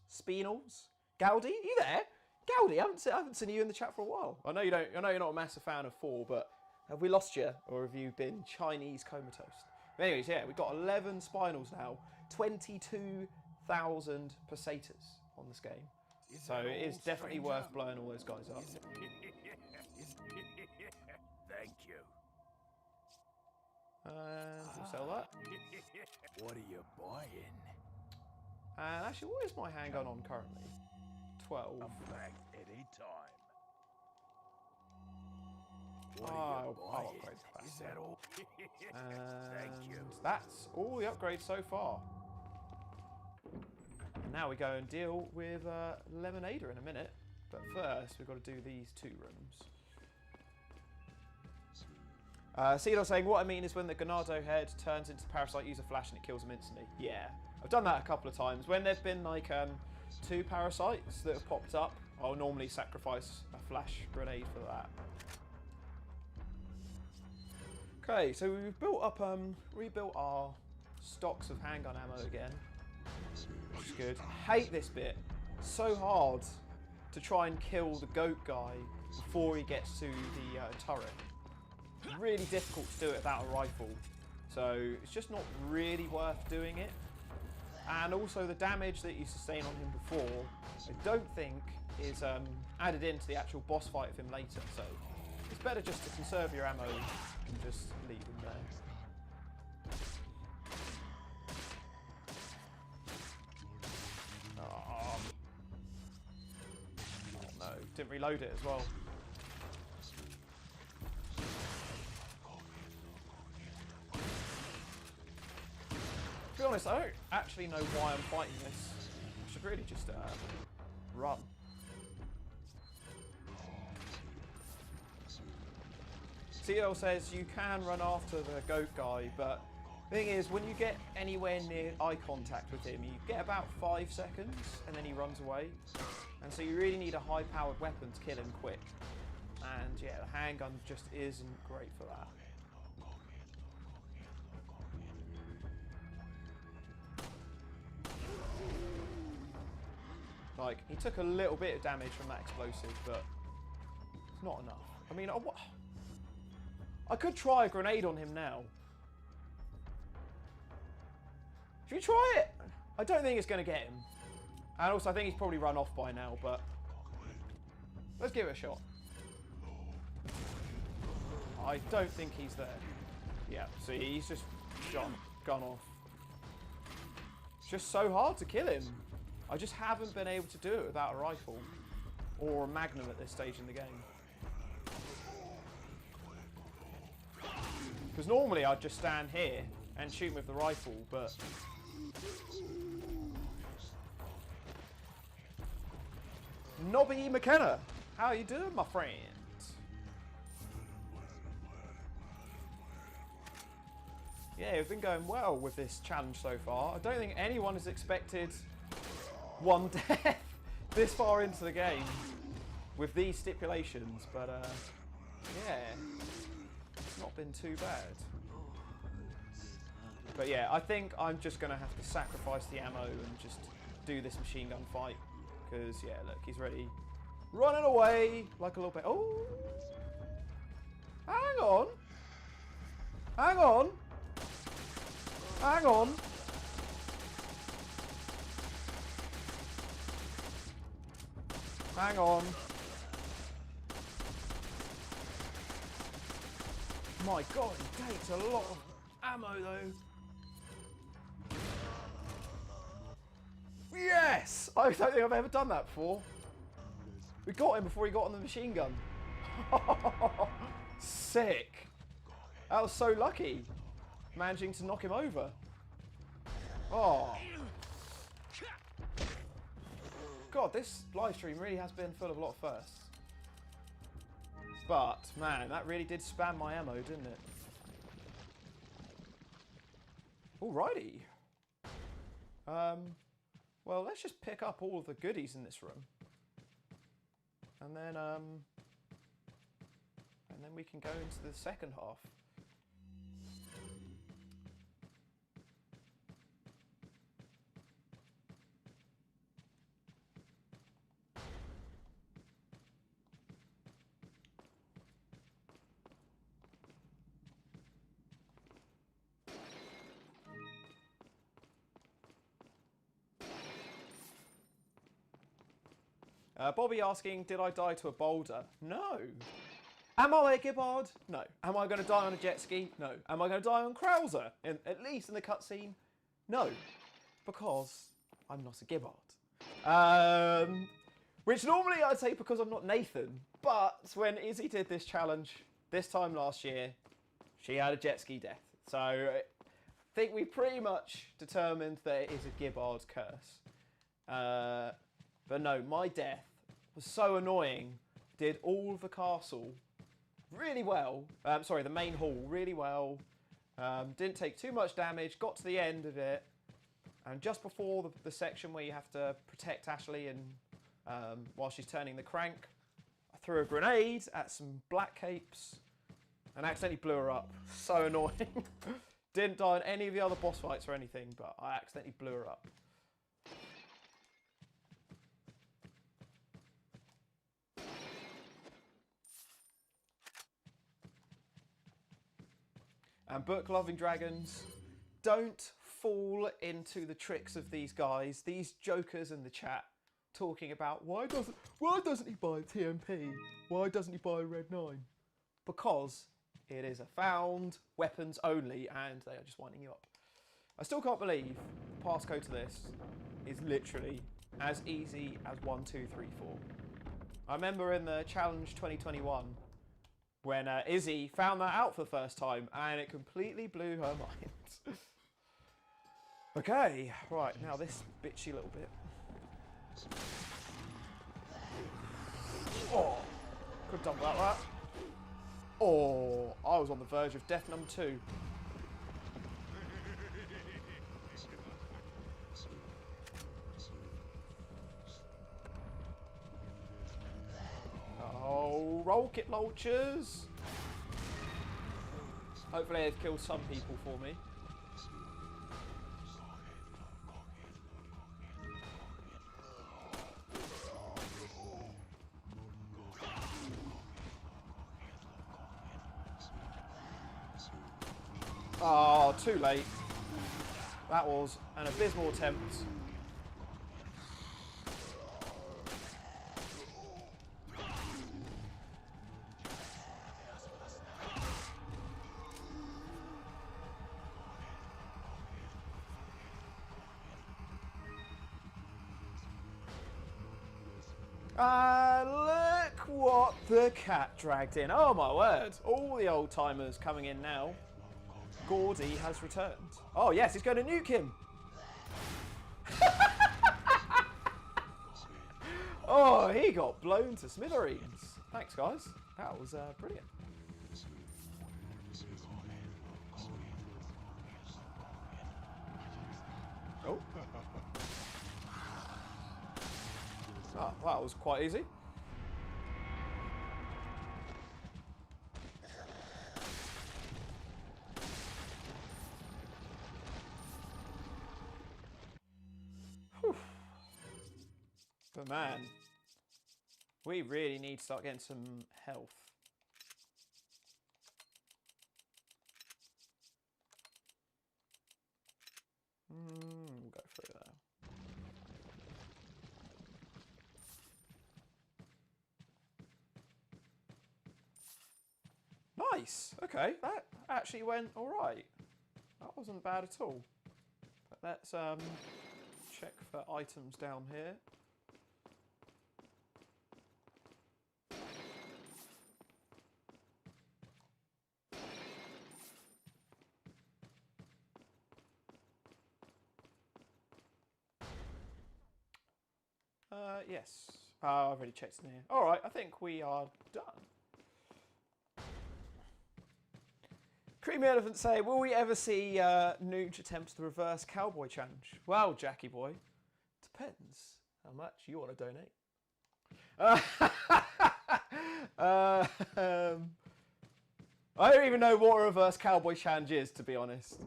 Gaudi, are you there? Gaudi, I haven't seen you in the chat for a while. I know you're not a massive fan of 4, but have we lost you? Or have you been Chinese comatose? But anyways, yeah, we've got 11 spinals now. 22,000 pesetas on this game. So it is definitely worth blowing all those guys up. Thank you. And we'll sell that. What are you buying? And actually, what is my handgun on currently? 12. Back any time. I'll upgrade the Is capacity. that all? And you. that's all the upgrades so far. And now we go and deal with Lemonader in a minute. But first, we've got to do these 2 rooms. Cedo saying, what I mean is when the Gigante head turns into the parasite, use a flash and it kills them instantly. Yeah, I've done that a couple of times. When there've been like 2 parasites that have popped up, I'll normally sacrifice a flash grenade for that. Okay, so we've built up, rebuilt our stocks of handgun ammo again. Which is good. I hate this bit. So hard to try and kill the goat guy before he gets to the turret. Really difficult to do it without a rifle. So it's just not really worth doing it. And also the damage that you sustain on him before, I don't think is added into the actual boss fight of him later. So it's better just to conserve your ammo and just leave him there. Oh no, didn't reload it as well. To be honest, I don't actually know why I'm fighting this. I should really just run. CL says you can run after the goat guy, but the thing is, when you get anywhere near eye contact with him, you get about 5 seconds and then he runs away. And so you really need a high-powered weapon to kill him quick. And yeah, the handgun just isn't great for that. Like, he took a little bit of damage from that explosive, but it's not enough. I mean, I could try a grenade on him now. Should we try it? I don't think it's going to get him. And also, I think he's probably run off by now, but let's give it a shot. I don't think he's there. Yeah, see, he's just gone off. It's just so hard to kill him. I just haven't been able to do it without a rifle or a magnum at this stage in the game. Because normally I'd just stand here and shoot with the rifle, but Nobby McKenna, how you doing, my friend? Yeah, we've been going well with this challenge so far. I don't think anyone has expected 1 death this far into the game with these stipulations, but yeah, it's not been too bad. But yeah, I think I'm just going to have to sacrifice the ammo and just do this machine gun fight, because yeah, look, he's ready, running away like a little bit. Oh, hang on, hang on, hang on. Hang on. My god, he takes a lot of ammo though. Yes! I don't think I've ever done that before. We got him before he got on the machine gun. Sick. That was so lucky. Managing to knock him over. Oh. God, this live stream really has been full of a lot of firsts. But, man, that really did spam my ammo, didn't it? Alrighty. Well, let's just pick up all of the goodies in this room. And then we can go into the second half. Bobby asking, did I die to a boulder? No. Am I a Gibbard? No. Am I going to die on a jet ski? No. Am I going to die on Krauser? At least in the cutscene? No. Because I'm not a Gibbard. Which normally I'd say because I'm not Nathan. But when Izzy did this challenge this time last year, she had a jet ski death. So I think we pretty much determined that it is a Gibbard curse. But no, my death was so annoying. Did all of the castle really well. Sorry, the main hall really well. Didn't take too much damage. Got to the end of it. And just before the section where you have to protect Ashley and while she's turning the crank, I threw a grenade at some black capes and accidentally blew her up. So annoying. Didn't die in any of the other boss fights or anything, but I accidentally blew her up. And book-loving dragons, don't fall into the tricks of these guys, these jokers in the chat, talking about why doesn't he buy a TMP? Why doesn't he buy a Red 9? Because it is a found weapons only, and they are just winding you up. I still can't believe the passcode to this is literally as easy as 1, 2, 3, 4. I remember in the challenge 2021. When Izzy found that out for the first time, and it completely blew her mind. Okay, right, now this bitchy little bit. Oh, could have done without that. Oh, I was on the verge of death number 2. Oh, rocket launchers! Hopefully they've killed some people for me. Oh, too late. That was an abysmal attempt. Look what the cat dragged in. Oh my word. All the old timers coming in now. Gordy has returned. Oh yes, he's going to nuke him. Oh, he got blown to smithereens. Thanks guys. That was brilliant. Oh. Oh, that was quite easy. Whew. But man, we really need to start getting some health. We'll go through there. Nice. Okay, that actually went all right. That wasn't bad at all. But let's check for items down here. Yes. I've already checked in here. All right, I think we are done. Creamy Elephant say, will we ever see Nougie attempt the reverse cowboy challenge? Well, Jackie boy, depends how much you want to donate. I don't even know what a reverse cowboy challenge is, to be honest.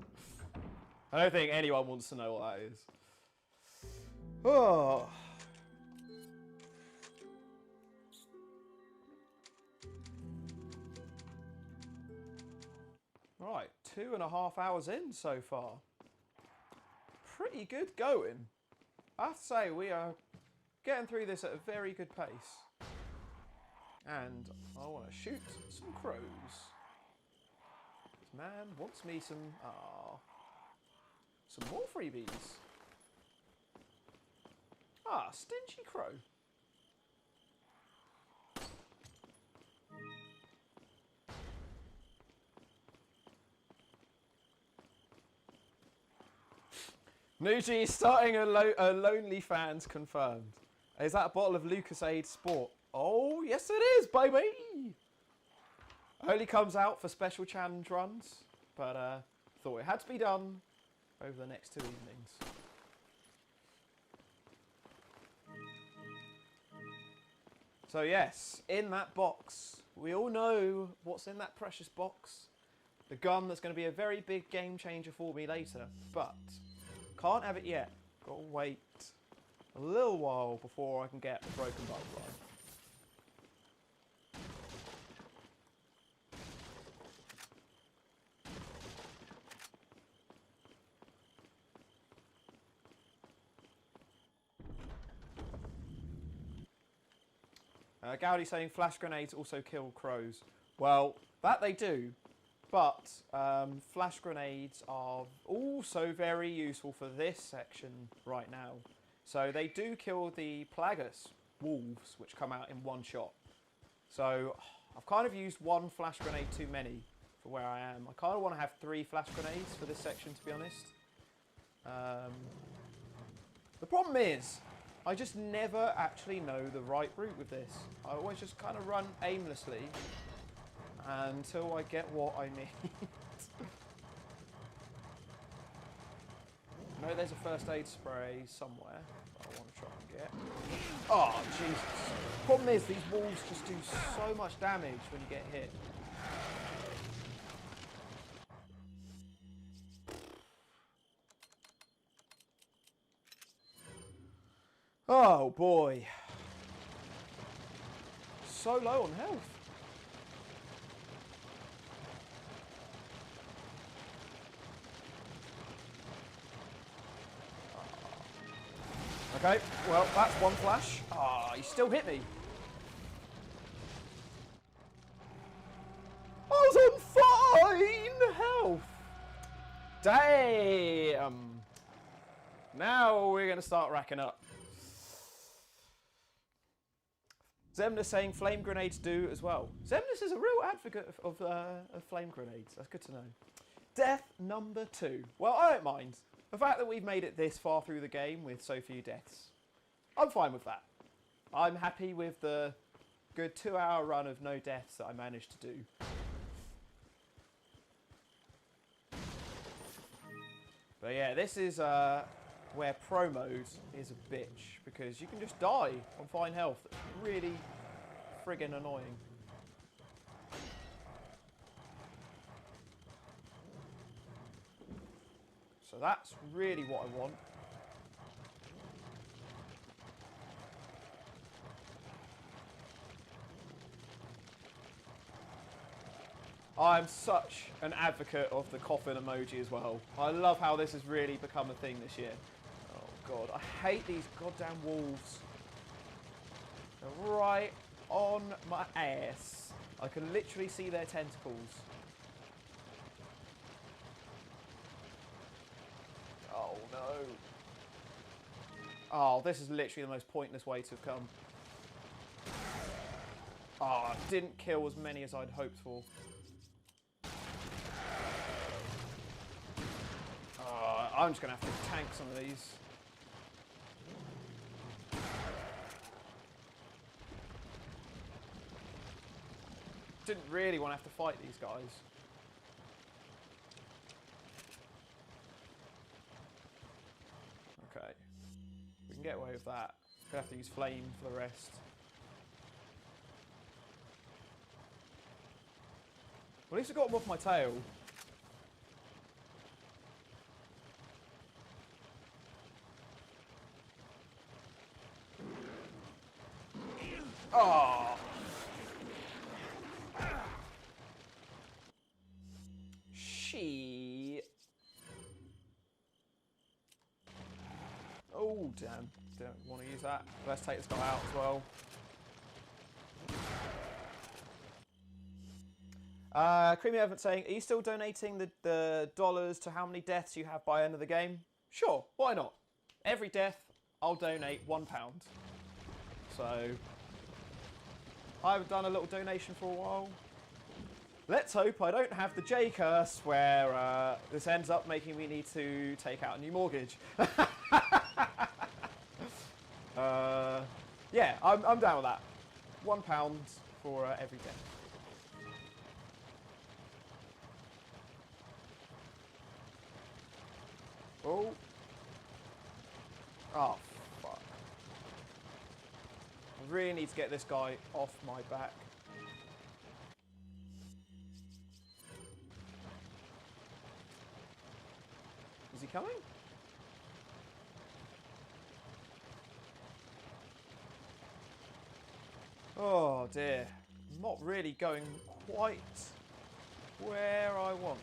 I don't think anyone wants to know what that is. Oh. Right, 2.5 hours in so far. Pretty good going. I have to say, we are getting through this at a very good pace. And I want to shoot some crows. This man wants me some more freebies. Stingy crow. Nougie starting a Lonely Fans confirmed. Is that a bottle of Lucasade Sport? Oh, yes it is, baby! Only comes out for special challenge runs, but thought it had to be done over the next 2 evenings. So yes, in that box, we all know what's in that precious box. The gun that's going to be a very big game changer for me later, but can't have it yet. Got to wait a little while before I can get the broken butterfly. Gowdy saying flash grenades also kill crows. Well, that they do, but flash grenades are also very useful for this section right now. So they do kill the Plagus wolves, which come out in one shot. So I've kind of used one flash grenade too many for where I am. I kind of want to have 3 flash grenades for this section, to be honest. The problem is, I just never actually know the right route with this. I always just kind of run aimlessly until I get what I need. I know there's a first aid spray somewhere that I want to try and get. Oh, Jesus. Problem is, these walls just do so much damage when you get hit. Oh boy. So low on health. Okay, well, that's one flash. He still hit me. I was on fine health. Damn. Now we're going to start racking up. Zemnis saying flame grenades do as well. Zemnis is a real advocate of flame grenades. That's good to know. Death number 2. Well, I don't mind. The fact that we've made it this far through the game with so few deaths, I'm fine with that. I'm happy with the good 2-hour run of no deaths that I managed to do. But yeah, this is where pro mode is a bitch, because you can just die on fine health. It's really friggin' annoying. So that's really what I want. I'm such an advocate of the coffin emoji as well. I love how this has really become a thing this year. Oh god, I hate these goddamn wolves. They're right on my ass. I can literally see their tentacles. Oh no. Oh, this is literally the most pointless way to have come. Oh, didn't kill as many as I'd hoped for. I'm just going to have to tank some of these. Didn't really want to have to fight these guys. of that. Gonna have to use flame for the rest. Well, at least I got him off my tail. Oh! She. Oh, damn. Don't want to use that. Let's take this guy out as well. Creamy Evan saying, are you still donating the dollars to how many deaths you have by end of the game? Sure, why not? Every death, I'll donate £1. So, I've done a little donation for a while. Let's hope I don't have the J curse where this ends up making me need to take out a new mortgage. Yeah, I'm down with that. £1 for every death. Oh. Oh, fuck. I really need to get this guy off my back. Is he coming? Oh dear. Not really going quite where I want.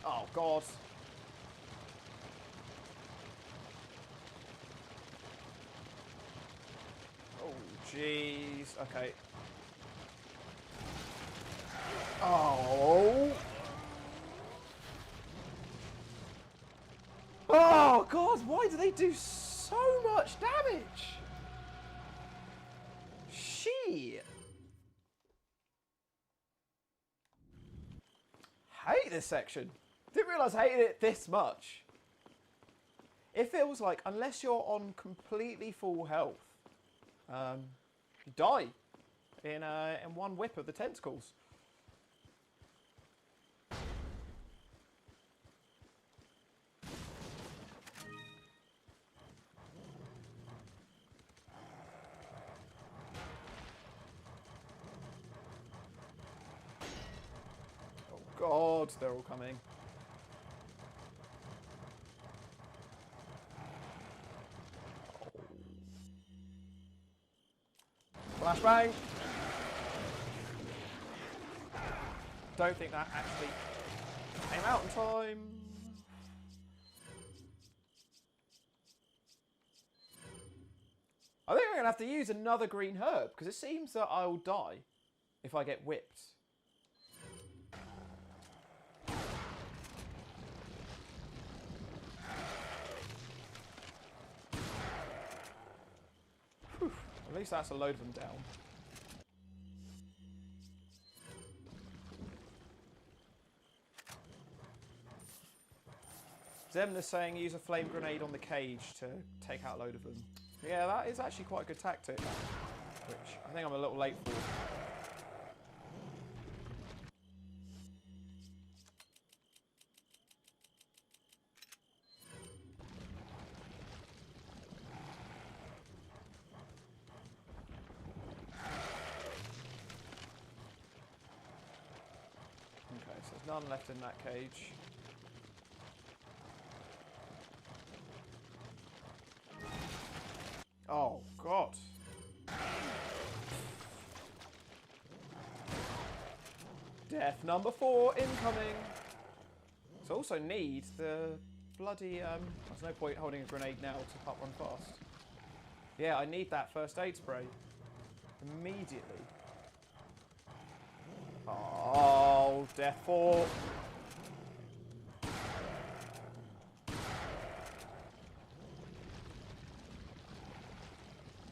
Oh god. Oh jeez. Okay. Oh. Oh god, why do they do so much damage? Shit. Hate this section. Didn't realise I hated it this much. It feels like, unless you're on completely full health, you die in one whip of the tentacles. Oh god, they're all coming. Flashbang! Don't think that actually came out in time. I think I'm going to have to use another green herb, because it seems that I'll die if I get whipped. Whew. At least that's a load of them down. Zemna's saying use a flame grenade on the cage to take out a load of them. Yeah, that is actually quite a good tactic, which I think I'm a little late for. Okay, so there's none left in that cage. Oh, God. Death number 4 incoming. So also need the bloody, there's no point holding a grenade now to pop one fast. Yeah, I need that first aid spray. Immediately. Oh, death 4.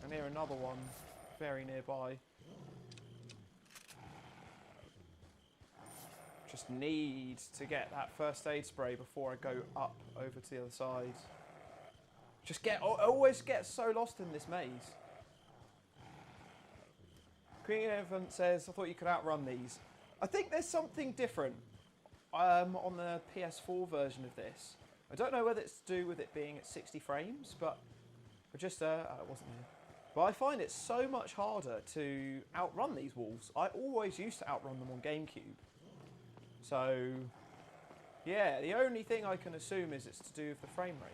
And here another one very nearby. Just need to get that first aid spray before I go up over to the other side. I always get so lost in this maze. Queen Evan says, I thought you could outrun these. I think there's something different on the PS4 version of this. I don't know whether it's to do with it being at 60 frames, but it wasn't there. But I find it so much harder to outrun these walls. I always used to outrun them on GameCube. So, yeah, the only thing I can assume is it's to do with the frame rate.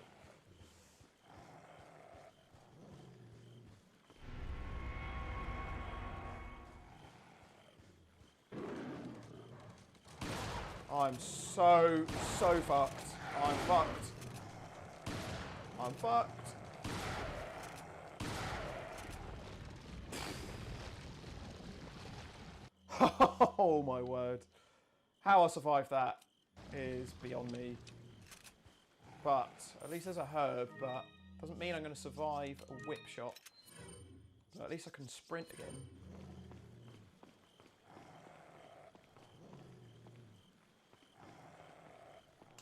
I'm so fucked. I'm fucked. I'm fucked. Oh my word. How I survived that is beyond me. But at least there's a herb, but doesn't mean I'm going to survive a whip shot. But at least I can sprint again.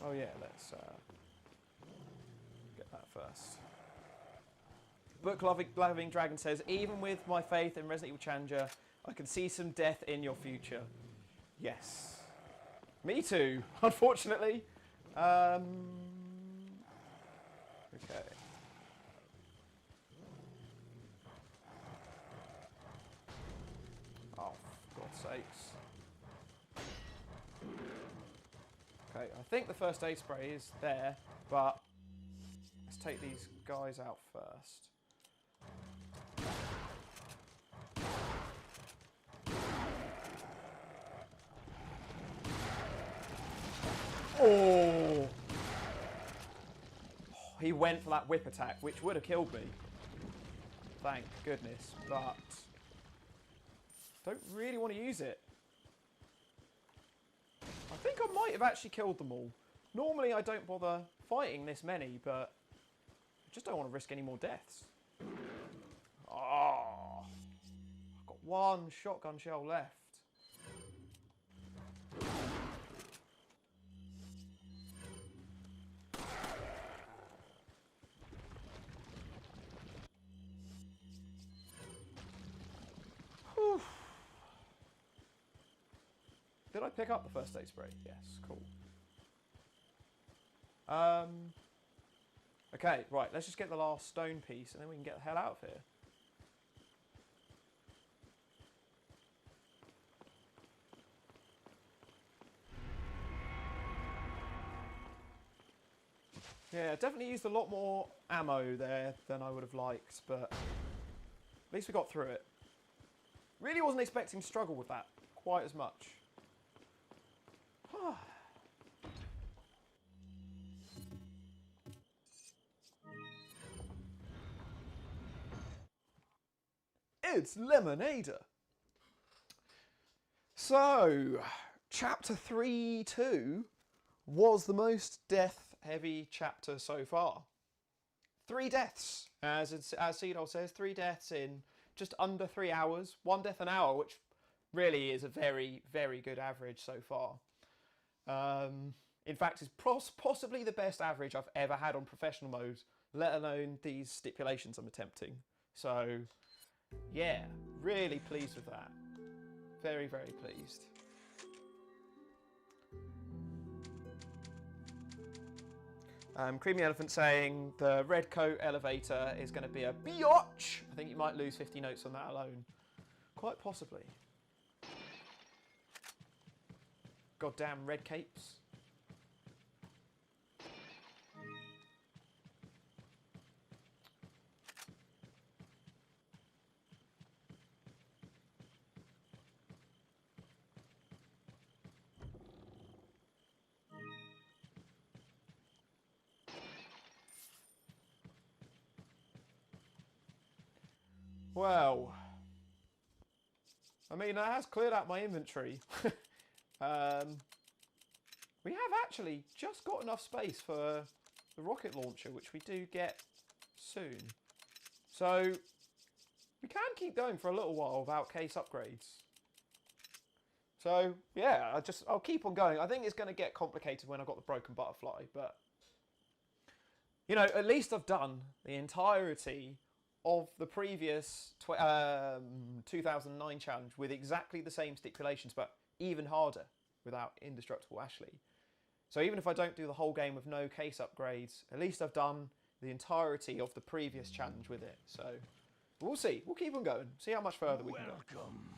Oh yeah, let's get that first. Book Loving Dragon says, even with my faith in Resident Evil Challenger, I can see some death in your future. Yes. Me too, unfortunately. Okay. Oh, for God's sakes. Okay, I think the first aid spray is there, but let's take these guys out first. Oh! He went for that whip attack, which would have killed me. Thank goodness, but don't really want to use it. I think I might have actually killed them all. Normally I don't bother fighting this many, but I just don't want to risk any more deaths. Oh, I've got one shotgun shell left. Whew. Did I pick up the first aid spray? Yes, cool. Okay, right, let's just get the last stone piece and then we can get the hell out of here. Yeah, definitely used a lot more ammo there than I would have liked, but at least we got through it. Really wasn't expecting to struggle with that quite as much. It's Lemonader. So, chapter 3-2 was the most death-heavy chapter so far. 3 deaths, as Cedal says, 3 deaths in just under 3 hours. 1 death an hour, which really is a very, very good average so far. In fact, it's possibly the best average I've ever had on professional mode, let alone these stipulations I'm attempting. So, yeah, really pleased with that. Very, very pleased. Creamy Elephant saying the red coat elevator is going to be a biatch. I think you might lose 50 notes on that alone. Quite possibly. Goddamn red capes. Well, I mean, that has cleared out my inventory. We have actually just got enough space for the rocket launcher, which we do get soon. So, we can keep going for a little while without case upgrades. So, yeah, I'll keep on going. I think it's going to get complicated when I've got the broken butterfly, but, you know, at least I've done the entirety of the previous 2009 challenge with exactly the same stipulations, but even harder without Indestructible Ashley. So even if I don't do the whole game with no case upgrades, at least I've done the entirety of the previous challenge with it. So we'll see. We'll keep on going. See how much further we can go. Welcome.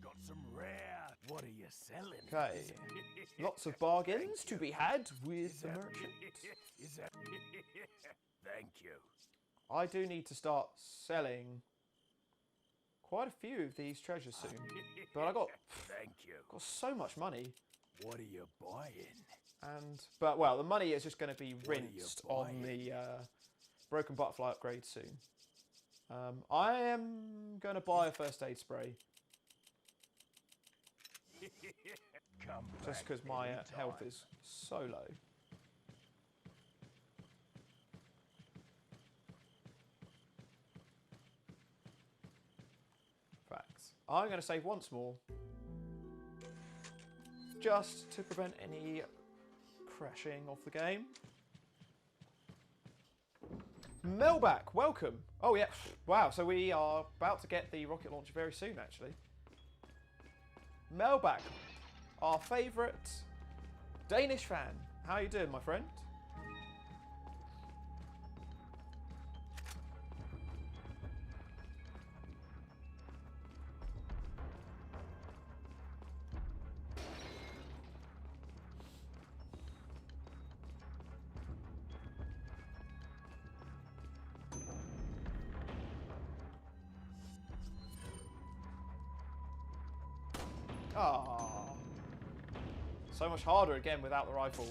Got some rare. What are you selling? Okay. Lots of bargains to be had with the merchant. Is that? Thank you. I do need to start selling quite a few of these treasures soon. But I got Thank you. so much money. What are you buying? But well, the money is just going to be What are you rinsed on buying? the broken butterfly upgrade soon. I am going to buy a first aid spray Come just back because my anytime. health is so low. Facts. I'm going to save once more, just to prevent any crashing of the game. Melback, welcome. Oh yeah, wow, so we are about to get the rocket launcher very soon actually. Melback, our favourite Danish fan. How you doing, my friend? Ah, so much harder again without the rifle.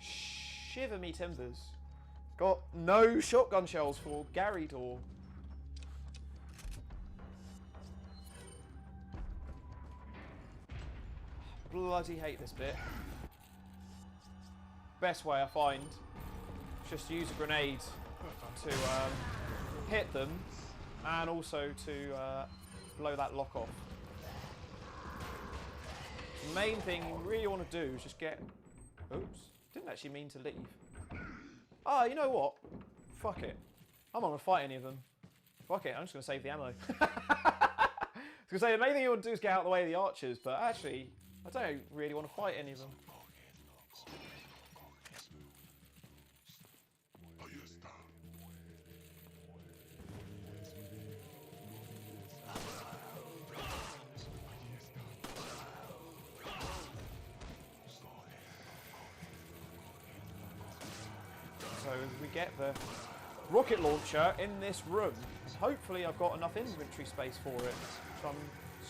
Shiver me timbers. Got no shotgun shells for Gary Door. Bloody hate this bit. Best way I find, just use a grenade to hit them, and also to blow that lock off. The main thing you really want to do is just get... Oops, didn't actually mean to leave. Ah, you know what? Fuck it. I'm not going to fight any of them. Fuck it, I'm just going to save the ammo. I was going to say, the main thing you want to do is get out of the way of the archers, but actually, I don't really want to fight any of them. So we get the rocket launcher in this room. Hopefully I've got enough inventory space for it, which I'm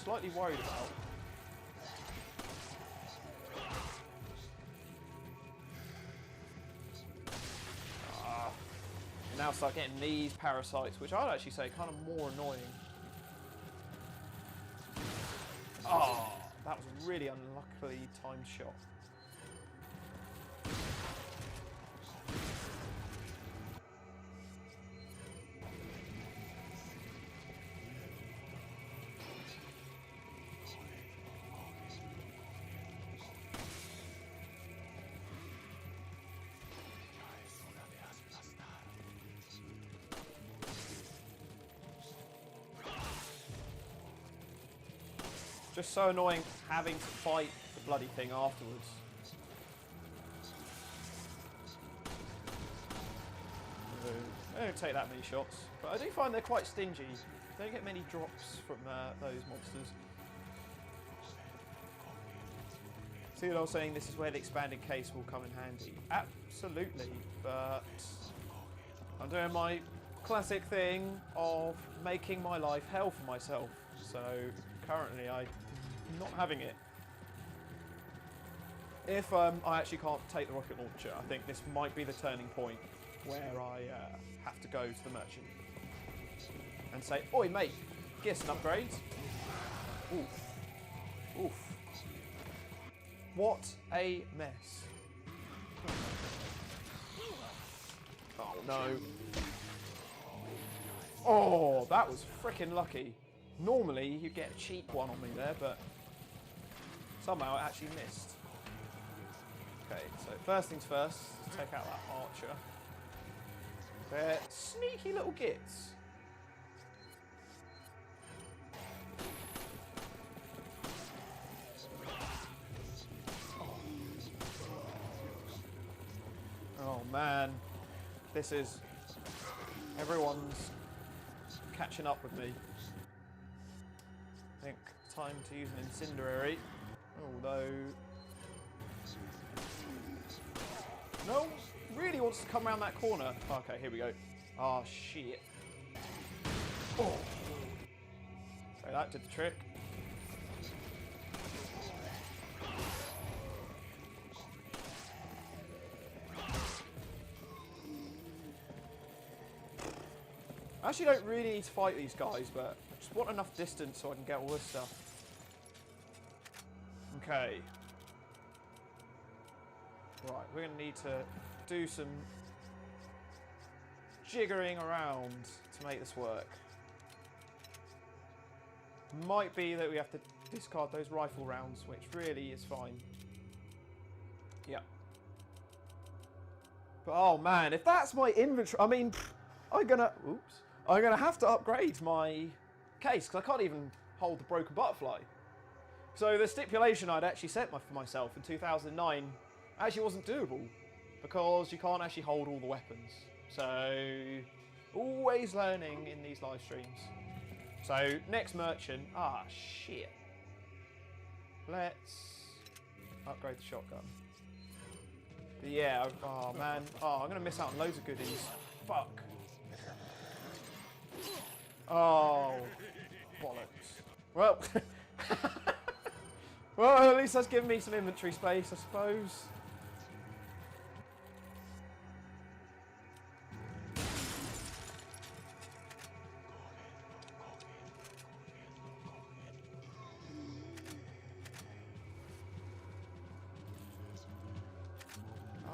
slightly worried about. Now start getting these parasites, which I'd actually say kind of more annoying. Oh, that was a really unluckily timed shot. Just so annoying having to fight the bloody thing afterwards. I don't take that many shots, but I do find they're quite stingy. Don't get many drops from those monsters. See what I was saying? This is where the expanded case will come in handy. Absolutely, but I'm doing my classic thing of making my life hell for myself. So currently I'm not having it. If I actually can't take the rocket launcher, I think this might be the turning point where I have to go to the merchant and say, "Oi mate, get some upgrades." Oof. Oof. What a mess. Oh no. Oh, that was freaking lucky. Normally you get a cheap one on me there, but somehow it actually missed. Okay, so first things first, take out that archer. They're sneaky little gits. This is... Everyone's catching up with me. I think time to use an incendiary. Although... No one really wants to come around that corner. Okay, here we go. Oh, shit. Oh. So that did the trick. I actually don't really need to fight these guys, but I just want enough distance so I can get all this stuff. Okay. Right, we're going to need to do some jiggering around to make this work. Might be that we have to discard those rifle rounds, which really is fine. Yep. But oh man, if that's my inventory, I mean, I'm gonna have to upgrade my case because I can't even hold the broken butterfly. So the stipulation I'd actually set for myself in 2009 actually wasn't doable because you can't actually hold all the weapons. So always learning in these live streams. So next merchant, shit. Let's upgrade the shotgun. But yeah, oh man, I'm gonna miss out on loads of goodies. Fuck. Oh, bollocks. Well, well, at least that's given me some inventory space, I suppose.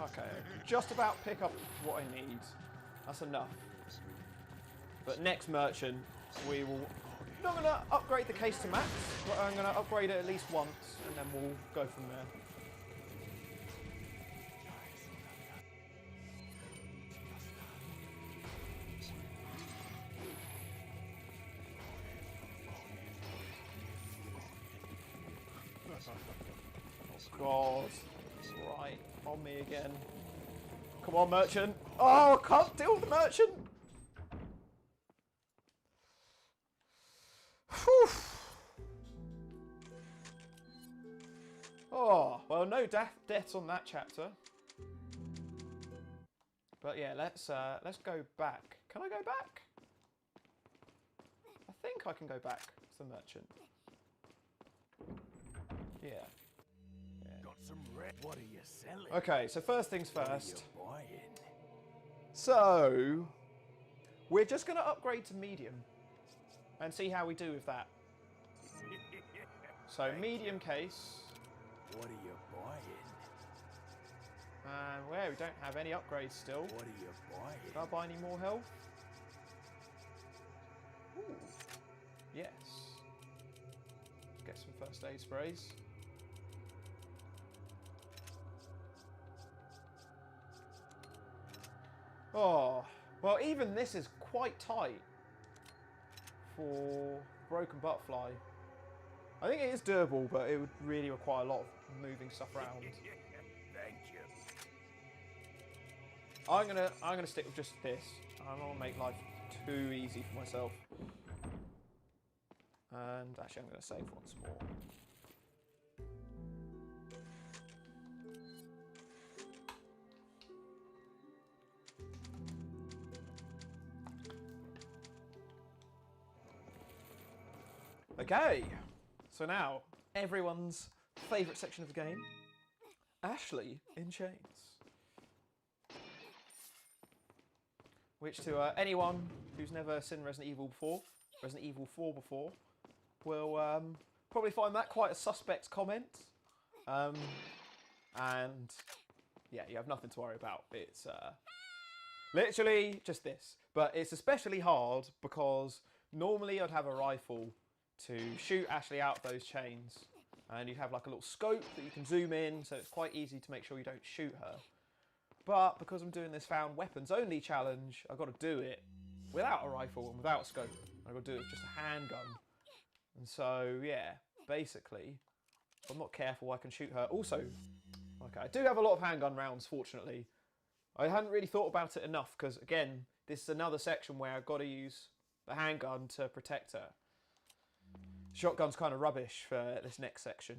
Okay, just about pick up what I need. That's enough. But next merchant, we will... I'm not going to upgrade the case to max, but I'm going to upgrade it at least once, and then we'll go from there. Oh God. Right, on me again. Come on, merchant. Oh, I can't deal with the merchant. Whew. Oh, well, no deaths on that chapter. But yeah, let's go back. Can I go back? I think I can go back to the merchant. Yeah. Got some red. What are you selling? Okay, so first things first. What are you buying? So, we're just going to upgrade to medium and see how we do with that. So, medium case. What are you buying? And where we don't have any upgrades still. What are you buying? Can I buy any more health? Ooh. Yes. Let's get some first aid sprays. Oh, well, even this is quite tight for broken butterfly. I think it is doable, but it would really require a lot of moving stuff around. Thank you. I'm gonna stick with just this. I don't want to make life too easy for myself. And actually, I'm gonna save once more. Okay, so now everyone's favourite section of the game, Ashley in chains. Which to anyone who's never seen Resident Evil 4 before, will probably find that quite a suspect comment. And yeah, you have nothing to worry about. It's literally just this. But it's especially hard because normally I'd have a rifle to shoot Ashley out those chains, and you have like a little scope that you can zoom in, so it's quite easy to make sure you don't shoot her. But because I'm doing this found weapons only challenge, I've got to do it without a rifle and without a scope. I've got to do it with just a handgun. And so yeah, basically, if I'm not careful, I can shoot her. Also, okay, I do have a lot of handgun rounds, fortunately, I hadn't really thought about it enough because, again, this is another section where I've got to use the handgun to protect her. Shotgun's kind of rubbish for this next section.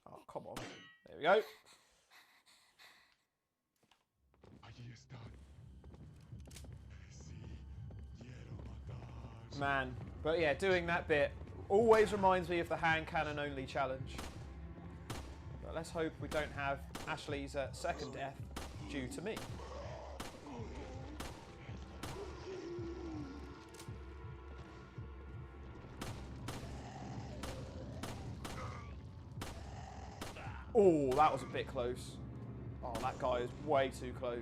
Oh, come on. There we go. Man, but yeah, doing that bit always reminds me of the hand cannon only challenge. But let's hope we don't have Ashley's second death due to me. Oh, that was a bit close. Oh, that guy is way too close.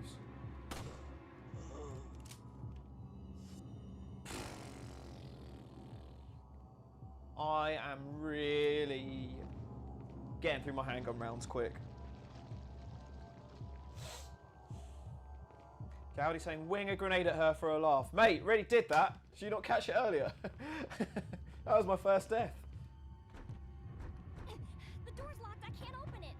I am really getting through my handgun rounds quick. Gowdy's saying, wing a grenade at her for a laugh. Mate, really did that. Did you not catch it earlier? That was my first death. The door's locked. I can't open it.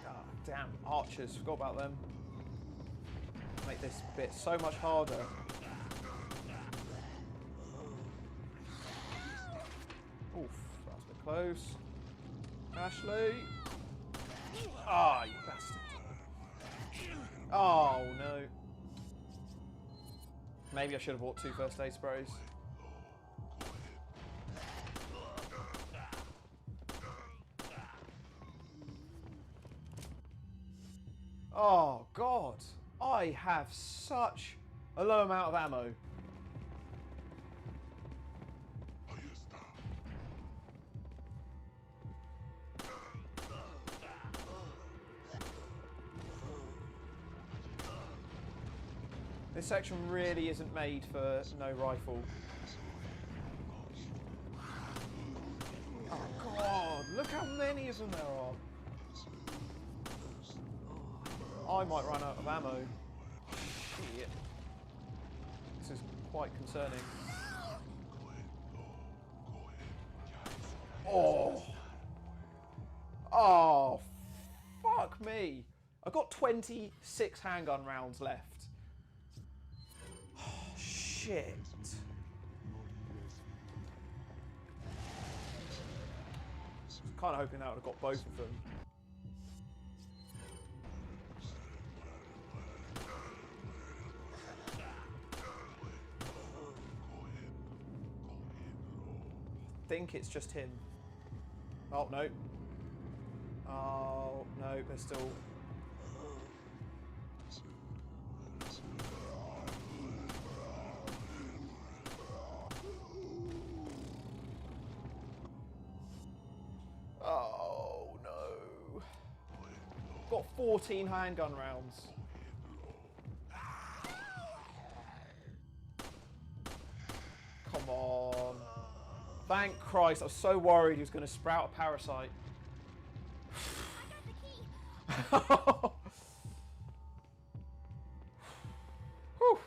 Oh, damn, archers. Forgot about them. Make this bit so much harder. Oof, that was a bit close. Ashley. Ah, oh, you bastard. Oh, no. Maybe I should have bought 2 first aid sprays. Oh, God. I have such a low amount of ammo. This section really isn't made for no rifle. Oh, God. Look how many of them there are. I might run out of ammo. Shit. This is quite concerning. Oh. Oh, fuck me. I've got 26 handgun rounds left. Oh, shit. I was kind of hoping that would have got both of them. I think it's just him. Oh, no. Oh, no, they're still... Oh, no. Got 14 handgun rounds. Come on. Thank Christ, I was so worried he was going to sprout a parasite. I got the key. Whew.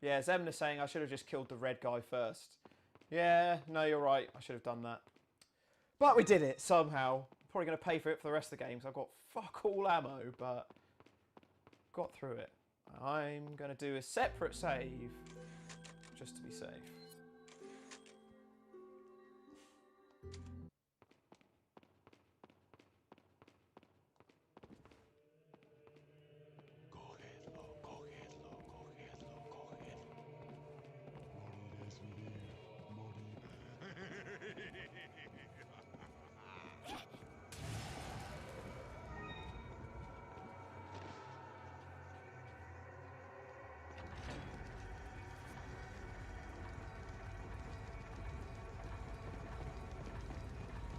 Yeah, Zemna's saying I should have just killed the red guy first. Yeah, no, you're right. I should have done that. But we did it somehow. Probably going to pay for it for the rest of the game, so I've got fuck all ammo, but got through it. I'm going to do a separate save, just to be safe.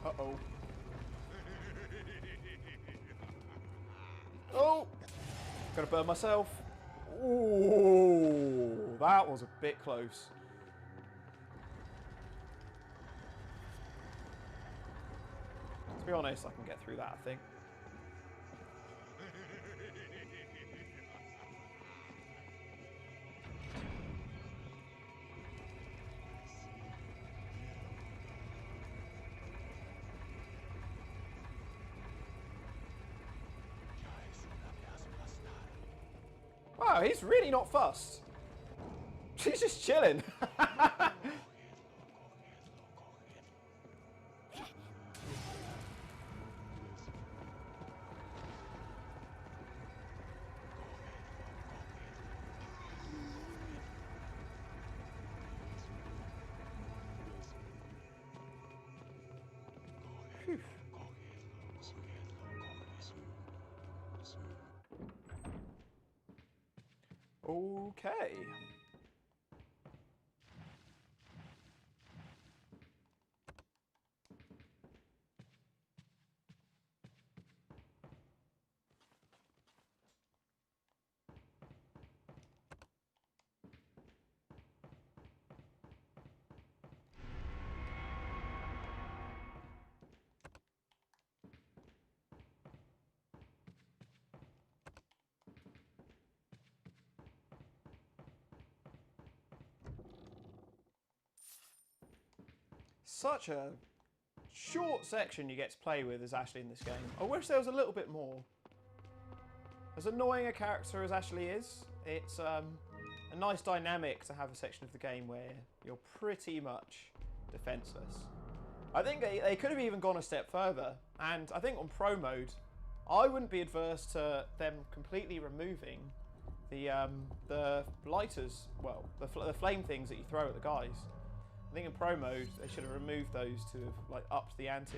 Uh-oh. Oh! Gonna burn myself. Ooh, that was a bit close. be honest, I can get through that, I think. Wow, he's really not fussed. He's just chilling. Phew. Okay. Such a short section you get to play with as Ashley in this game. I wish there was a little bit more. As annoying a character as Ashley is, it's a nice dynamic to have a section of the game where you're pretty much defenseless. I think they could have even gone a step further, and I think on pro mode, I wouldn't be adverse to them completely removing the lighters, well, the flame things that you throw at the guys. I think in pro mode they should have removed those to have like upped the ante.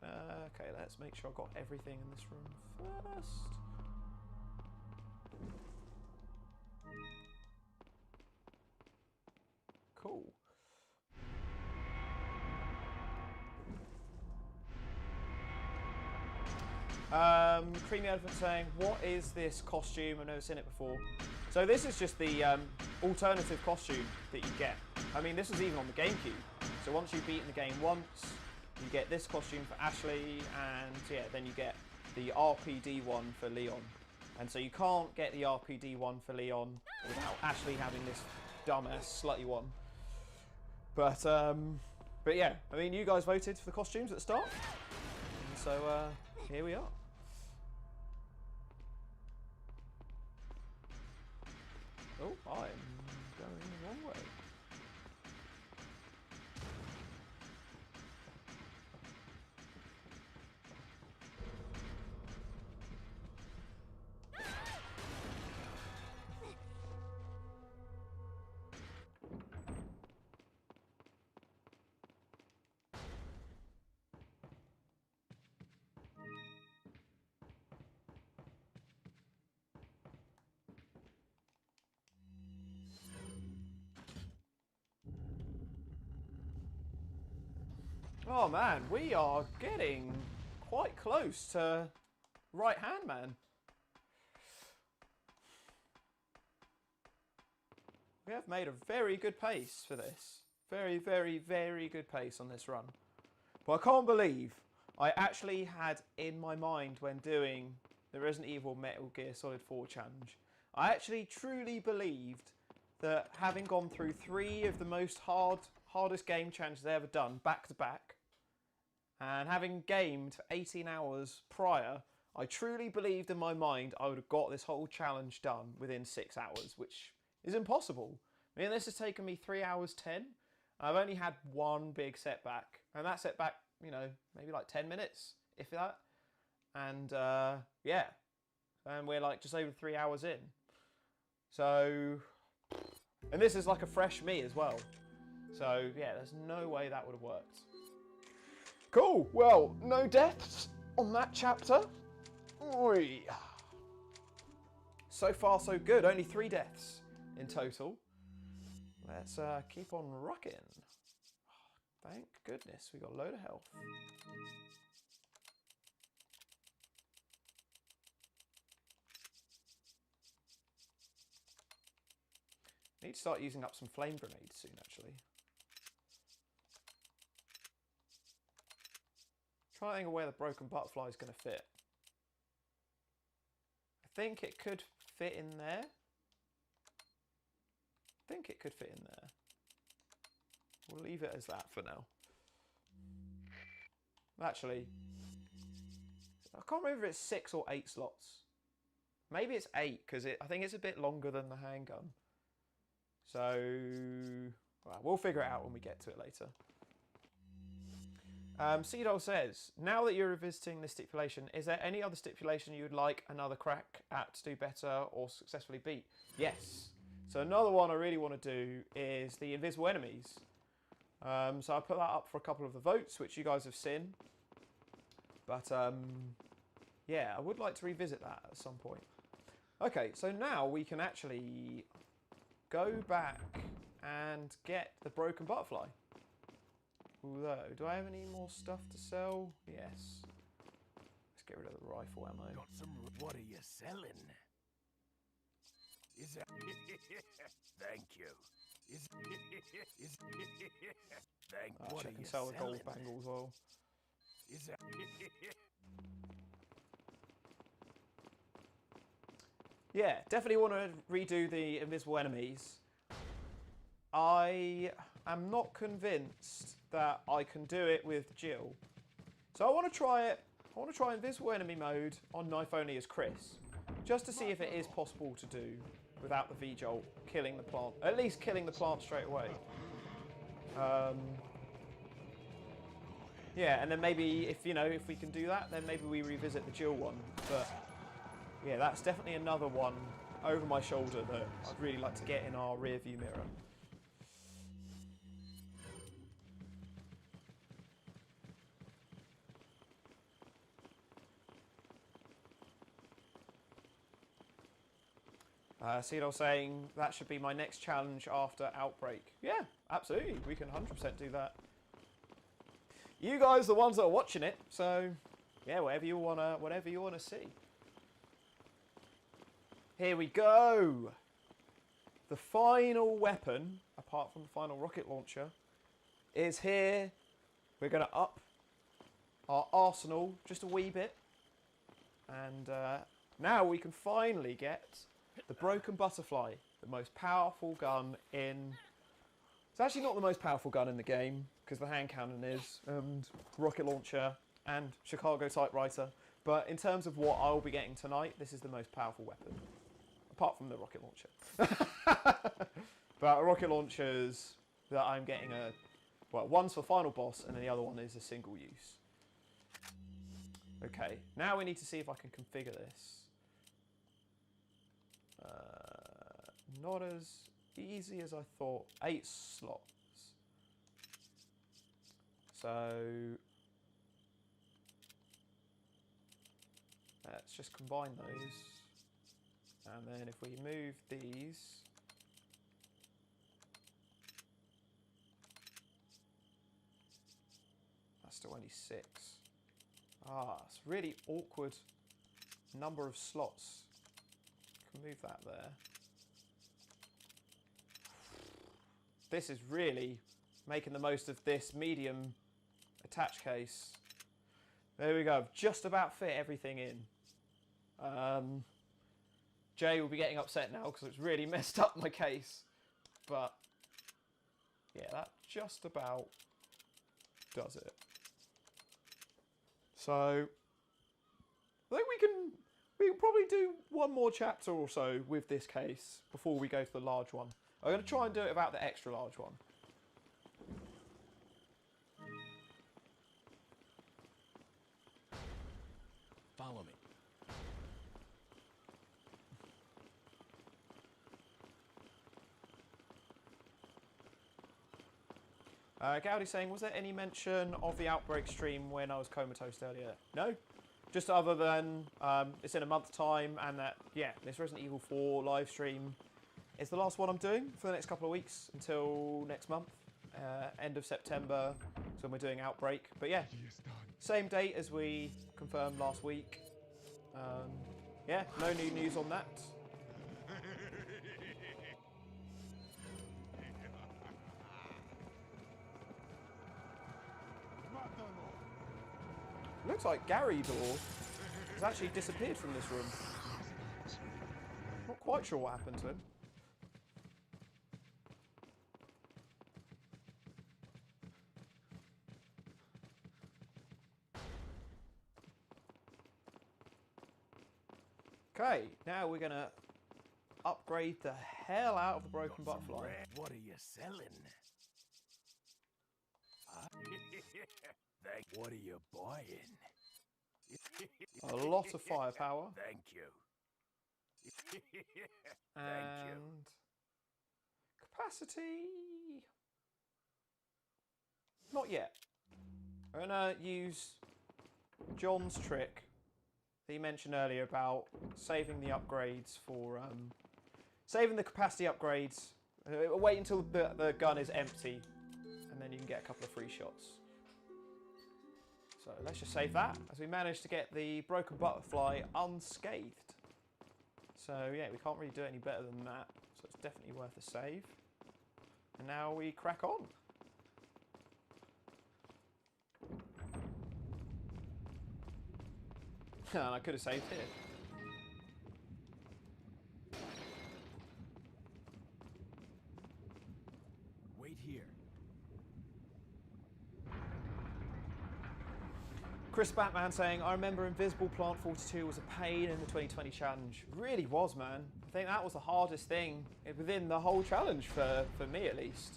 Okay, let's make sure I've got everything in this room first. Cool. Creamy Elephant saying, what is this costume? I've never seen it before. So this is just the alternative costume that you get. I mean, this is even on the GameCube. So once you've beaten the game once, you get this costume for Ashley, and yeah, then you get the RPD one for Leon. And so you can't get the RPD one for Leon without Ashley having this dumbass slutty one. But yeah, I mean, you guys voted for the costumes at the start, and so here we are. Oh, I'm going the wrong way. Oh man, we are getting quite close to right hand man. We have made a very good pace for this. Very, very, very good pace on this run. But I can't believe I actually had in my mind when doing the Resident Evil Metal Gear Solid 4 challenge, I actually truly believed that having gone through 3 of the most hardest game challenges I've ever done back to back, and having gamed for 18 hours prior, I truly believed in my mind I would have got this whole challenge done within 6 hours, which is impossible. I mean, this has taken me 3 hours 10. I've only had one big setback, and that setback, you know, maybe like 10 minutes, if that. And yeah, and we're like just over 3 hours in. So, and this is like a fresh me as well. So yeah, there's no way that would have worked. Cool, well, no deaths on that chapter. Oi. So far so good, only 3 deaths in total. Let's keep on rocking. Thank goodness, we got a load of health. need to start using up some flame grenades soon, actually. Trying to think of where the broken butterfly is going to fit. I think it could fit in there. I think it could fit in there. We'll leave it as that for now. Actually, I can't remember if it's 6 or 8 slots. Maybe it's 8, because I think it's a bit longer than the handgun. So, well, we'll figure it out when we get to it later. Seedol says, now that you're revisiting this stipulation, is there any other stipulation you would like another crack at to do better or successfully beat? Yes. So another one I really want to do is the invisible enemies. So I put that up for a couple of the votes, which you guys have seen. But yeah, I would like to revisit that at some point. Okay, so now we can actually go back and get the broken butterfly. Although, do I have any more stuff to sell? Yes. Let's get rid of the rifle ammo. Got some. What are you selling? Is that? Thank you. Is thank. Actually, What I are can you sell the selling? gold bangle as well. Is that? Yeah, definitely want to redo the invisible enemies. I am not convinced that I can do it with Jill. So I want to try it. I want to try invisible enemy mode on knife only as Chris. Just to see if it is possible to do without the V-Jolt killing the plant. At least killing the plant straight away. Yeah, and then maybe if, you know, if we can do that, then maybe we revisit the Jill one. But yeah, that's definitely another one over my shoulder that I'd really like to get in our rear view mirror. Seedol saying that should be my next challenge after Outbreak. Yeah, absolutely. We can 100% do that. You guys are the ones that are watching it, so yeah, whatever you wanna see. Here we go. The final weapon, apart from the final rocket launcher, is here. We're gonna up our arsenal just a wee bit, and now we can finally get the broken butterfly, the most powerful gun in... It's actually not the most powerful gun in the game, because the hand cannon is, and rocket launcher, and Chicago typewriter. But in terms of what I'll be getting tonight, this is the most powerful weapon. Apart from the rocket launcher. But rocket launchers that I'm getting well, one's for final boss, and then the other one is a single use. Okay, now we need to see if I can configure this. Not as easy as I thought. 8 slots. So let's just combine those. And then if we move these, that's still only 6. Ah, it's really awkward number of slots. Can move that there. This is really making the most of this medium attach case. There we go. I've just about fit everything in. Jay will be getting upset now because it's really messed up my case. But yeah, that just about does it. So I think we can probably do one more chapter or so with this case before we go to the large one. I'm going to try and do it without the extra large one. Follow me. Gowdy saying, was there any mention of the Outbreak stream when I was comatose earlier? No. Just other than it's in a month's time, and that, yeah, this Resident Evil 4 live stream is the last one I'm doing for the next couple of weeks until next month, end of September, so when we're doing Outbreak. But yeah, same date as we confirmed last week. Yeah, no new news on that. looks like Gary Door has actually disappeared from this room. Not quite sure what happened to him. Okay, now we're gonna upgrade the hell out of the broken butterfly. What are you selling? What are you buying? A lot of firepower. Thank you. And capacity. Not yet. I'm gonna use John's trick that he mentioned earlier about saving the upgrades for saving the capacity upgrades. Wait until the gun is empty, and then you can get a couple of free shots. So let's just save that, as we managed to get the broken butterfly unscathed. So yeah, we can't really do it any better than that. So it's definitely worth a save. And now we crack on. And I could have saved here. Wait here. Chris Batman saying, I remember Invisible Plant 42 was a pain in the 2020 challenge. It really was, man. I think that was the hardest thing within the whole challenge for me at least.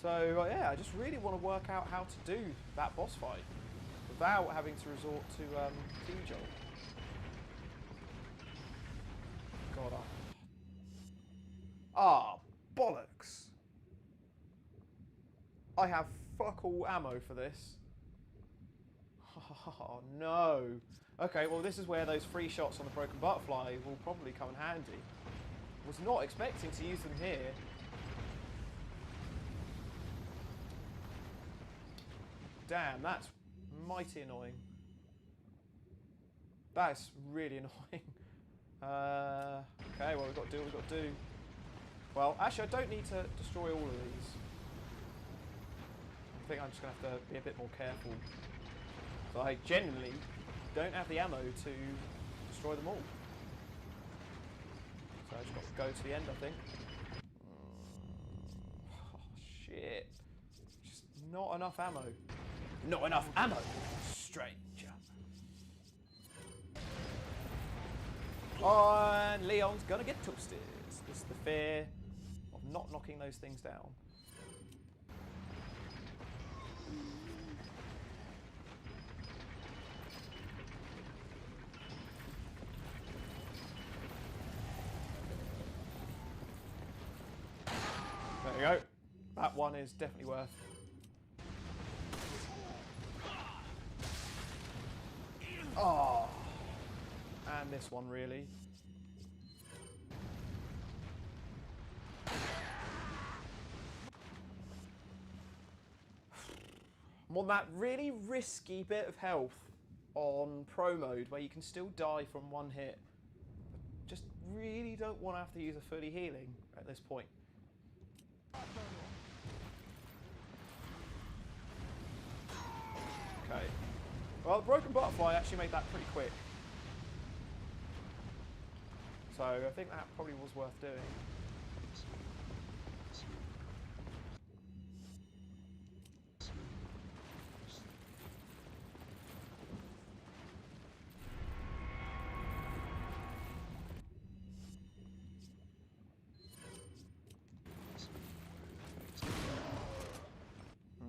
So yeah, I just really want to work out how to do that boss fight without having to resort to T-Jolt. God, bollocks. I have fuck all ammo for this. Oh no. Okay, well this is where those free shots on the broken butterfly will probably come in handy. Was not expecting to use them here. Damn, that's mighty annoying. That's really annoying. Okay, well we've got to do what we've got to do. Well, actually I don't need to destroy all of these. I think I'm just going to have to be a bit more careful. So I genuinely don't have the ammo to destroy them all. So I just got to go to the end, I think. Oh, shit. Just not enough ammo. Not enough ammo, stranger. And Leon's gonna get toasted. This is the fear of not knocking those things down. There we go. That one is definitely worth. Oh, and this one really. I'm on that really risky bit of health on pro mode where you can still die from one hit. Just really don't want to have to use a fully healing at this point. Okay. Well, the broken butterfly actually made that pretty quick. So I think that probably was worth doing.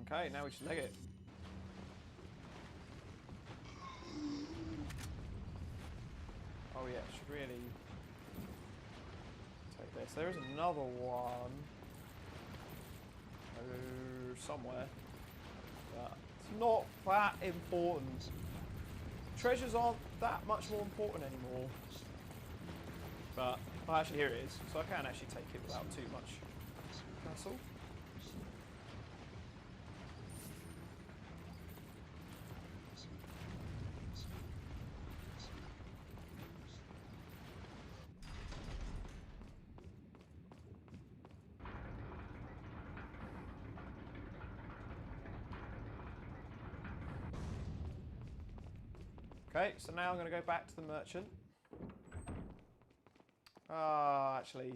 Okay, now we should leg it. Oh yeah, should really take this. There is another one somewhere, but it's not that important. Treasures aren't that much more important anymore. But, oh, actually here it is, so I can actually take it without too much hassle. Okay, so now I'm going to go back to the merchant. Ah, actually,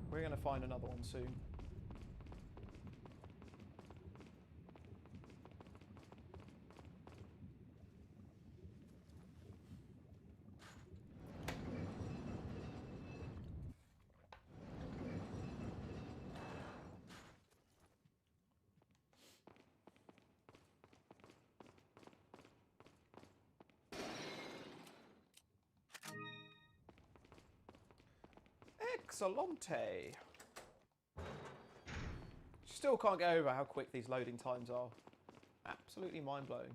we're going to find another one soon. Excellente. Still can't get over how quick these loading times are. Absolutely mind-blowing.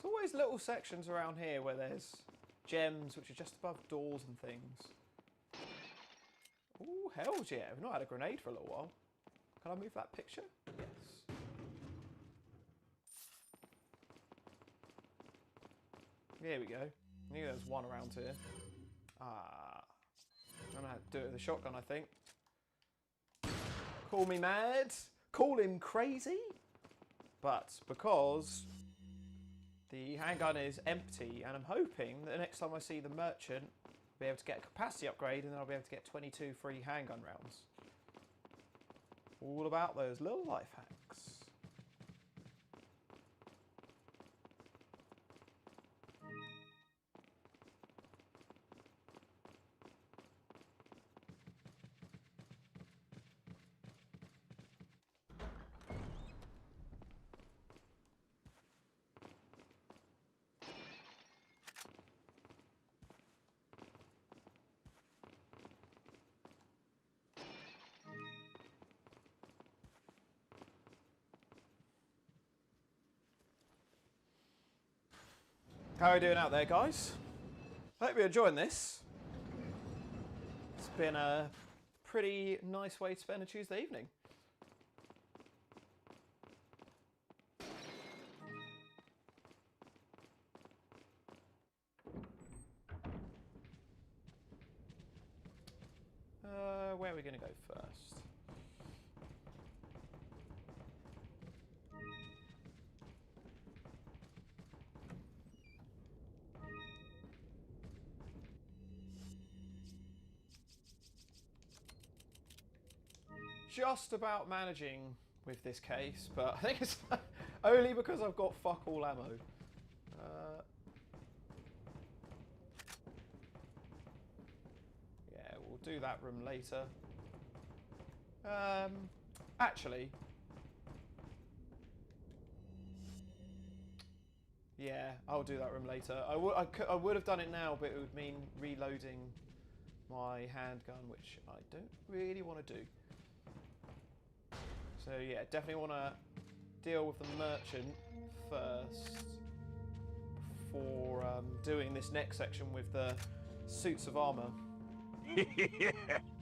There's always little sections around here where there's gems which are just above doors and things. Oh, hell yeah. We've not had a grenade for a little while. Can I move that picture? Yes. Here we go. I knew there was one around here. Ah. I don't know how to do it with a shotgun, I think. Call me mad. Call him crazy. But because the handgun is empty, and I'm hoping that the next time I see the merchant, I'll be able to get a capacity upgrade, and then I'll be able to get 22 free handgun rounds. All about those little life hacks. How are we doing out there, guys? Hope you're enjoying this. It's been a pretty nice way to spend a Tuesday evening. Where are we going to go first? Just about managing with this case, but I think it's only because I've got fuck all ammo. Yeah, we'll do that room later. Actually, yeah, I'll do that room later. I would have done it now, but it would mean reloading my handgun, which I don't really want to do. So yeah, definitely want to deal with the merchant first before doing this next section with the suits of armor.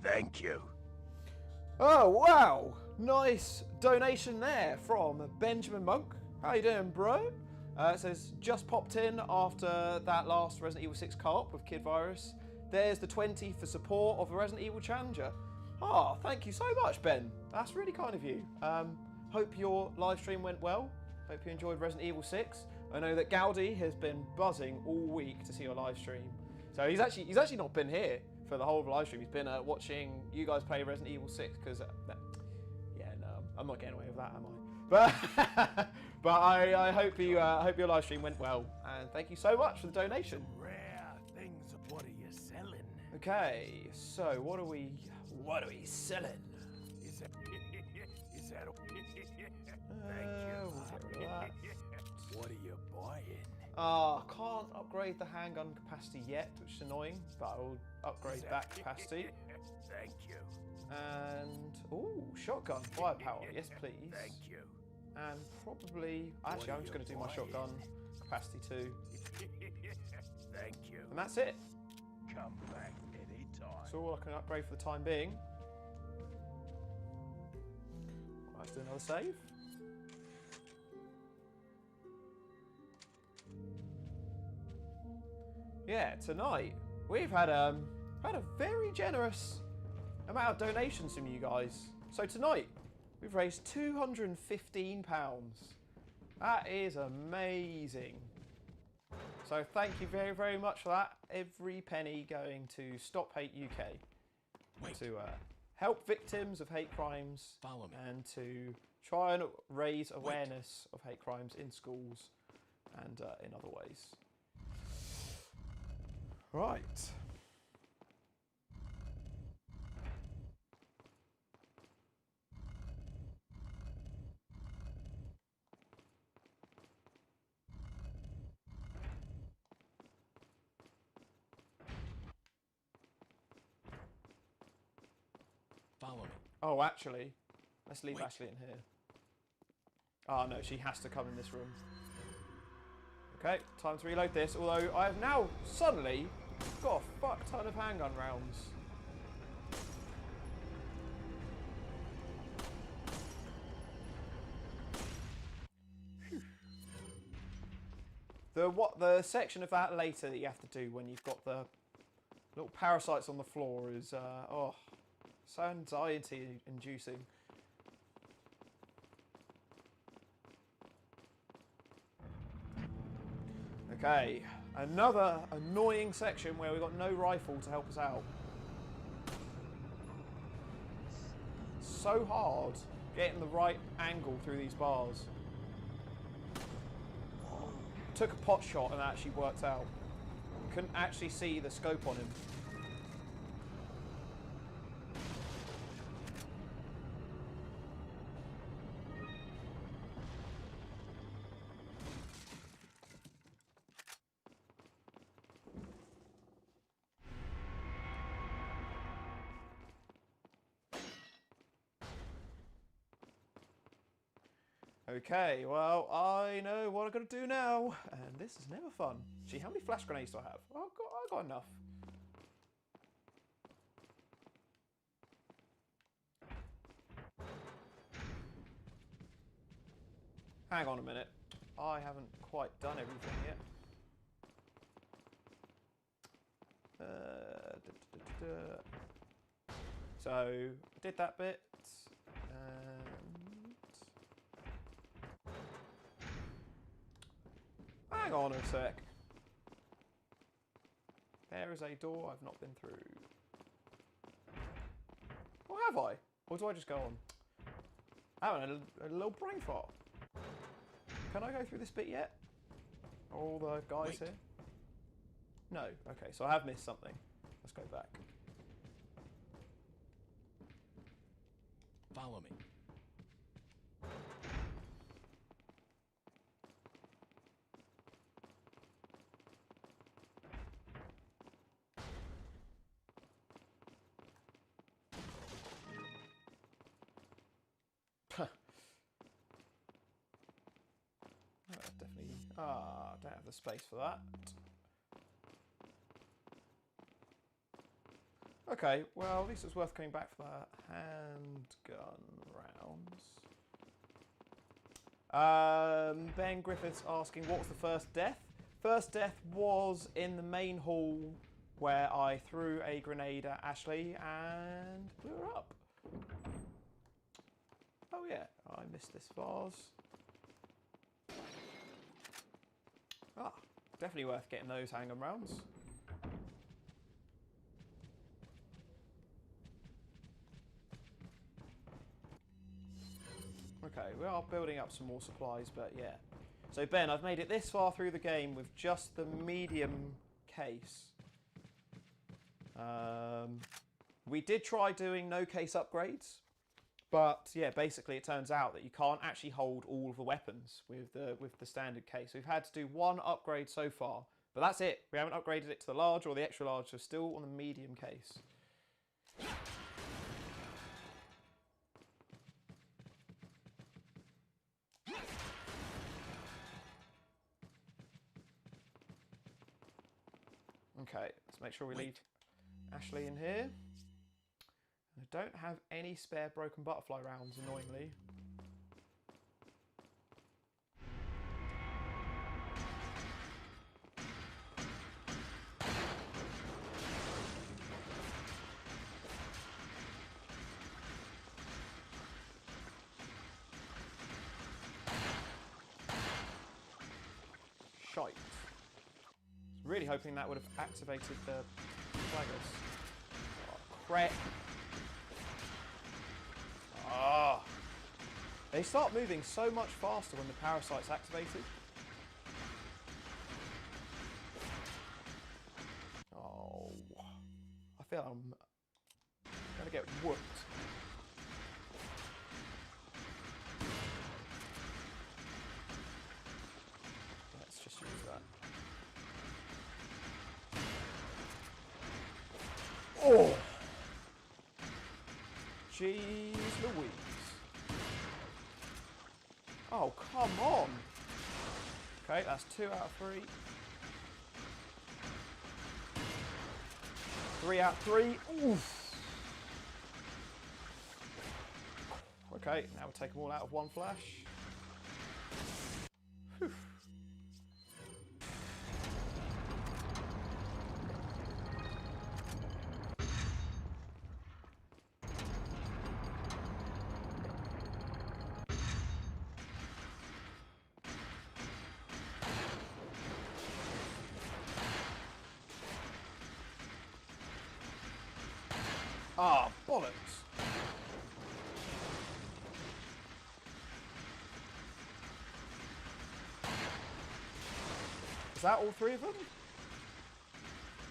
Thank you. Oh wow, nice donation there from Benjamin Monk. How you doing, bro? It says, just popped in after that last Resident Evil 6 co-op with Kid Virus. There's the 20 for support of the Resident Evil Challenger. Oh, thank you so much, Ben. That's really kind of you. Hope your live stream went well. Hope you enjoyed Resident Evil 6. I know that Gaudi has been buzzing all week to see your live stream. So he's actually not been here for the whole of the live stream. He's been watching you guys play Resident Evil 6 because, yeah, no, I'm not getting away with that, am I? But I hope your live stream went well, and thank you so much for the donation. Rare things. What are you selling? Okay, so what are we selling? Is that? Thank you. What are you buying? I can't upgrade the handgun capacity yet, which is annoying, but I will upgrade that capacity. Thank you. And ooh, shotgun firepower, yes please. Thank you. And probably, actually, I'm just going to do my shotgun capacity too. Thank you. The And that's it. Come back anytime. That's all I can upgrade for the time being. Let's do another save. Yeah, tonight we've had a very generous amount of donations from you guys. So tonight we've raised £215. That is amazing. So thank you very, very much for that. Every penny going to Stop Hate UK. To help victims of hate crimes. Follow me. And to try and raise awareness of hate crimes in schools and in other ways. Right. Follow me. Oh, actually, let's leave Ashley in here. Oh no, she has to come in this room. Okay, time to reload this, although I have now suddenly got a fuck ton of handgun rounds. The section of that later that you have to do when you've got the little parasites on the floor is oh, so anxiety inducing. Okay, another annoying section where we've got no rifle to help us out. So hard getting the right angle through these bars. Took a pot shot and that actually worked out. Couldn't actually see the scope on him. Okay, well, I know what I'm going to do now, and this is never fun. Gee, how many flash grenades do I have? Oh, I've got enough. Hang on a minute. I haven't quite done everything yet. So, I did that bit. Hang on a sec. There is a door I've not been through. Or have I? Or do I just go on? I'm having a little brain fart. Can I go through this bit yet? Are all the guys here? No. Okay, so I have missed something. Let's go back. Follow me. Definitely. Ah, don't have the space for that. Okay, well, at least it's worth coming back for that handgun rounds. Ben Griffiths asking, what was the first death? First death was in the main hall where I threw a grenade at Ashley and blew her up. Oh yeah, I missed this vase. Ah, definitely worth getting those handgun rounds. Okay, we are building up some more supplies, but yeah. So Ben, I've made it this far through the game with just the medium case. We did try doing no case upgrades, but yeah, basically it turns out that you can't actually hold all of the weapons with the standard case. We've had to do one upgrade so far, but that's it. We haven't upgraded it to the large or the extra large, so still on the medium case. Okay, let's make sure we leave Ashley in here. I don't have any spare broken butterfly rounds, annoyingly. Shite. Really hoping that would have activated the flaggers. Oh, crap. Ah. They start moving so much faster when the parasite's activated. Oh. I feel I'm gonna get whooped. Let's just use that. Oh! Jeez Louise. Oh, come on! Okay, that's 2 out of 3. 3 out of 3. Oof! Okay, now we'll take them all out of one flash. Whew. Ah, bollocks! Is that all 3 of them?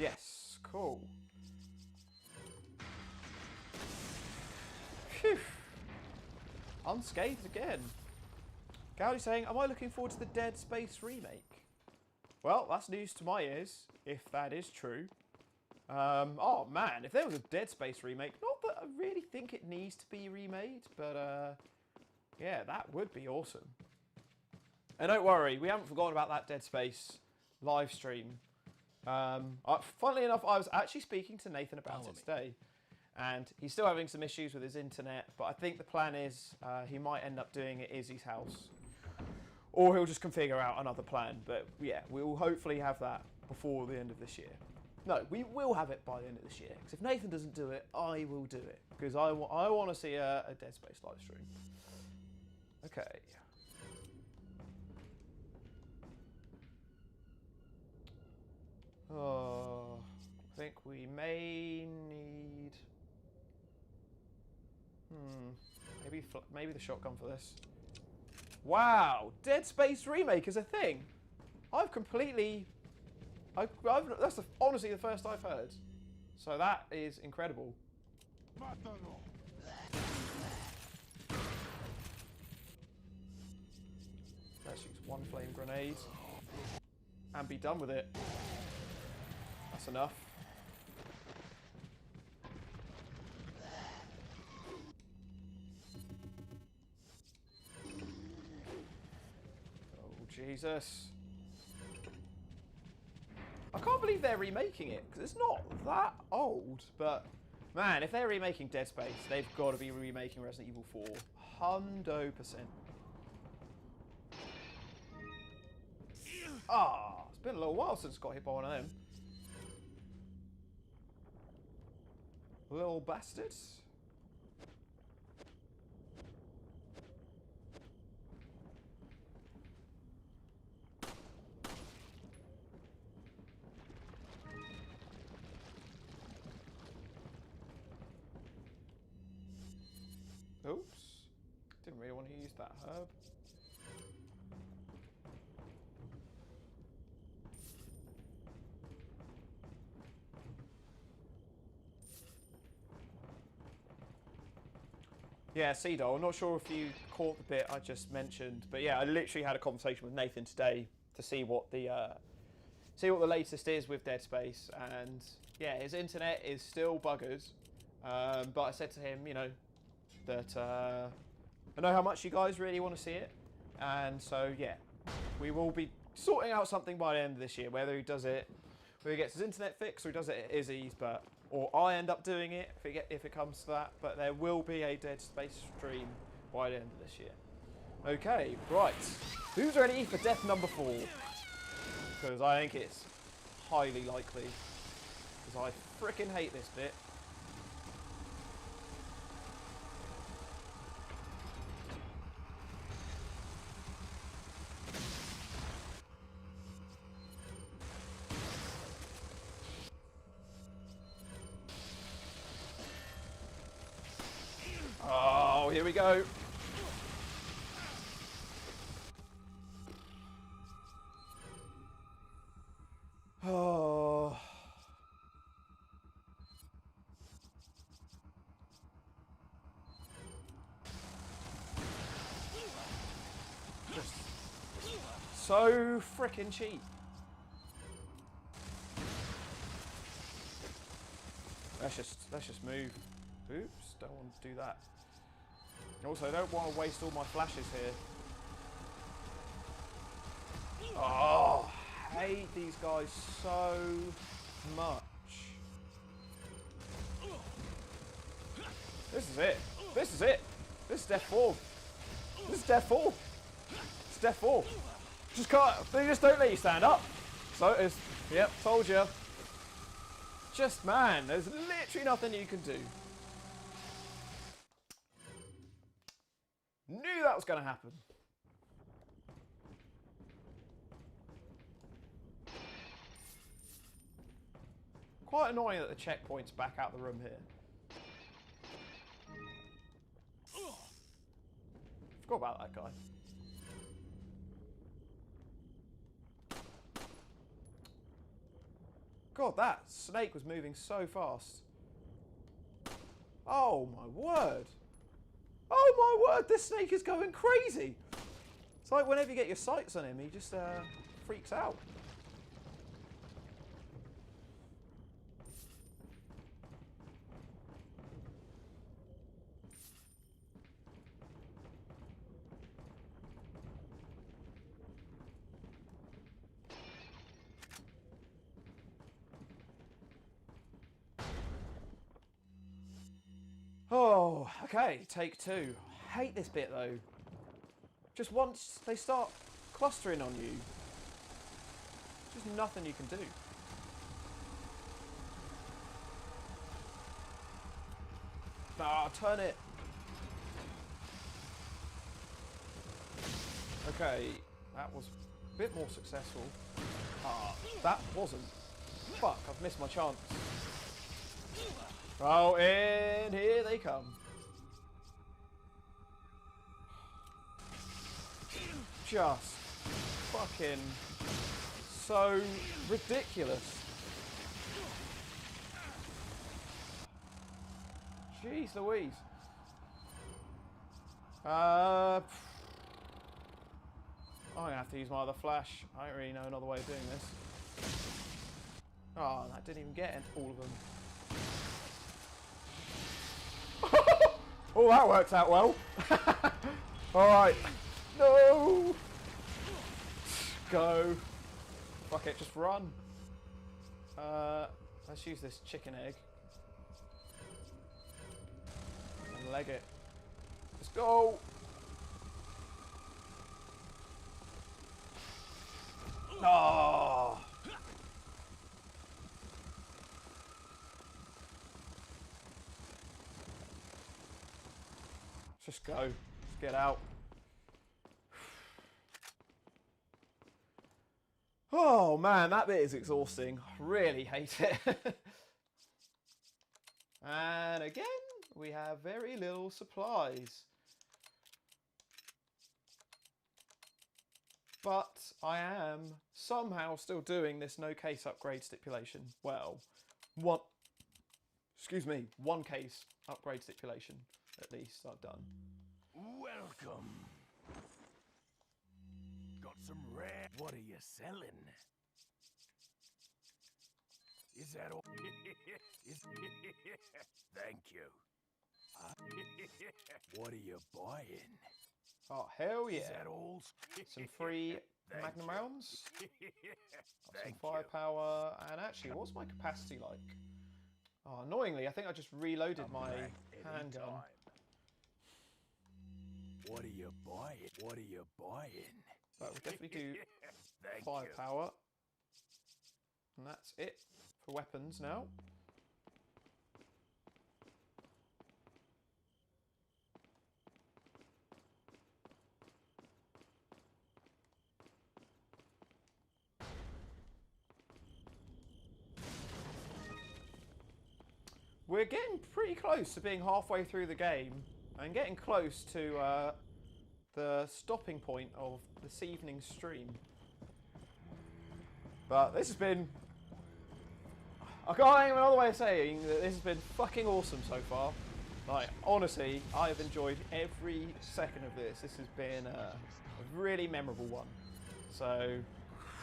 Yes, cool. Phew. Unscathed again. Gowdy saying, am I looking forward to the Dead Space remake? Well, that's news to my ears, if that is true. Oh man, if there was a Dead Space remake, not that I really think it needs to be remade, but yeah, that would be awesome. And don't worry, we haven't forgotten about that Dead Space live stream. Funnily enough, I was actually speaking to Nathan about it today, and he's still having some issues with his internet, but I think the plan is he might end up doing it at Izzy's house, or he'll just configure out another plan. But yeah, we will hopefully have that before the end of this year. No, we will have it by the end of this year. Because if Nathan doesn't do it, I will do it. Because I want to see a Dead Space live stream. Okay. Oh, I think we may need... maybe the shotgun for this. Wow! Dead Space remake is a thing! I've completely... that's honestly the first I've heard. So that is incredible. Let's use one flame grenade and be done with it. That's enough. Oh, Jesus. I can't believe they're remaking it, because it's not that old, but man, if they're remaking Dead Space, they've got to be remaking Resident Evil 4. 100%. Ah, it's been a little while since I got hit by one of them. Little bastards. Oops. Didn't really want to use that herb. Yeah, Cedo, I'm not sure if you caught the bit I just mentioned, but yeah, I literally had a conversation with Nathan today to see what the latest is with Dead Space, and yeah, his internet is still buggers, but I said to him, you know, that I know how much you guys really want to see it, and so yeah, we will be sorting out something by the end of this year, whether he does it So he gets his internet fixed, or he does it at Izzy's, or I end up doing it if it comes to that. But there will be a Dead Space stream by the end of this year. Okay, right. Who's ready for death number 4? Because I think it's highly likely. Because I freaking hate this bit. Oh, here we go. Oh. Just so frickin' cheap. Let's just move. Oops, don't want to do that. Also, I don't want to waste all my flashes here. Oh, I hate these guys so much. This is it. This is it. This is death 4. This is death 4. It's death 4. Just can't. They just don't let you stand up. So it is. Yep, told you. Just man, there's literally nothing you can do. Knew that was going to happen. Quite annoying that the checkpoint's back out the room here. Forgot about that guy. God, that snake was moving so fast. Oh my word. Oh my word, this snake is going crazy. It's like whenever you get your sights on him, he just freaks out. Oh, okay, take 2. Hate this bit though. Just once they start clustering on you, there's just nothing you can do. Ah, turn it. Okay, that was a bit more successful. Ah, that wasn't. Fuck, I've missed my chance. Oh, and here they come. Just fucking so ridiculous. Jeez Louise. I'm gonna have to use my other flash. I don't really know another way of doing this. Oh, that didn't even get all of them. Oh, that worked out well. Alright. No! Go. Fuck it, just run. Let's use this chicken egg. And leg it. Let's go! Oh! Just go. Just get out. Oh man, that bit is exhausting. Really hate it. And again, we have very little supplies. But I am somehow still doing this no case upgrade stipulation. Well, one case upgrade stipulation. At least I've done. Welcome. Got some rare. What are you selling? Is that all? Thank you. What are you buying? Oh hell yeah! Is that all? Some free magnum rounds. Got some Thank you. firepower. And actually, what's my capacity like? Oh, annoyingly, I think I just reloaded my Back handgun. anytime. What are you buying? What are you buying? But we'll definitely do Thank you. firepower. And that's it for weapons now. We're getting pretty close to being halfway through the game and getting close to the stopping point of this evening's stream. But this has been... I can't think of another way of saying that this has been fucking awesome so far. Like, honestly, I have enjoyed every second of this. This has been a really memorable one. So,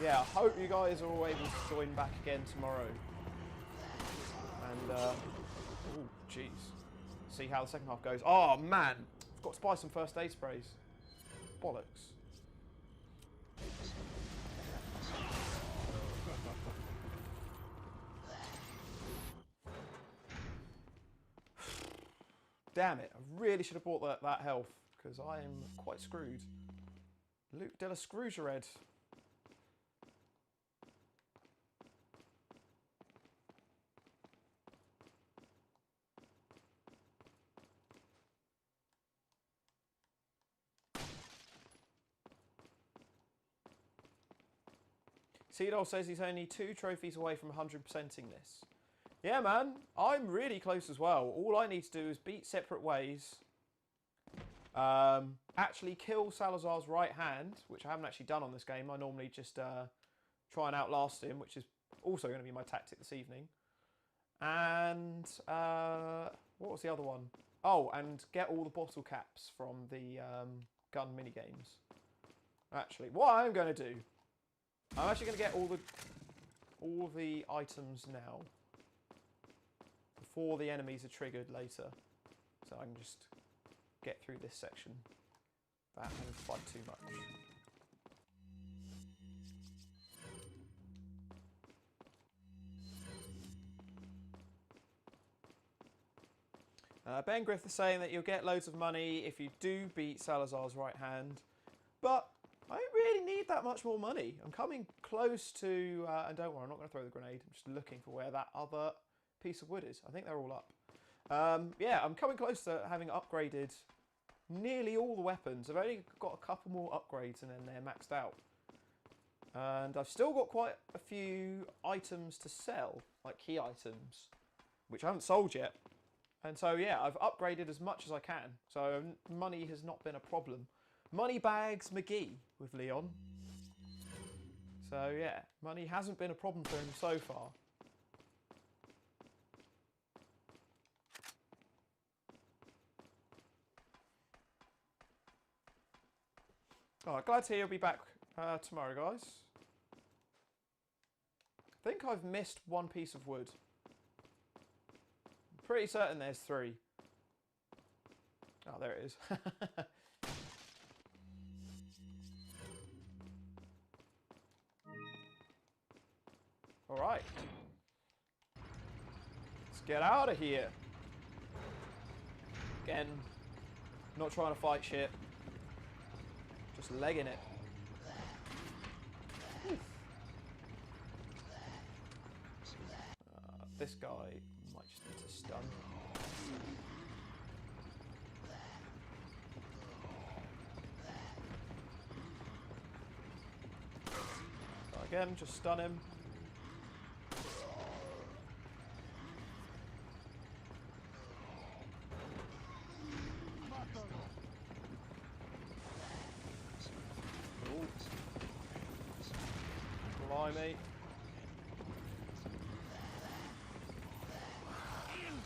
yeah, I hope you guys are all able to join back again tomorrow. And, oh, jeez. See how the second half goes. Oh, man. I've got to buy some first aid sprays. Bollocks. Damn it. I really should have bought that health, because I am quite screwed. Luke de la Scroogered. Seedol says he's only 2 trophies away from 100%ing this. Yeah, man, I'm really close as well. All I need to do is beat Separate Ways, actually kill Salazar's right hand, which I haven't actually done on this game. I normally just try and outlast him, which is also going to be my tactic this evening. And what was the other one? Oh, and get all the bottle caps from the gun minigames. Actually, what I'm going to do, I'm actually going to get all the items now before the enemies are triggered later, so I can just get through this section without having to fight too much. Ben Griff is saying that you'll get loads of money if you do beat Salazar's right hand, but I don't really need that much more money. I'm coming close to, and don't worry, I'm not going to throw the grenade. I'm just looking for where that other piece of wood is. I think they're all up. Yeah, I'm coming close to having upgraded nearly all the weapons. I've only got a couple more upgrades and then they're maxed out. And I've still got quite a few items to sell, like key items, which I haven't sold yet. And so, yeah, I've upgraded as much as I can. So money has not been a problem. Moneybags McGee with Leon. So, yeah, money hasn't been a problem for him so far. Alright, glad to hear you'll be back tomorrow, guys. I think I've missed one piece of wood. I'm pretty certain there's 3. Oh, there it is. Alright. Let's get out of here. Again, not trying to fight shit. Just legging it. This guy might just need to stun. So again, just stun him. Blimey.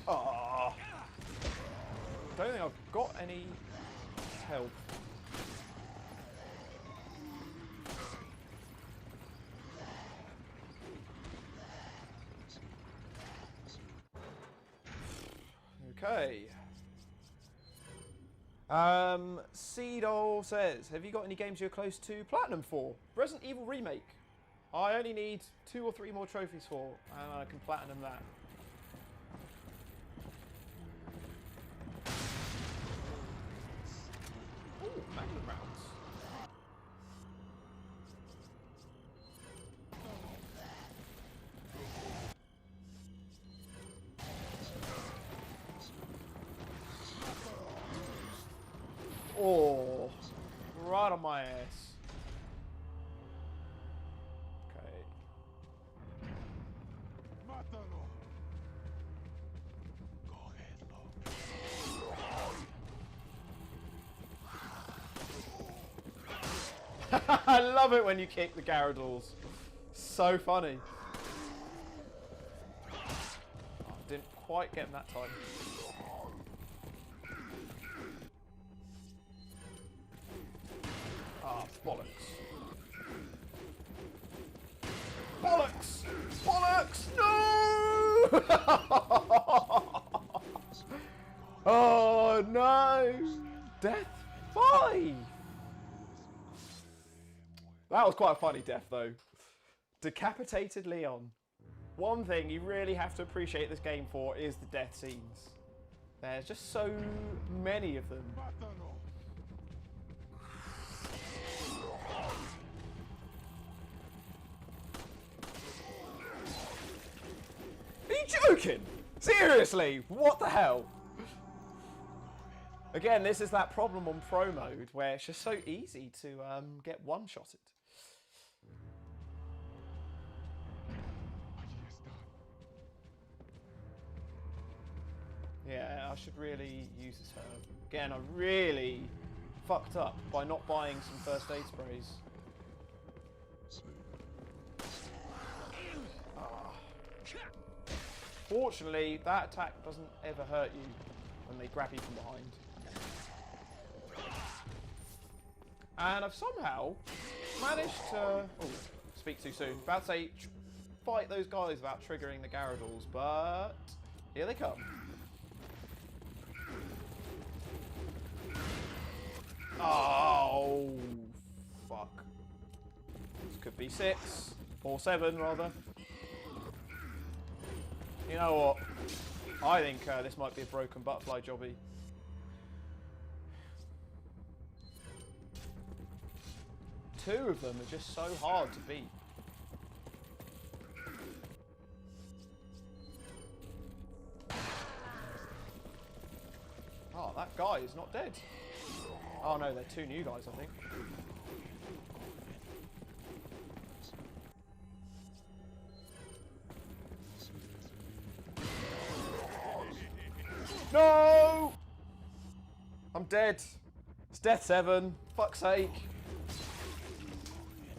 Oh. Don't think I've got any help. Okay. Seedol says, have you got any games you're close to Platinum for? Resident Evil Remake. I only need 2 or 3 more trophies for, and I can Platinum that. Ooh, Magnum rounds. Oh, right on my ass. Okay. I love it when you kick the Gyarados. So funny. Oh, didn't quite get him that time. Ah, bollocks. Bollocks! Bollocks! No! Oh no! Death 5! That was quite a funny death though. Decapitated Leon. One thing you really have to appreciate this game for is the death scenes. There's just so many of them. Are you joking? Seriously? What the hell? Again, this is that problem on pro mode where it's just so easy to get one-shotted. Yeah, I should really use this herb. Again, I really fucked up by not buying some first aid sprays. Fortunately, that attack doesn't ever hurt you when they grab you from behind. And I've somehow managed to... Oh, speak too soon. About to say, fight those guys without triggering the Gyarados, but here they come. Oh, fuck. This could be 6, or 7 rather. You know what? I think this might be a broken butterfly jobby. Two of them are just so hard to beat. Oh, that guy is not dead. Oh no, they're 2 new guys, I think. No! I'm dead. It's death 7. Fuck's sake.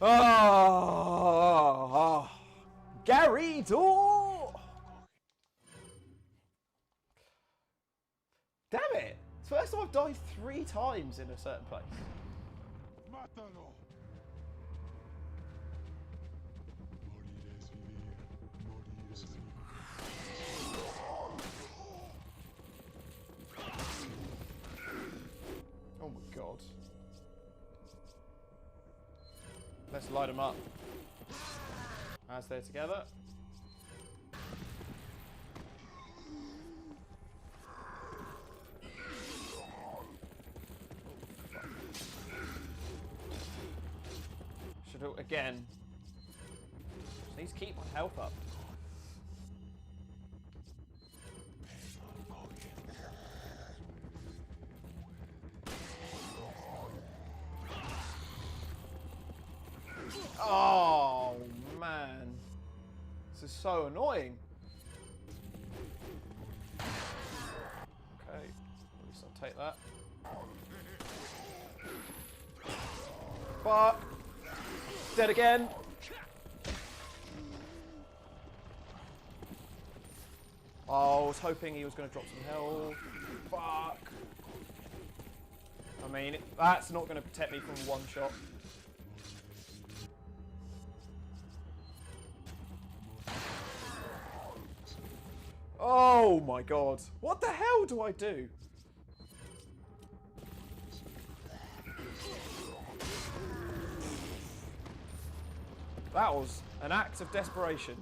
Oh, Gary Door! Damn it! It's the first time I've died 3 times in a certain place. Oh my god. Let's light them up. As they're together. Should do it again. Just need to keep my health up. Oh man, this is so annoying. Okay, at least I'll take that. Fuck! Dead again. Oh, I was hoping he was going to drop some health. Fuck! I mean, that's not going to protect me from one shot. Oh my god. What the hell do I do? That was an act of desperation.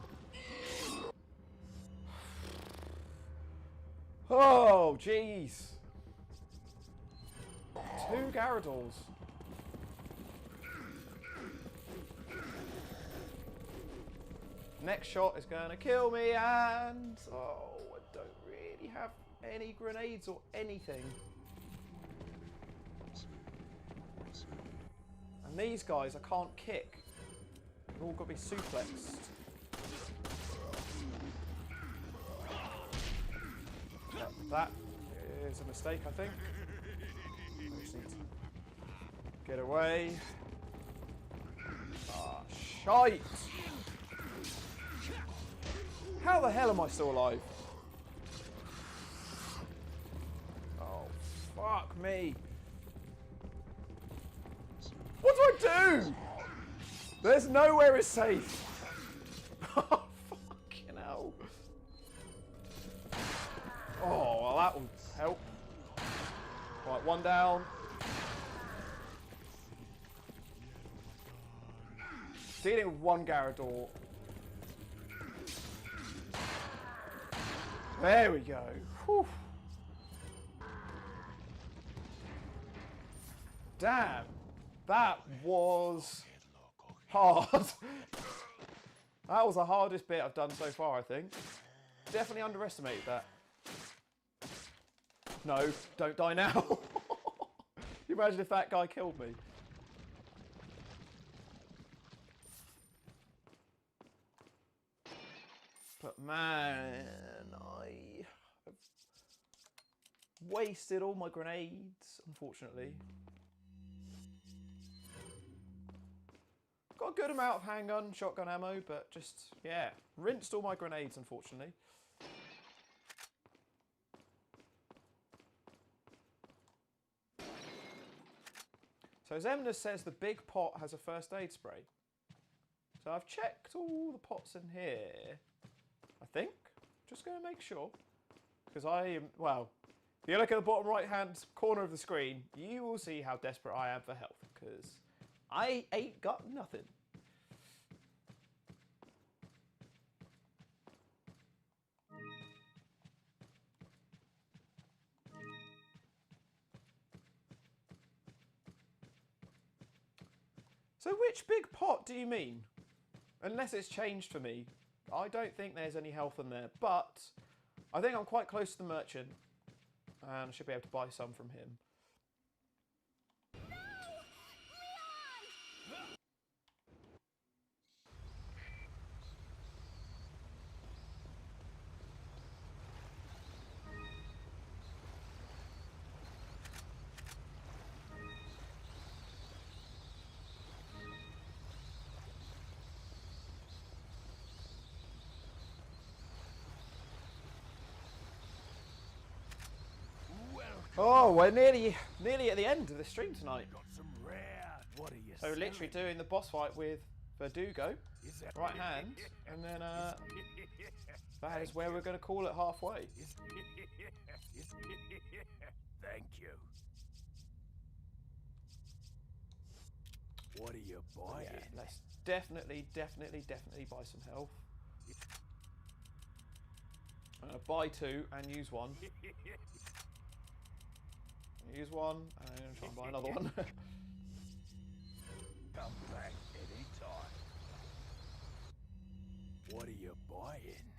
Oh, jeez. 2 Gyarados. Next shot is going to kill me, and oh, I don't really have any grenades or anything. And these guys I can't kick. They've all got to be suplexed. Yep, that is a mistake, I think. I just need to get away. Ah, shite! How the hell am I still alive? Oh, fuck me. What do I do? There's nowhere is safe. Oh, fucking hell. Oh, well, that will help. Right, 1 down. Dealing with 1 Gyarados. There we go. Whew. Damn. That was hard. That was the hardest bit I've done so far, I think. Definitely underestimated that. No, don't die now. Can you imagine if that guy killed me? But man, I have wasted all my grenades, unfortunately. Got a good amount of handgun, shotgun ammo, but just, yeah, rinsed all my grenades, unfortunately. So as Méndez says, the big pot has a first aid spray. So I've checked all the pots in here, I think. Just going to make sure. Because I am, well, if you look at the bottom right hand corner of the screen, you will see how desperate I am for health. Because I ain't got nothing. So which big pot do you mean? Unless it's changed for me. I don't think there's any health in there, but I think I'm quite close to the merchant and I should be able to buy some from him. Oh, we're nearly at the end of the stream tonight. Got some rare. What are you So literally doing the boss fight with Verdugo, right hand, and then that is where we're going to call it halfway. Thank you. What are you buying? Yeah, let's definitely buy some health. I'm going to buy 2 and use 1. Use 1 and try and buy another one. Come back anytime. What are you buying?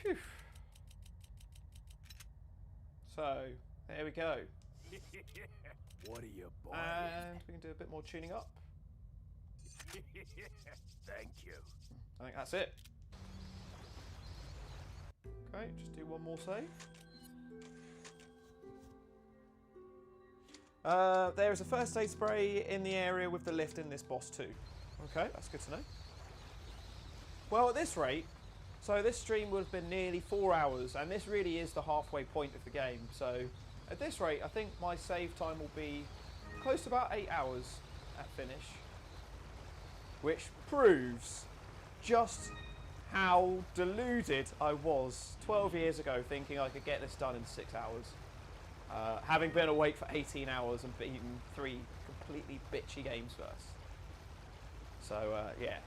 Phew. So, there we go. What are you buying? And we can do a bit more tuning up. Thank you. I think that's it. Okay, just do one more save. There is a first aid spray in the area with the lift in this boss too. Okay, that's good to know. Well, at this rate, so this stream would have been nearly 4 hours, and this really is the halfway point of the game. So at this rate, I think my save time will be close to about 8 hours at finish, which proves just how deluded I was 12 years ago thinking I could get this done in 6 hours. Having been awake for 18 hours and beaten 3 completely bitchy games first. So, yeah.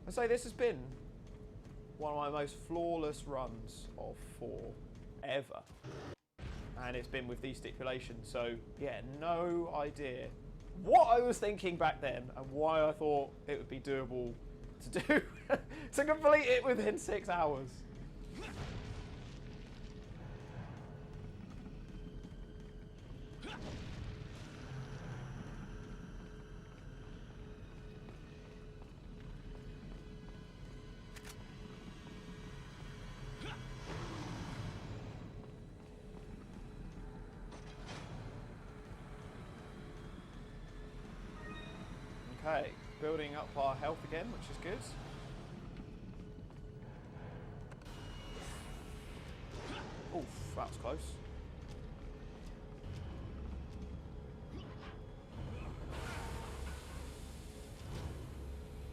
I say this has been one of my most flawless runs of 4 ever. And it's been with these stipulations. So, yeah, no idea what I was thinking back then and why I thought it would be doable to do to complete it within 6 hours. Okay, building up our health again, which is good. Oof, that was close.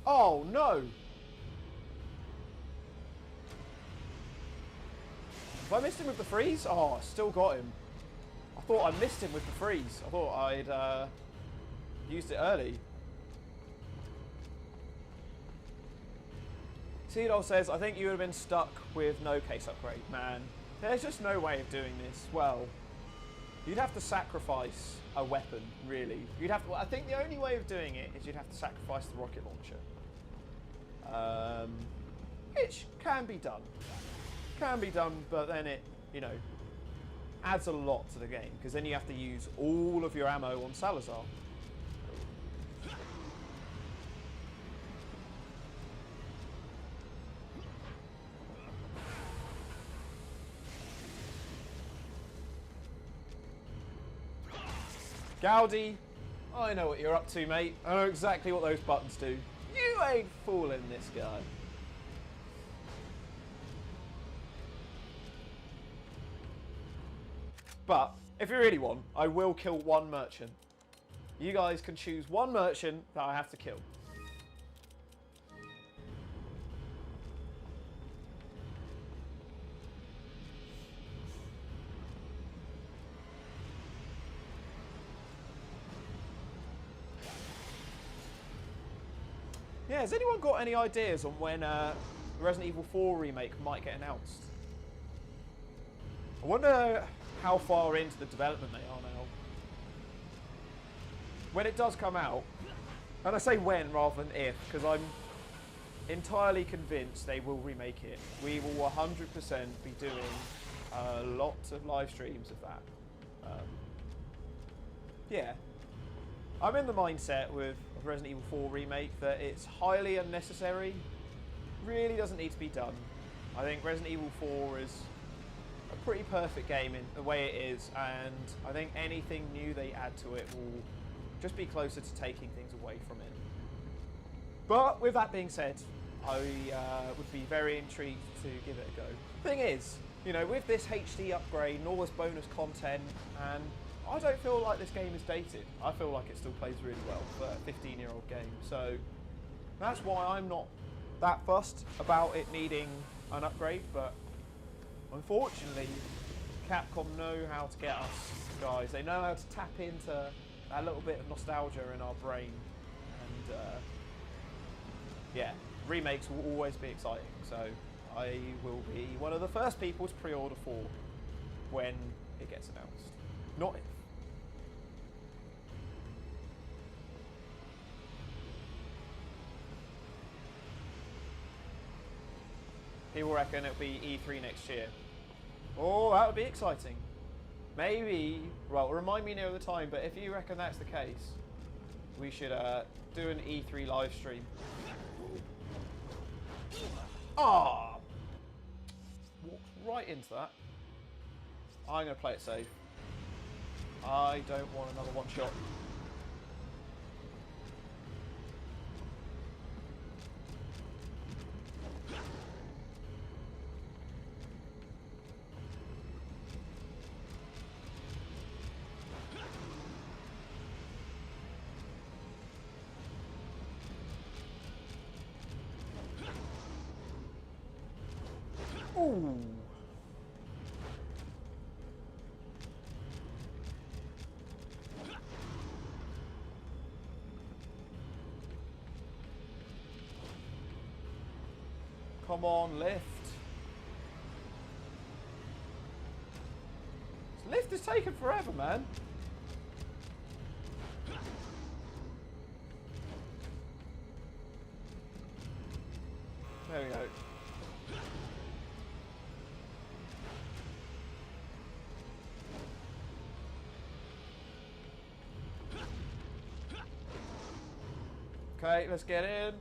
Oh no! Have I missed him with the freeze? Oh, I still got him. I thought I missed him with the freeze. I thought I'd used it early. Seedol says, I think you would have been stuck with no case upgrade. Man, there's just no way of doing this. Well, you'd have to sacrifice a weapon, really. You'd have to, well, I think the only way of doing it is you'd have to sacrifice the rocket launcher. Which can be done. Can be done, but then it, you know, adds a lot to the game, because then you have to use all of your ammo on Salazar. Gaudi, I know what you're up to, mate. I know exactly what those buttons do. You ain't fooling this guy. But, if you really want, I will kill one merchant. You guys can choose one merchant that I have to kill. Yeah, has anyone got any ideas on when the Resident Evil 4 remake might get announced? I wonder how far into the development they are now. When it does come out, and I say when rather than if, because I'm entirely convinced they will remake it. We will 100% be doing lots of live streams of that. Yeah. I'm in the mindset with Resident Evil 4 remake that it's highly unnecessary. Really doesn't need to be done. I think Resident Evil 4 is a pretty perfect game in the way it is, and I think anything new they add to it will just be closer to taking things away from it. But with that being said, I would be very intrigued to give it a go. Thing is, you know, with this HD upgrade and all this bonus content, and I don't feel like this game is dated. I feel like it still plays really well for a 15-year-old game. So that's why I'm not that fussed about it needing an upgrade. But unfortunately, Capcom know how to get us, guys. They know how to tap into that little bit of nostalgia in our brain. And yeah, remakes will always be exciting. So I will be one of the first people to pre-order 4 when it gets announced. Not if. People reckon it'll be E3 next year. Oh, that would be exciting. Maybe, well, remind me near the time, but if you reckon that's the case, we should do an E3 live stream. Ah! Walked right into that. I'm going to play it safe. I don't want another one shot. Ooh. Come on, lift. This lift is taking forever, man. There we go. Okay, let's get in.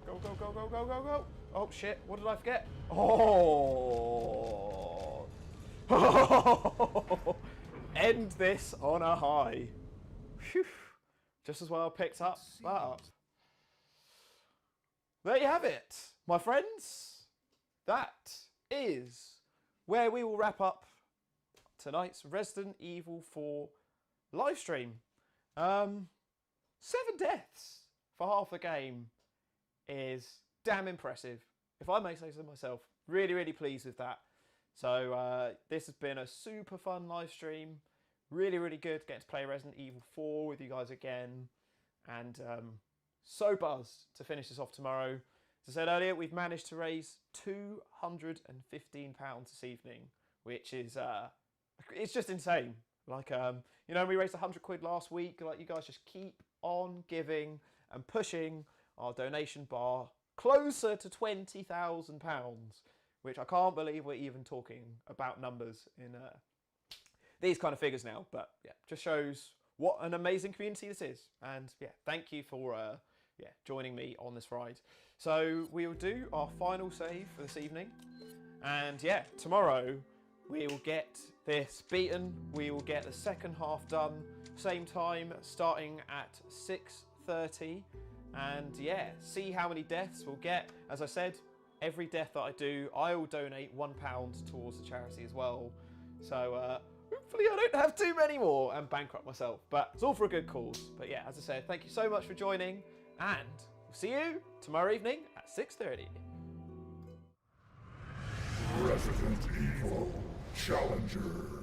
Go, go, go, go, go, go, go. Oh, shit. What did I forget? Oh. End this on a high. Whew. Just as well picked up. But there you have it, my friends. That is where we will wrap up tonight's Resident Evil 4 live stream. 7 deaths for half the game is damn impressive, if I may say so myself. Really, really pleased with that. So this has been a super fun live stream. Really, really good getting to play Resident Evil 4 with you guys again. And so buzzed to finish this off tomorrow. As I said earlier, we've managed to raise £215 this evening, which is it's just insane. Like, you know, we raised 100 quid last week. Like, you guys just keep on giving and pushing our donation bar closer to £20,000, which I can't believe we're even talking about numbers in these kind of figures now. But yeah, just shows what an amazing community this is. And yeah, thank you for joining me on this ride. So we will do our final save for this evening. And yeah, tomorrow we will get this beaten. We will get the second half done. Same time, starting at 6:30. And yeah, see how many deaths we'll get. As I said, every death that I do, I will donate £1 towards the charity as well. So hopefully I don't have too many more and bankrupt myself. But it's all for a good cause. But yeah, as I said, thank you so much for joining. And we'll see you tomorrow evening at 6:30. Resident Evil Challenger.